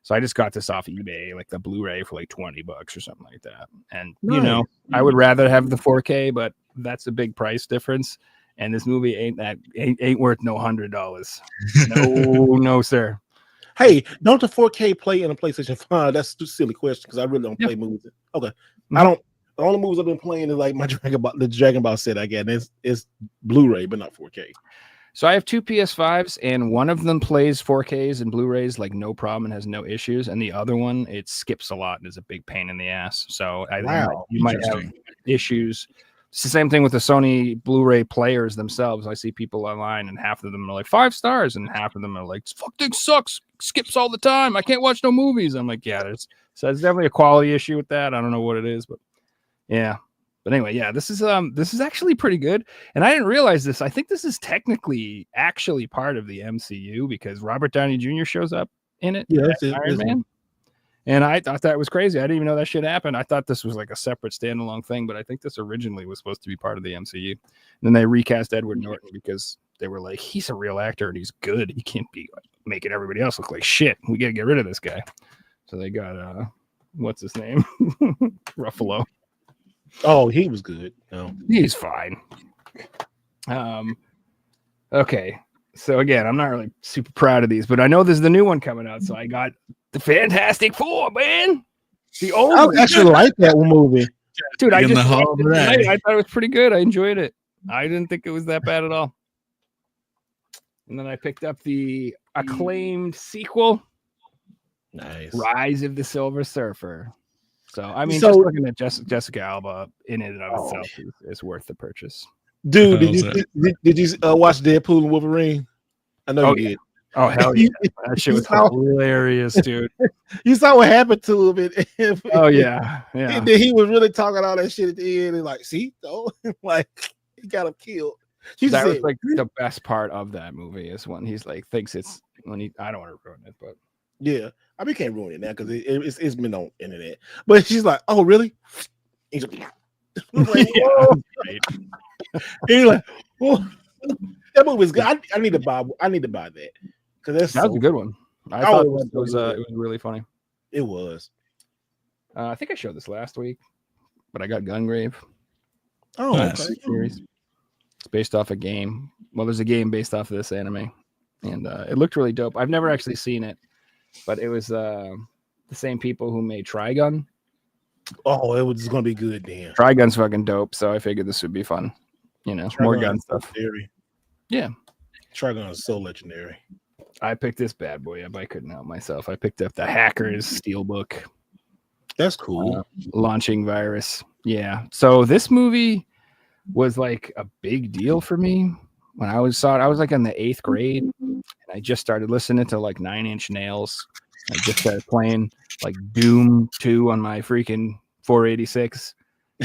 So I just got this off eBay, like the Blu-ray for like $20 or something like that. And you know, I would rather have the 4K, but that's a big price difference. And this movie ain't worth no $100. No, sir. Hey, don't the 4K play in a PlayStation 5? That's a silly question because I really don't play movies. Okay, I don't. The only movies I've been playing is like the Dragon Ball set I get. It's Blu-ray, but not 4K. So I have two PS5s, and one of them plays 4Ks and Blu-rays like no problem and has no issues, and the other one it skips a lot and is a big pain in the ass. So you might have issues. It's the same thing with the Sony Blu-ray players themselves. I see people online, and half of them are like 5 stars, and half of them are like, "Fuck, thing sucks, skips all the time. I can't watch no movies." I'm like, yeah, there's definitely a quality issue with that. I don't know what it is, but yeah. But anyway, yeah, this is actually pretty good, and I didn't realize this. I think this is technically actually part of the MCU because Robert Downey Jr. shows up in it. Yeah, that's Iron Man. And I thought that was crazy. I didn't even know that shit happened. I thought this was like a separate standalone thing, but I think this originally was supposed to be part of the MCU. And then they recast Edward Norton because they were like, he's a real actor and he's good. He can't be like, making everybody else look like shit. We got to get rid of this guy. So they got, what's his name? Ruffalo. Oh, he was good. No. He's fine. Okay. So again, I'm not really super proud of these, but I know there's the new one coming out. So I got the Fantastic Four, man. The old I actually like that movie. Dude, I thought it was pretty good. I enjoyed it. I didn't think it was that bad at all. And then I picked up the acclaimed sequel, Nice. Rise of the Silver Surfer. So I mean, just looking at Jessica Alba in and of itself is worth the purchase. Dude, did you watch Deadpool and Wolverine? I know you did. Oh hell yeah! That shit was hilarious, dude. You saw what happened to him. Oh yeah. He was really talking all that shit at the end, and like, see, though, like he got him killed. That was like the best part of that movie is when he's like thinks it's when he. I don't want to ruin it, but yeah, I mean, can't ruin it now because it's been on internet. But she's like, oh really? He's like, he's like, oh. That movie's good. I need to buy that because that was a good one. I thought it was really funny. It was. I think I showed this last week, but I got Gungrave. Oh, nice. Series. It's based off a game. Well, there's a game based off of this anime, and it looked really dope. I've never actually seen it, but it was the same people who made Trigun. Oh, it was going to be good then. Trigun's fucking dope, so I figured this would be fun. You know, Trigun, more gun stuff. Legendary. Yeah. Trigun is so legendary. I picked this bad boy up. I couldn't help myself. I picked up the Hackers Steelbook. That's cool. Launching Virus. Yeah. So this movie was like a big deal for me when I saw it. I was like in the 8th grade, and I just started listening to like 9 Inch Nails. I just started playing like Doom 2 on my freaking 486.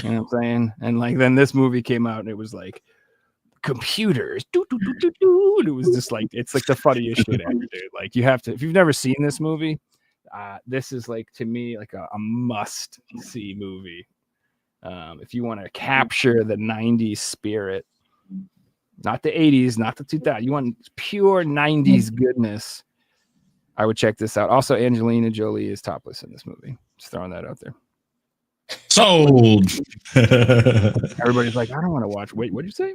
You know what I'm saying? And like then this movie came out and it was like computers. It was just like it's like the funniest shit ever, dude. Like you have to, if you've never seen this movie, this is like to me like a must see movie. If you want to capture the 90s spirit, not the 80s, not the 2000s, you want pure 90s goodness, I would check this out. Also, Angelina Jolie is topless in this movie. Just throwing that out there. Sold. Everybody's like, I don't want to watch. Wait, what'd you say?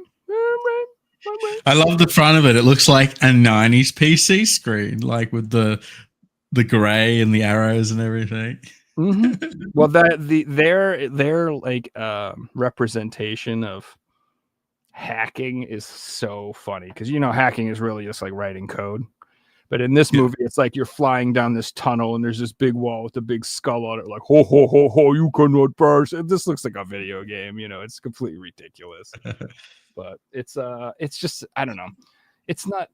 I love the front of it. It looks like a 90s PC screen, like with the gray and the arrows and everything. Mm-hmm. Well, their like representation of hacking is so funny because you know hacking is really just like writing code, But in this movie, it's like you're flying down this tunnel and there's this big wall with a big skull on it, like ho ho ho ho, you cannot pass. And this looks like a video game, it's completely ridiculous. But it's just, I don't know. It's not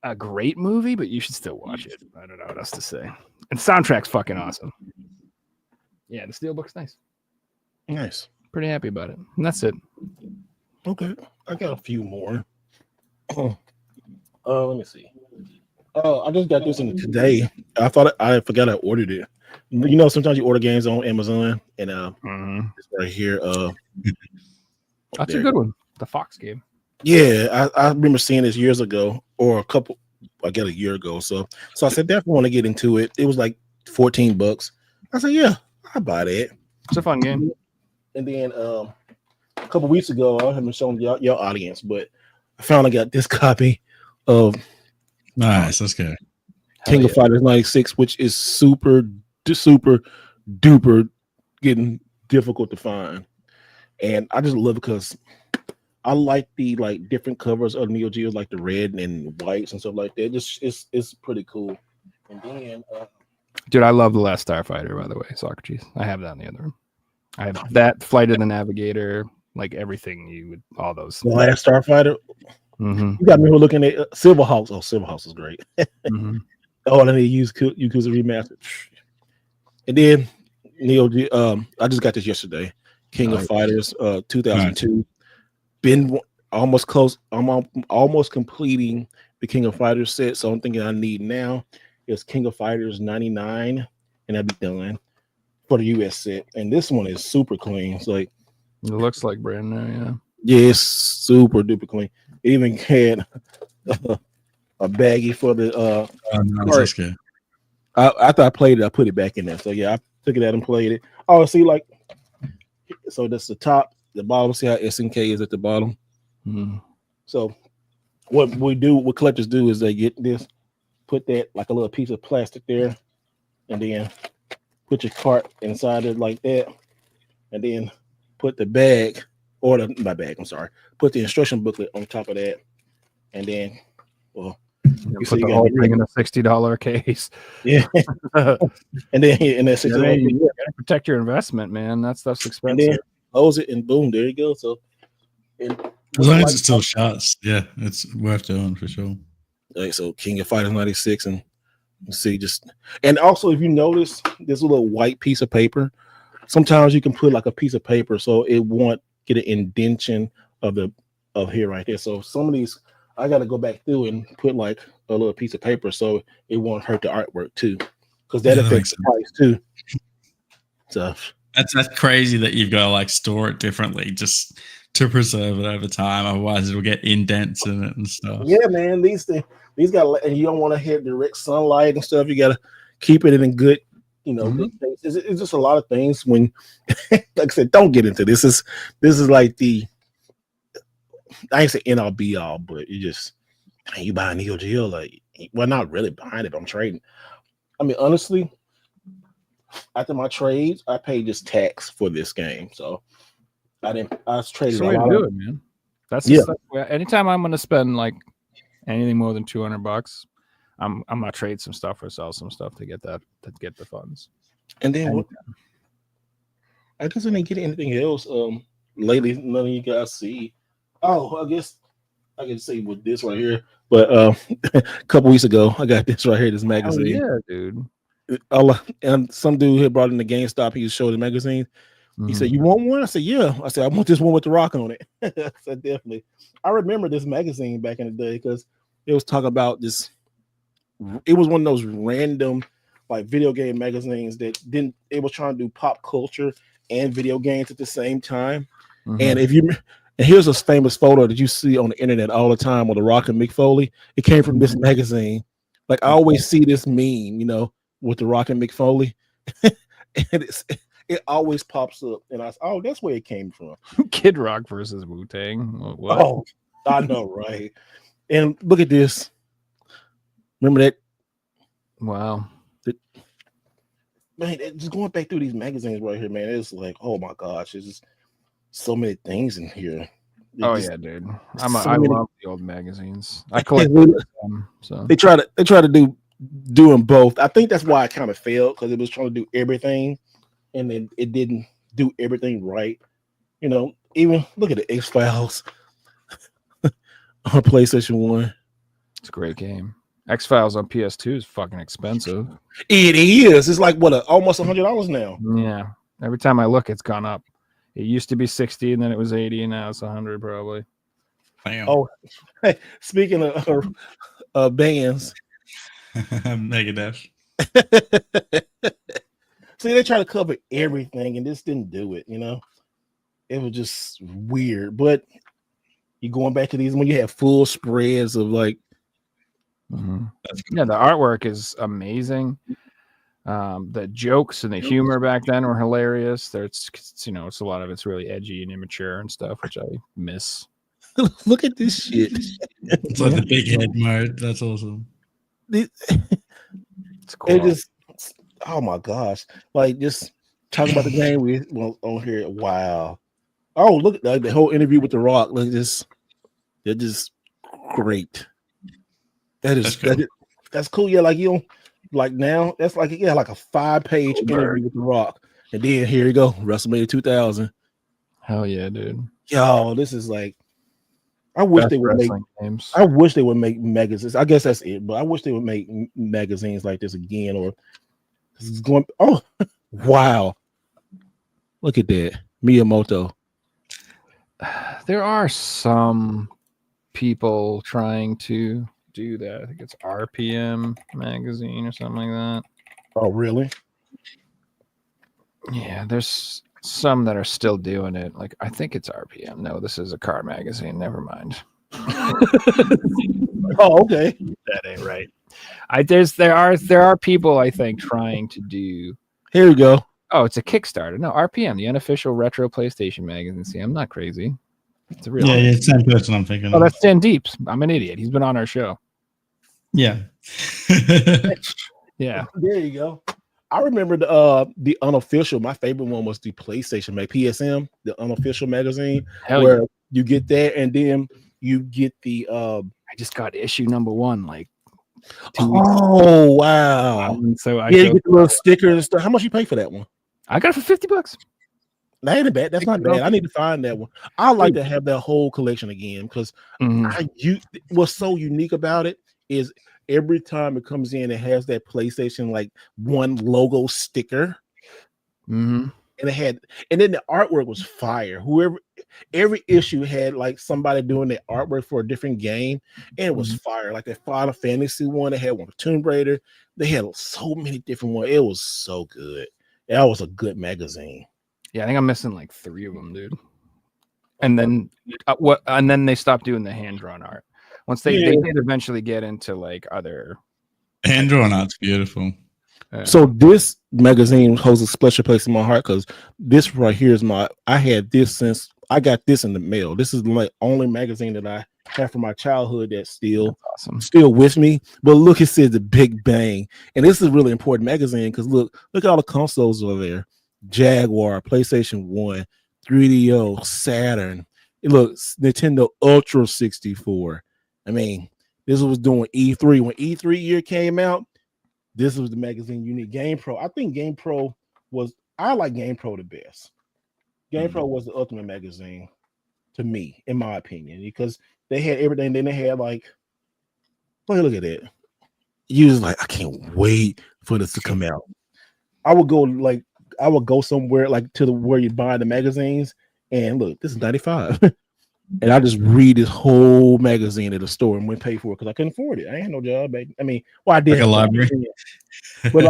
a great movie, but you should still watch it. I don't know what else to say. And soundtrack's fucking awesome. Yeah, the steelbook's nice. Nice. Pretty happy about it. And that's it. Okay. I got a few more. Let me see. I just got this in today. I forgot I ordered it. Sometimes you order games on Amazon, and it's right here. That's a good one. The Fox game. Yeah, I remember seeing this years ago, or I got a year ago. So I said definitely want to get into it. It was like $14. I said, yeah, I'll buy that. It's a fun game. And then a couple weeks ago, I haven't shown your audience, but I finally got this copy of nice. That's good. King of Fighters 96, which is super duper getting difficult to find. And I just love it because I like the different covers of Neo Geo, like the red and whites and stuff like that. It's pretty cool. And then dude, I love The Last Starfighter, by the way, Socrates. I have that in the other room. I have that, Flight of the Navigator, like everything all those. The Last Starfighter. Mm-hmm. You got me looking at Silverhawks. Oh, Silverhawks is great. Mm-hmm. Oh, and then they use Yakuza Remastered. And then Neo Geo, I just got this yesterday. King of Fighters 2002. Been almost close. I'm almost completing the King of Fighters set. So I'm thinking I need now is King of Fighters 99, and I'll be done for the US set. And this one is super clean. It's like it looks like brand new, yeah. Yeah, it's super duper clean. It even had a baggie for the that's good. After I played it, I put it back in there. So yeah, I took it out and played it. Oh, see, so that's the top, the bottom. See how SNK is at the bottom. Mm-hmm. So what collectors do is they get this, put that like a little piece of plastic there, and then put your cart inside it like that, and then put the bag or put the instruction booklet on top of that, and then you put the whole thing in a $60 case. Yeah. and then that's $60. You gotta protect your investment, man. That stuff's expensive. And then close it and boom, there you go. So as long as it still shots, yeah, it's worth doing for sure. Like, so King of Fighters 96, and see and also if you notice this little white piece of paper, sometimes you can put like a piece of paper so it won't get an indentation of here right there. So some of these I got to go back through and put like a little piece of paper so it won't hurt the artwork too, because that affects the price too. So that's crazy that you've got to like store it differently just to preserve it over time. Otherwise, it'll get indents in it and stuff. Yeah, man, these got, and you don't want to hit direct sunlight and stuff. You got to keep it in good, good space. It's just a lot of things. When, like I said, don't get into this. This is like I ain't say end all be all, but you just you buy Neo Geo, not really buying it. I'm trading. I mean, honestly, after my trades, I paid just tax for this game, so I was trading. That's the way to do it, man. That's anytime I'm going to spend like anything more than $200, I'm gonna trade some stuff or sell some stuff to get the funds. And then I guess I didn't get anything else lately. None of you guys see. Oh, I guess I can say with this right here. But a couple weeks ago, I got this right here, this magazine. Oh, yeah, dude. And some dude had brought in the GameStop. He showed the magazine. He said, "You want one?" I said, "Yeah." I said, "I want this one with the rock on it." I said, "Definitely." I remember this magazine back in the day because it was talking about this. It was one of those random like video game magazines that it was trying to do pop culture and video games at the same time. And and here's a famous photo that you see on the internet all the time with the Rock and Mick Foley. It came from this magazine. Like I always see this meme, with the Rock and Mick Foley, and it always pops up, and I said, "Oh, that's where it came from." Kid Rock versus Wu-Tang. What? Oh, I know, right? And look at this. Remember that? Wow. Man, just going back through these magazines right here, man, it's like, oh my gosh, there's just so many things in here Oh yeah, dude. I love the old magazines. I collect them. So they try to do them both. I think that's why I kind of failed, because it was trying to do everything, and then it didn't do everything right. You know, even look at the X-Files on PlayStation 1. It's a great game. X-Files on PS2 is fucking expensive. It is. It's like almost $100 now. Yeah. Every time I look, it's gone up. It used to be 60, and then it was 80, and now it's 100 probably. Damn. Oh, hey, speaking of bands, Megadeth. see, they try to cover everything, and this didn't do it. You know, it was just weird. But you're going back to these when you have full spreads of like. Mm-hmm. Yeah, the artwork is amazing. The jokes and the humor back then were hilarious. There's, it's a lot of it's really edgy and immature and stuff, which I miss. Look at this shit. It's like the big head mode. That's awesome. It's cool. It just, oh my gosh! Like, just talking about the game we on here. Wow. Oh, look at the whole interview with The Rock. Look, they're just great. That's cool. Yeah, like you don't like now. That's like like a 5-page interview with The Rock, and then here you go, WrestleMania 2000. Hell yeah, dude. Yo, this is like. I wish they would make games. I wish they would make magazines. I guess that's it, but I wish they would make magazines like this again. Or it's going. Oh, wow! Look at that, Miyamoto. There are some people trying to do that. I think it's RPM magazine or something like that. Oh, really? Yeah, there's some that are still doing it. Like, I think it's RPM. No, this is a car magazine. Never mind. Oh, okay. That ain't right. There are people, I think, trying to do. Here we go. Oh, it's a Kickstarter. No, RPM, the unofficial retro PlayStation magazine. See, I'm not crazy. It's a real. Yeah, it's the same person I'm thinking. Oh, that's Dan Deeps. I'm an idiot. He's been on our show. Yeah. Yeah. There you go. I remember the unofficial. My favorite one was the PlayStation PSM, the unofficial magazine, where you get that, and then you get the. I just got issue number 1 like. Oh wow! So I you get the little stickers and stuff. How much you pay for that one? I got it for $50. That ain't bad. That's not bad. I need to find that one. I like to have that whole collection again because what's so unique about it is every time it comes in, it has that PlayStation like 1 logo sticker. Mm-hmm. And then the artwork was fire. Every issue had like somebody doing the artwork for a different game, and it was fire. Like that Final Fantasy one, they had one for Tomb Raider. They had so many different ones. It was so good. That was a good magazine. Yeah, I think I'm missing like 3 of them, dude. And then And then they stopped doing the hand drawn art. Once they did eventually get into like other hand drawn art's beautiful. So this magazine holds a special place in my heart because this right here is I had this since I got this in the mail. This is the only magazine that I have from my childhood that's still with me. But look, it says The Big Bang, and this is a really important magazine because look at all the consoles over there: Jaguar, PlayStation 1, 3DO, Saturn. It looks Nintendo Ultra 64. I mean, this was doing E3 when E3 year came out. This was the magazine you need. GamePro. I think GamePro I like GamePro the best. GamePro was the ultimate magazine to me, in my opinion, because they had everything. Then they had like, look at that. You was like, I can't wait for this to come out. I would go somewhere like to where you buy the magazines, and look, this is $95. And I just read this whole magazine at the store and went pay for it because I couldn't afford it. I had no job. I mean, I did like a library, but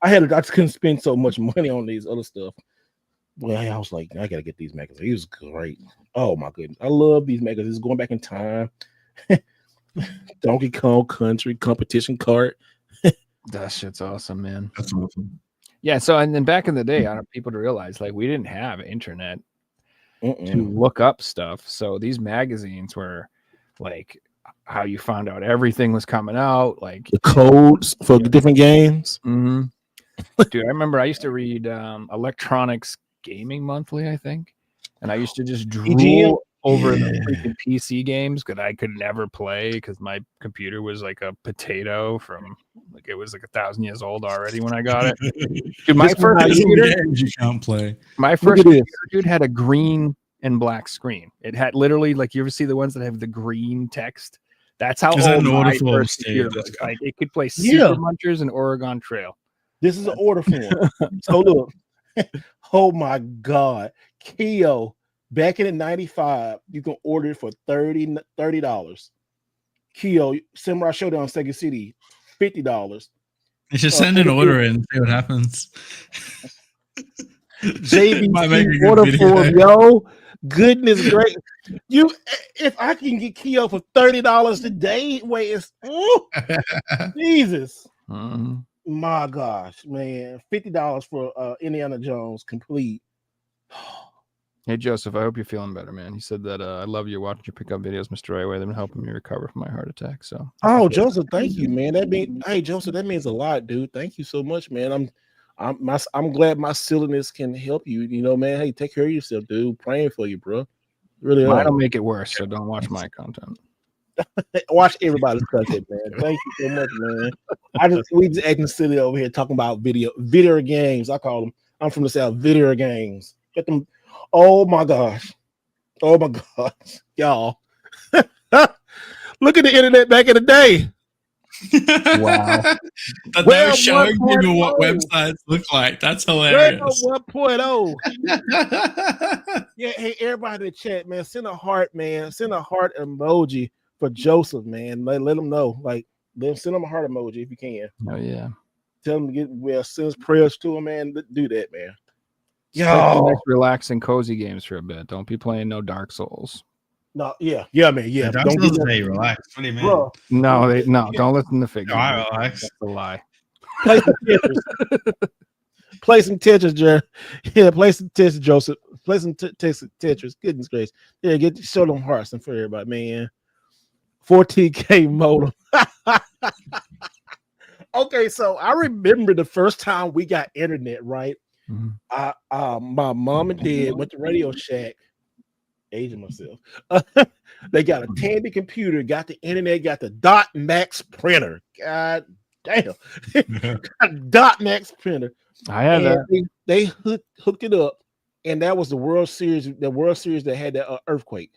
I couldn't spend so much money on these other stuff. Well, I was like, I gotta get these magazines. It was great. Oh my goodness, I love these magazines. Going back in time, Donkey Kong Country competition cart. That shit's awesome, man. That's awesome. Yeah. So, and then back in the day, I don't want people to realize like we didn't have internet to look up stuff. So these magazines were like how you found out everything was coming out, like the codes for different games. Mm-hmm. Dude, I remember I used to read Electronics Gaming Monthly, I think, and I used to just drool over the freaking PC games that I could never play because my computer was like a potato from like it was like 1,000 years old already when I got it. Dude, my first computer, games you can't play. my first computer, dude, had a green and black screen. It had literally like you ever see the ones that have the green text? That's how old my first computer was. Like it could play Super Munchers and Oregon Trail. This is an order form. So look, oh my God, Keo. Back in 95, you can order it for $30. Keo Samurai Showdown Sega CD, $50. You should send an order in and see what happens. JVC order form, yo. Goodness great. If I can get Keo for $30 today, wait, it's Jesus. My gosh, man. $50 for Indiana Jones complete. Hey, Joseph, I hope you're feeling better, man. He said that I love you watching your pickup videos, Mr. Wright Way. They've been helping me recover from my heart attack. So, Joseph, thank you, man. Hey, Joseph, that means a lot, dude. Thank you so much, man. I'm glad my silliness can help you. You know, man. Hey, take care of yourself, dude. Praying for you, bro. Really, I don't make it worse, so don't watch my content. Watch everybody's content, man. Thank you so much, man. We just acting silly over here talking about video games. I call them. I'm from the South. Video games. Get them. Oh my gosh, y'all! Look at the internet back in the day. Wow. But they were showing people what websites look like. That's hilarious. 1.0. Yeah, hey, everybody in the chat, man, send a heart, man. Send a heart emoji for Joseph, man. Let him know. Like, send him a heart emoji if you can. Oh, yeah. Tell him to get send prayers to him, man. Do that, man. Nice, relaxing, cozy games for a bit. Don't be playing no Dark Souls. No, yeah, man, yeah. Dark Souls say relax. What do you mean? Bro. No, don't listen to Figure. No, relax. That's a lie. Play some Tetris. Play some Tetris, Jerry. Yeah, play some Tetris, Joseph. Play some Tetris. Goodness gracious. Yeah, show them hearts and for everybody, man. 14K modem. Okay, so I remember the first time we got internet, right? Mm-hmm. My mom and dad went to Radio Shack, aging myself. They got a Tandy computer, got the internet, got the Dot Max printer. God damn, Dot Max printer. I had that. They hooked it up, and that was the World Series. The World Series that had that earthquake.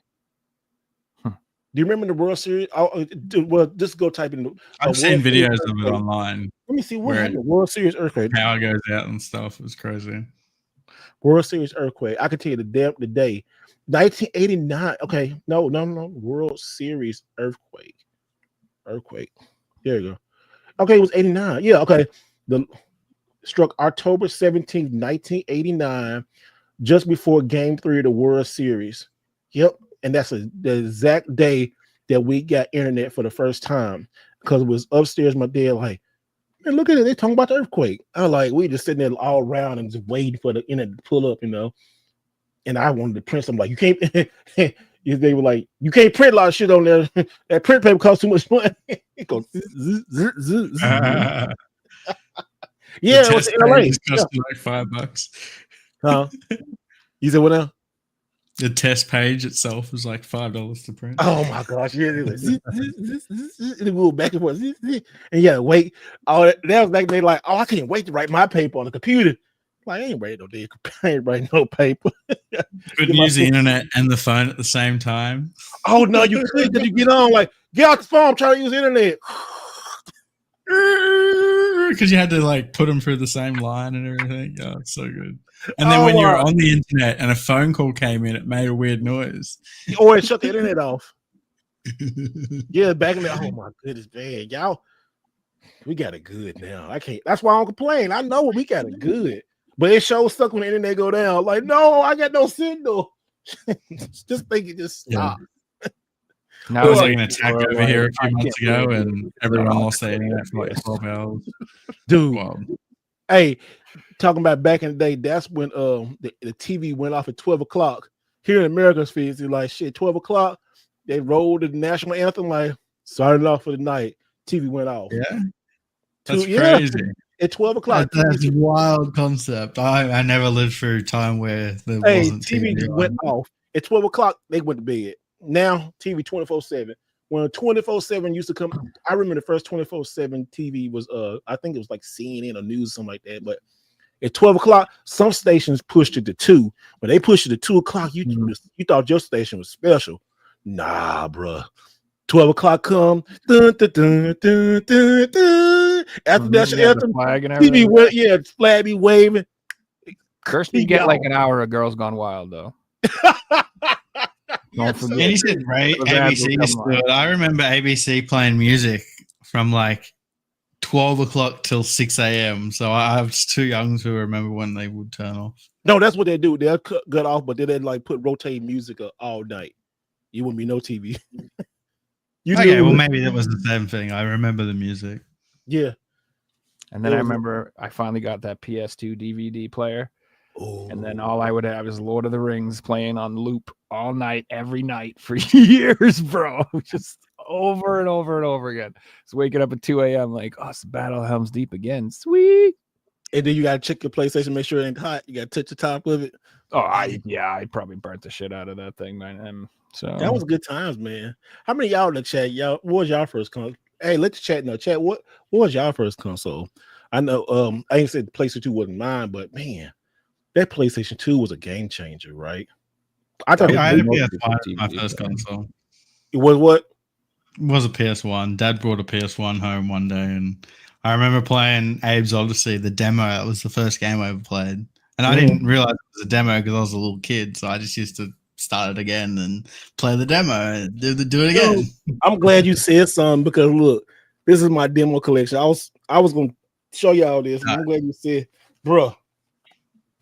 Do you remember the World Series? Well, just go type in. I've seen videos of it online. Let me see what happened. World Series earthquake. Power goes out and stuff. It was crazy. World Series earthquake. I can tell you the day. 1989. Okay, no. World Series earthquake. There you go. Okay, it was 89. Yeah. Okay. Struck October 17th, 1989, just before Game 3 of the World Series. Yep. And that's the exact day that we got internet for the first time, because it was upstairs. My dad like, man, look at it. They're talking about the earthquake. I was like, we just sitting there all around and just waiting for the internet to pull up, you know. And I wanted to print something. Like, you can't. They were like, you can't print a lot of shit on there. That print paper costs too much money. It goes. Yeah, it was in LA. It cost you like $5. Huh? You said what now? The test page itself was like $5 to print. Oh my gosh! Yeah, it moved back and forth, and yeah, wait. Oh, that was back then. Like, I can't wait to write my paper on the computer. Like, I ain't writing no paper. Couldn't use the internet and the phone at the same time. Oh no, you could. Did you get on? Like, get out the phone. I'm trying to use the internet. Because you had to like put them through the same line and everything. Yeah, it's so good. And then when you were on the internet and a phone call came in, it made a weird noise. Or it shut the internet off. Yeah, back in the oh my goodness, man, y'all, we got it good now. I can't. That's why I don't complain. I know we got it good, but it shows stuck when the internet go down. Like, no, I got no signal. Just think it just stopped. Now there was like an attack over here a few months ago, and everyone lost their internet for like 12 hours. Dude, hey, talking about back in the day, that's when the TV went off at 12 o'clock. Here in America's feeds, it's like shit, 12 o'clock, they rolled the national anthem, like started off for the night. TV went off. Yeah. That's crazy. At 12 o'clock. That's a wild concept. I never lived through a time where there wasn't TV. Went off. At 12 o'clock, they went to bed. Now, TV 24/7. When 24/7 used to come, I remember the first 24/7 TV was, I think it was like CNN or news, something like that. But at 12 o'clock, some stations pushed it to 2. When they pushed it to 2 o'clock, you thought your station was special. Nah, bruh. 12 o'clock come. Dun, dun, dun, dun, dun, dun. After that, flag and TV, flag be waving. First, we get like an hour of Girls Gone Wild, though. Don't forget. And he said, right? ABC stood. I remember ABC playing music from like 12 o'clock till 6 a.m. So I was too young to remember when they would turn off. No, that's what they do. They'll cut off, but they'd like put rotating music up all night. You wouldn't be no TV. Okay, well, maybe that was the same thing. I remember the music. Yeah. And then I remember I finally got that PS2 DVD player. Oh. And then all I would have is Lord of the Rings playing on loop all night, every night for years, bro. Just over and over and over again. Just waking up at 2 a.m. like, oh, it's the Battle of Helm's Deep again. Sweet. And then you got to check your PlayStation, make sure it ain't hot. You got to touch the top of it. Oh, I probably burnt the shit out of that thing by then. So that was good times, man. How many of y'all in the chat? Y'all, what was y'all first console? Hey, let the chat know. Chat, what was y'all first console? I know I ain't said the PlayStation 2 wasn't mine, but man, that PlayStation 2 was a game changer, right? I thought I had a PS1 my first console. It was what? It was a PS1. Dad brought a PS1 home one day, and I remember playing Abe's Odyssey, the demo. That was the first game I ever played. And I didn't realize it was a demo because I was a little kid, so I just used to start it again and play the demo and do it again. I'm glad you said something because look, this is my demo collection. I was gonna show y'all this. I'm glad you said, bro,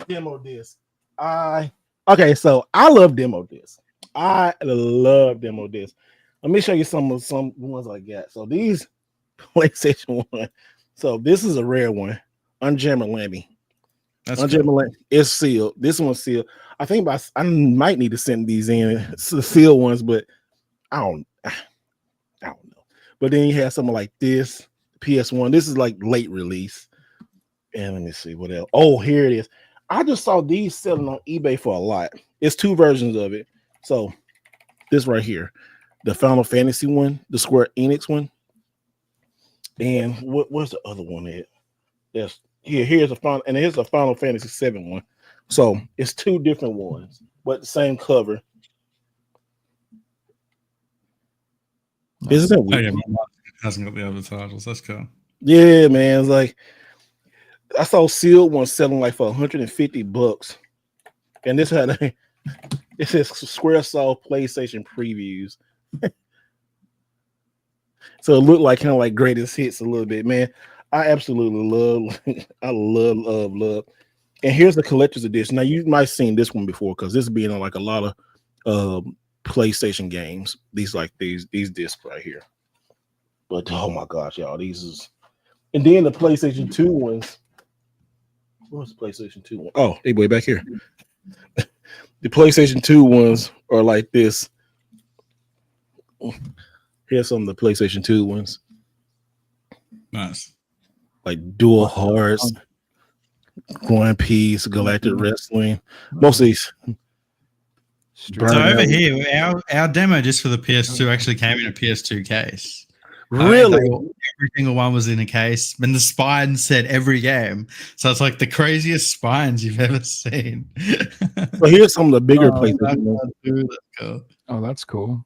demo disc. So I love demo disc. I love demo disc. Let me show you some ones I got. So these PlayStation 1. So this is a rare one. Unjammer Lammy. It's sealed. This one's sealed. I think I might need to send these in sealed ones, but I don't know. But then you have something like this PS1. This is like late release. And let me see what else. Oh, here it is. I just saw these selling on eBay for a lot. It's 2 versions of it. So this right here, the Final Fantasy one, the Square Enix one, and what's the other one at? That's here's a final, and here's a Final Fantasy 7 one. So it's 2 different ones, but the same cover. Isn't that weird? Hasn't got the other titles. That's cool. Yeah, man. It's like I saw sealed one selling like for $150, and this had it says Squaresoft PlayStation previews. So it looked like kind of like greatest hits a little bit, man. I absolutely love. I love. And here's the collector's edition. Now you might have seen this one before because this is being on like a lot of PlayStation games. These discs right here. But oh my gosh, y'all, these is. And then the PlayStation 2 ones. What's the PlayStation 2 one? Oh, they way back here. The PlayStation 2 ones are like this. Here's some of the PlayStation 2 ones. Nice. Like Dual Hearts, One Piece, Galactic Wrestling. Most of these. So over here, our demo just for the PS2 actually came in a PS2 case. Really? Every single one was in a case, and the spine said every game. So it's like the craziest spines you've ever seen. So here's some of the bigger PlayStation. Oh, that's cool.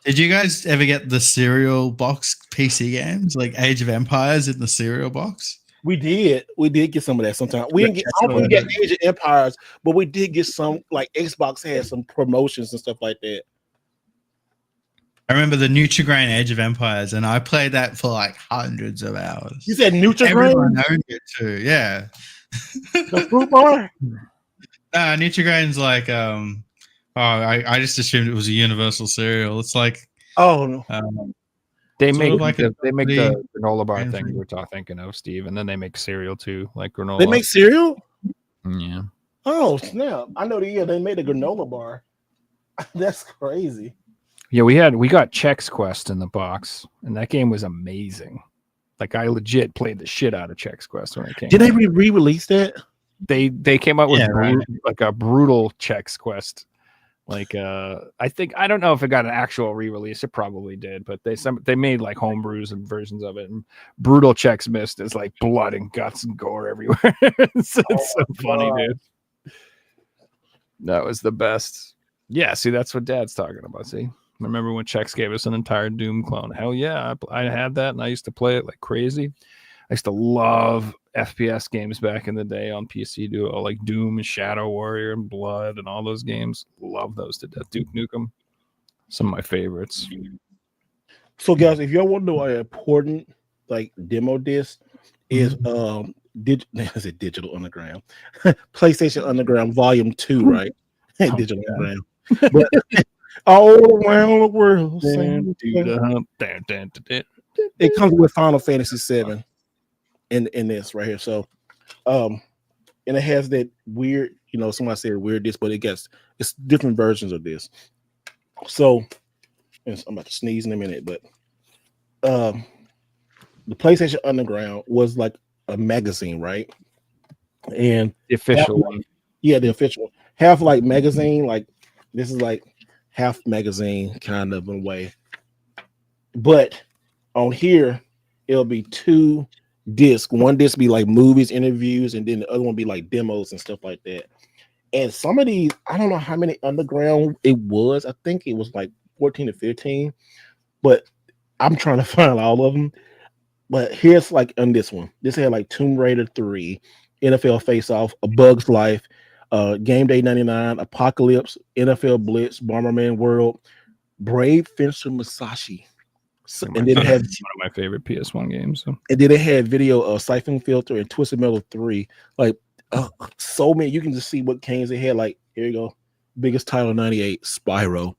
Did you guys ever get the cereal box PC games, like Age of Empires in the cereal box? We did get some of that sometimes. We didn't get Age of Empires, but we did get some, like Xbox had some promotions and stuff like that. I remember the Nutri-Grain Age of Empires, and I played that for like hundreds of hours. You said Nutri-Grain? Everyone owned it too, yeah. The fruit bar? Nutri-Grain's like, I just assumed it was a Universal cereal. It's like, they make the granola bar thing you were thinking of, Steve, and then they make cereal too, like granola. They make cereal? Yeah. Oh snap! I know they made a granola bar. That's crazy. Yeah, we got Chex Quest in the box, and that game was amazing. Like I legit played the shit out of Chex Quest when it came. Did they re-release that? They came out with like a brutal Chex Quest. Like I think I don't know if it got an actual re-release. It probably did, but they made like homebrews and versions of it. And Brutal Checks Missed is like blood and guts and gore everywhere. it's so funny, dude. That was the best. Yeah, see, that's what Dad's talking about. See, remember when Chex gave us an entire Doom clone? Hell yeah, I had that, and I used to play it like crazy. I used to love FPS games back in the day on PC, like Doom and Shadow Warrior and Blood and all those games. Love those to death. Duke Nukem, some of my favorites. So, guys, if y'all want to know an important like demo disc is is it Digital Underground, PlayStation Underground Volume 2, right? Digital Underground, but all around the world. It comes with Final Fantasy 7 in this right here. So, and it has that weird, somebody said weird disc, but it's different versions of this. So, I'm about to sneeze in a minute, but the PlayStation Underground was like a magazine, right? And the official one. Yeah, the official one. Half like magazine, like this is like half magazine kind of in a way. But on here, it'll be 2 discs. One disc be like movies, interviews, and then the other one be like demos and stuff like that. And some of these, I don't know how many Underground it was. I think it was like 14 or 15, but I'm trying to find all of them. But here's like on this one. This had like Tomb Raider 3, NFL Face Off, A Bug's Life, Game Day 99, Apocalypse, NFL Blitz, Bomberman World, Brave Fencer Musashi. And then it had one of my favorite PS1 games. So. And then it had video of Siphon Filter and Twisted Metal 3. Like so many, you can just see what games it had. Like, here you go. Biggest title 98, Spyro.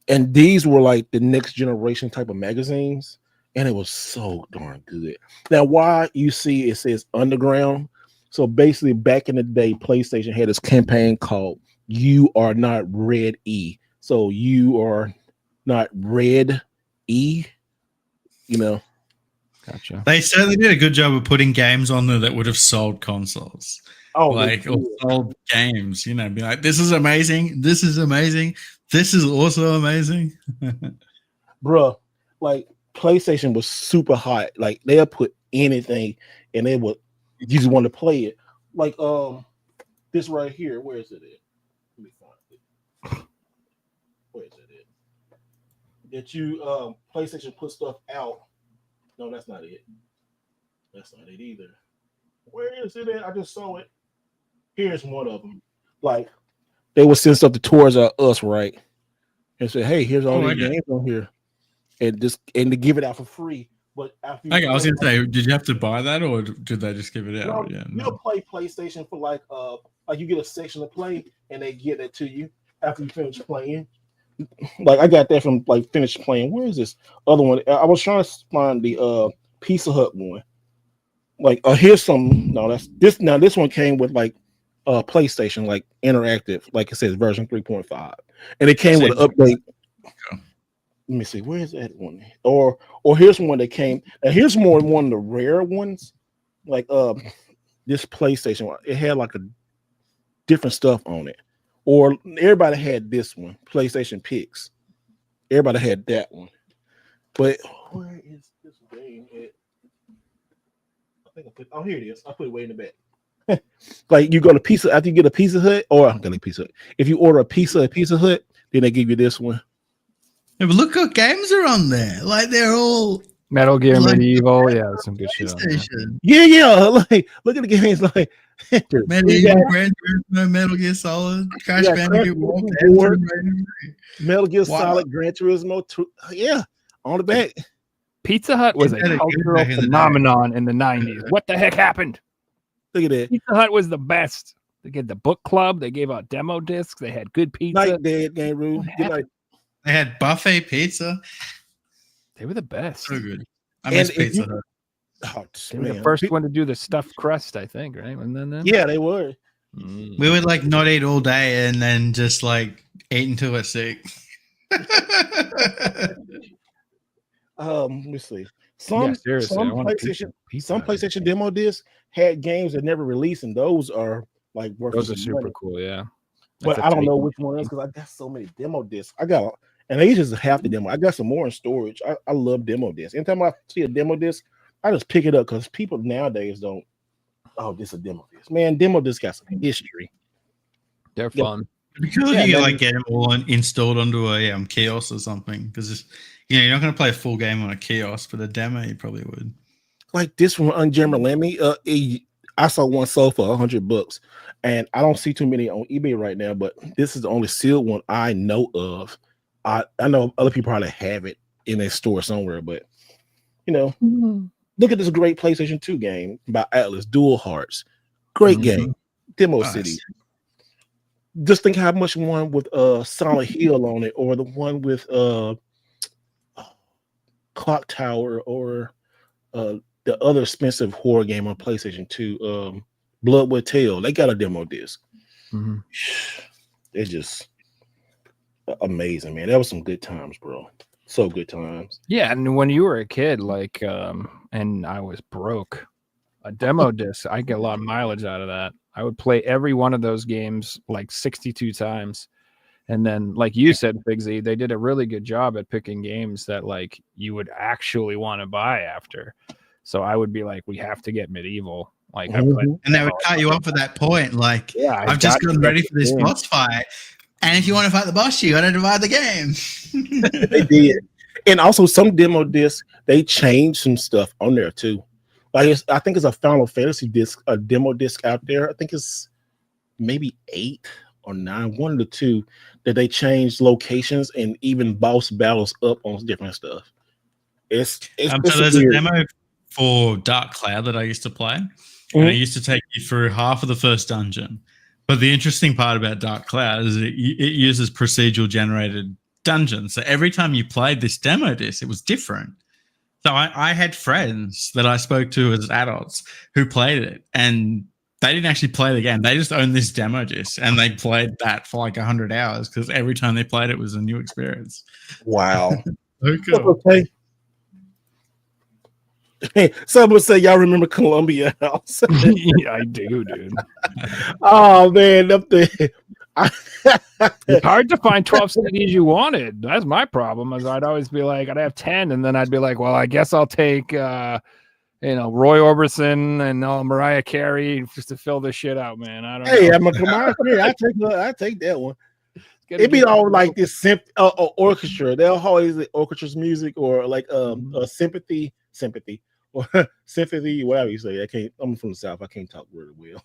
And these were like the next generation type of magazines. And it was so darn good. Now, why you see it says Underground. So basically, back in the day, PlayStation had this campaign called You Are Not Red E. So you are not red E, Gotcha. They certainly did a good job of putting games on there that would have sold consoles. Oh, like or sold games, be like, this is amazing. This is amazing. This is also amazing. Bruh, like PlayStation was super hot. Like they'll put anything and you just want to play it. Like this right here. Where is it at? Let me find it. Where is it at? That you PlayStation put stuff out. No, that's not it. That's not it either. Where is it at? I just saw it. Here's one of them. Like they would send stuff towards us, right? And say, hey, here's all these games on here. And to give it out for free. But after I was gonna say, did you have to buy that or did they just give it out? You'll play PlayStation for like you get a section to play and they give it to you after you finish playing. Like I got that from like finished playing. Where is this other one? I was trying to find the Pizza Hut one. Like here's some. No, that's this. Now this one came with like PlayStation like interactive, like it says version 3.5, and it came with an update. Okay. Let me see, where is that one? Or here's one that came. And here's one of the rare ones. Like this PlayStation one, it had like a different stuff on it. Or everybody had this one, PlayStation Picks. Everybody had that one. But where is this game at? I think here it is. I put it way in the back. Like you go to Pizza after you get a Pizza Hut, or I'm gonna Pizza Hut. If you order a pizza at Pizza Hut, then they give you this one. Yeah, but look what games are on there. Like they're all Metal Gear Medieval. Yeah, some good shit. Yeah. Like look at the games like Metal Gear Solid, Crash Bandicoot, Metal Gear Solid, Gran Turismo. Yeah, on the back. Pizza Hut was a cultural phenomenon in the 90s. What the heck happened? Look at that. Pizza Hut was the best. They get the book club. They gave out demo discs. They had good pizza. Night Dead Game Room. They had buffet pizza. They were the best. So good. I miss Pizza Hut. They were the first one to do the stuffed crust, I think, right? And then yeah, they were. We would like not eat all day and then just like eat until we're sick. Let me see. Some PlayStation demo discs had games that never released, and those are like worth. Those are super cool, yeah. But I don't know which one is because I got so many demo discs. And they just half the demo. I got some more in storage. I love demo discs. Anytime I see a demo disc, I just pick it up because people nowadays don't. Oh, this is a demo disc. Man, demo disc got some history. They're fun. Because you like get them all installed onto a kiosk or something. Because you're not going to play a full game on a kiosk, but a demo you probably would. Like this one on Jeremy Lemmy, I saw one sold for $100, and I don't see too many on eBay right now. But this is the only sealed one I know of. I know other people probably have it in a store somewhere, but look at this great PlayStation 2 game by Atlas, Dual Hearts. Great game. Demo City. Just think how much one with Silent Hill on it, or the one with Clock Tower, or the other expensive horror game on PlayStation 2, Blood with Tail. They got a demo disc. It's just amazing, man. That was some good times, bro. So good times. Yeah, and when you were a kid, like, and I was broke, a demo disc, I get a lot of mileage out of that. I would play every one of those games like 62 times. And then, like you said, Big Z, they did a really good job at picking games that like you would actually want to buy after. So I would be like, we have to get Medieval. Like, and they would cut you off at that point. Like, I've just gotten ready for this boss fight. And if you want to fight the boss, you got to divide the game. They did. And also some demo discs, they changed some stuff on there too. Like I think it's a Final Fantasy disc, a demo disc out there. I think it's maybe 8 or 9, one of the two, that they changed locations and even boss battles up on different stuff. It's so there's weird. A demo for Dark Cloud that I used to play, and it used to take you through half of the first dungeon. But the interesting part about Dark Cloud is it uses procedural generated dungeons. So every time you played this demo disc, it was different. So I had friends that I spoke to as adults who played it, and they didn't actually play the game. They just owned this demo disc, and they played that for like 100 hours because every time they played it was a new experience. Wow. So cool. Okay. Hey, someone say y'all remember Columbia House. Yeah, I do, dude. Oh man, up there. It's hard to find 12 CDs you wanted. That's my problem. As I'd always be like, I'd have 10, and then I'd be like, well, I guess I'll take Roy Orbison and Mariah Carey just to fill this shit out, man. I don't know. Hey, I'm a Mariah Carey. I take that one. It'd be all like this orchestra. They'll always the orchestra's music, or like sympathy, or symphony, whatever you say. I'm from the South. I can't talk really well,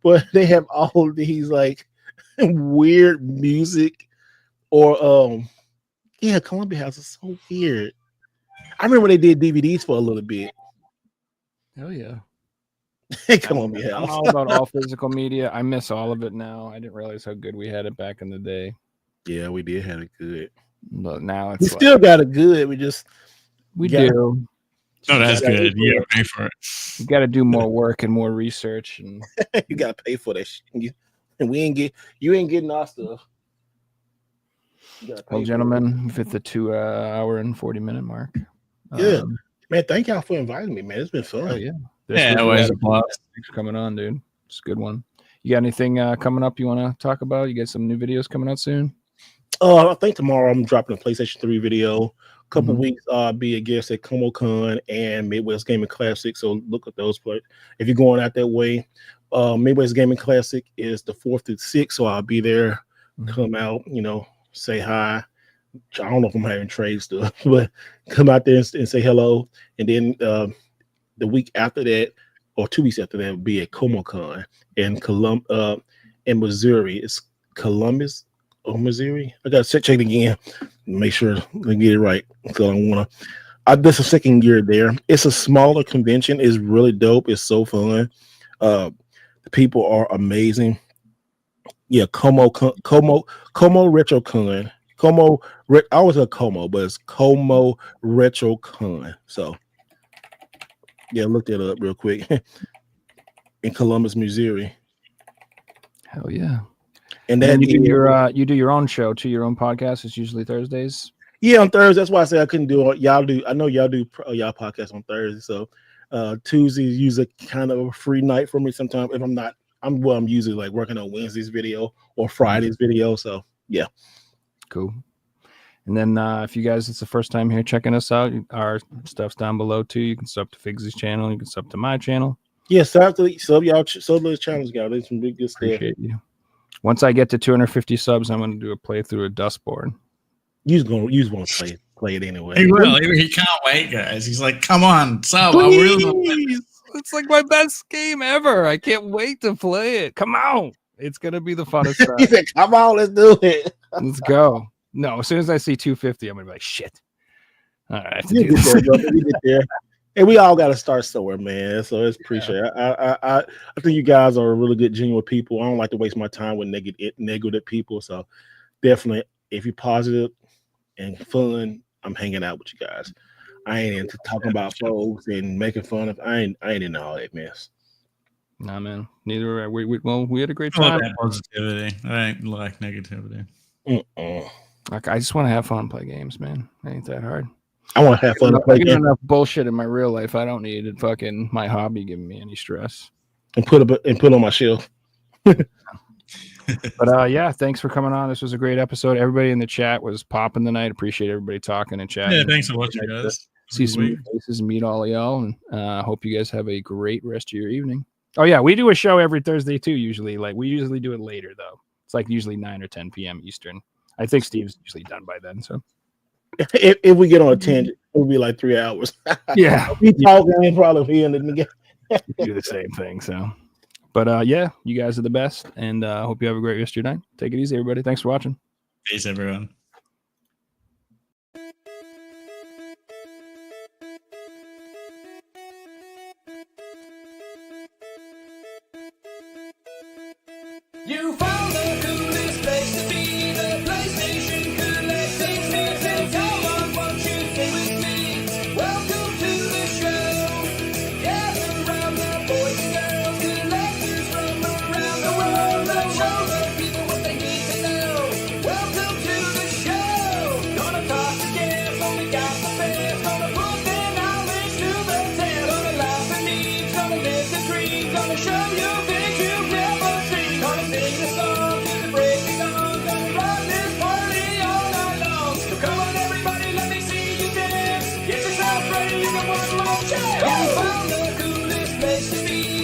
but they have all these like weird music, or Columbia House is so weird. I remember they did DVDs for a little bit. Hell yeah. Columbia House. I'm all about all physical media. I miss all of it now. I didn't realize how good we had it back in the day. Yeah, we did have it good. But now it's still got it good. We do. Oh, that's good. Yeah, pay for it. You got to do more work and more research, and you got to pay for that shit. And you ain't getting our stuff. Well, gentlemen, we've hit the 2 hour and 40-minute mark. Yeah, man. Thank y'all for inviting me, man. It's been fun. Oh yeah. Always a plus. Thanks for coming on, dude. It's a good one. You got anything coming up you want to talk about? You got some new videos coming out soon? I think tomorrow I'm dropping a PlayStation 3 video. A couple weeks, I'll be a guest at ComoCon and Midwest Gaming Classic. So look at those. But if you're going out that way, Midwest Gaming Classic is the 4th through 6th. So I'll be there. Come out, say hi. I don't know if I'm having trade stuff, but come out there and say hello. And then the week after that, or 2 weeks after that, will be at ComoCon in Missouri. It's Columbus or Missouri. I got to check it again, make sure I get it right. So this is the second year there. It's a smaller convention. It's really dope. It's so fun. The people are amazing. Yeah, Como RetroCon. I always say Como, but it's Como RetroCon. So yeah, look that up real quick. In Columbus, Missouri. Hell yeah! And then you do your own show too, your own podcast. It's usually Thursdays. Yeah, on Thursdays. That's why I said I couldn't do it. Y'all do. I know y'all do y'all podcast on Thursday. So Tuesdays usually kind of a free night for me sometimes if I'm not I'm usually like working on Wednesday's video or Friday's video. So yeah. Cool. And then if you guys, it's the first time here checking us out, our stuff's down below too. You can sub to Figs' channel. You can sub to my channel. Yeah, sub those channels, guys. There's some big good stuff. Appreciate you. Once I get to 250 subs, I'm going to do a playthrough of Dustborn. You just want to play it anyway. He will. He can't wait, guys. He's like, come on, sub. I really want to play this. It's like my best game ever. I can't wait to play it. Come on. It's going to be the funnest stuff. He said, come on, let's do it. Let's go. No, as soon as I see 250, I'm going to be like, shit. All right. You get there, brother. You get there. And we all got to start somewhere, man. So it's appreciate it. I think you guys are really good, genuine people. I don't like to waste my time with negative people. So definitely, if you're positive and fun, I'm hanging out with you guys. I ain't into talking about folks and making fun of. I ain't into all that mess. Nah, man. Neither are we. We had a great I time. like positivity. I don't like negativity. Like, I just want to have fun and play games, man. It ain't that hard. I want to have fun and play I get games. enough bullshit in my real life. I don't need it fucking my hobby giving me any stress. And put on my shelf. But yeah, thanks for coming on. This was a great episode. Everybody in the chat was popping tonight. Appreciate everybody talking and chatting. Yeah, thanks for watching, guys. See some new faces and meet all of y'all. And hope you guys have a great rest of your evening. Oh yeah, we do a show every Thursday too. Usually, like we usually do it later though. It's like usually 9 or 10 p.m. Eastern. I think Steve's usually done by then. So if we get on a tangent, it'll be like 3 hours. Yeah, we talking and probably end it again. do the same thing. So, but yeah, you guys are the best, and hope you have a great rest of your night. Take it easy, everybody. Thanks for watching. Peace, everyone. You found the coolest place to be, the PlayStation collecting season. Come on, won't you stay with me? Welcome to the show. Gather round the boys and girls, collectors from around the world. Let's show the people what they need to know. Welcome to the show. Gonna talk to guests, only got the best. Gonna put their knowledge to the test. Gonna laugh and eat, gonna live the dream. Gonna show you things you've never seen. Gonna sing the song to the break of dawn. Gonna run this party all night long. So come on, everybody, let me see you dance. Get yourself ready for one more chance. You found the coolest place to be.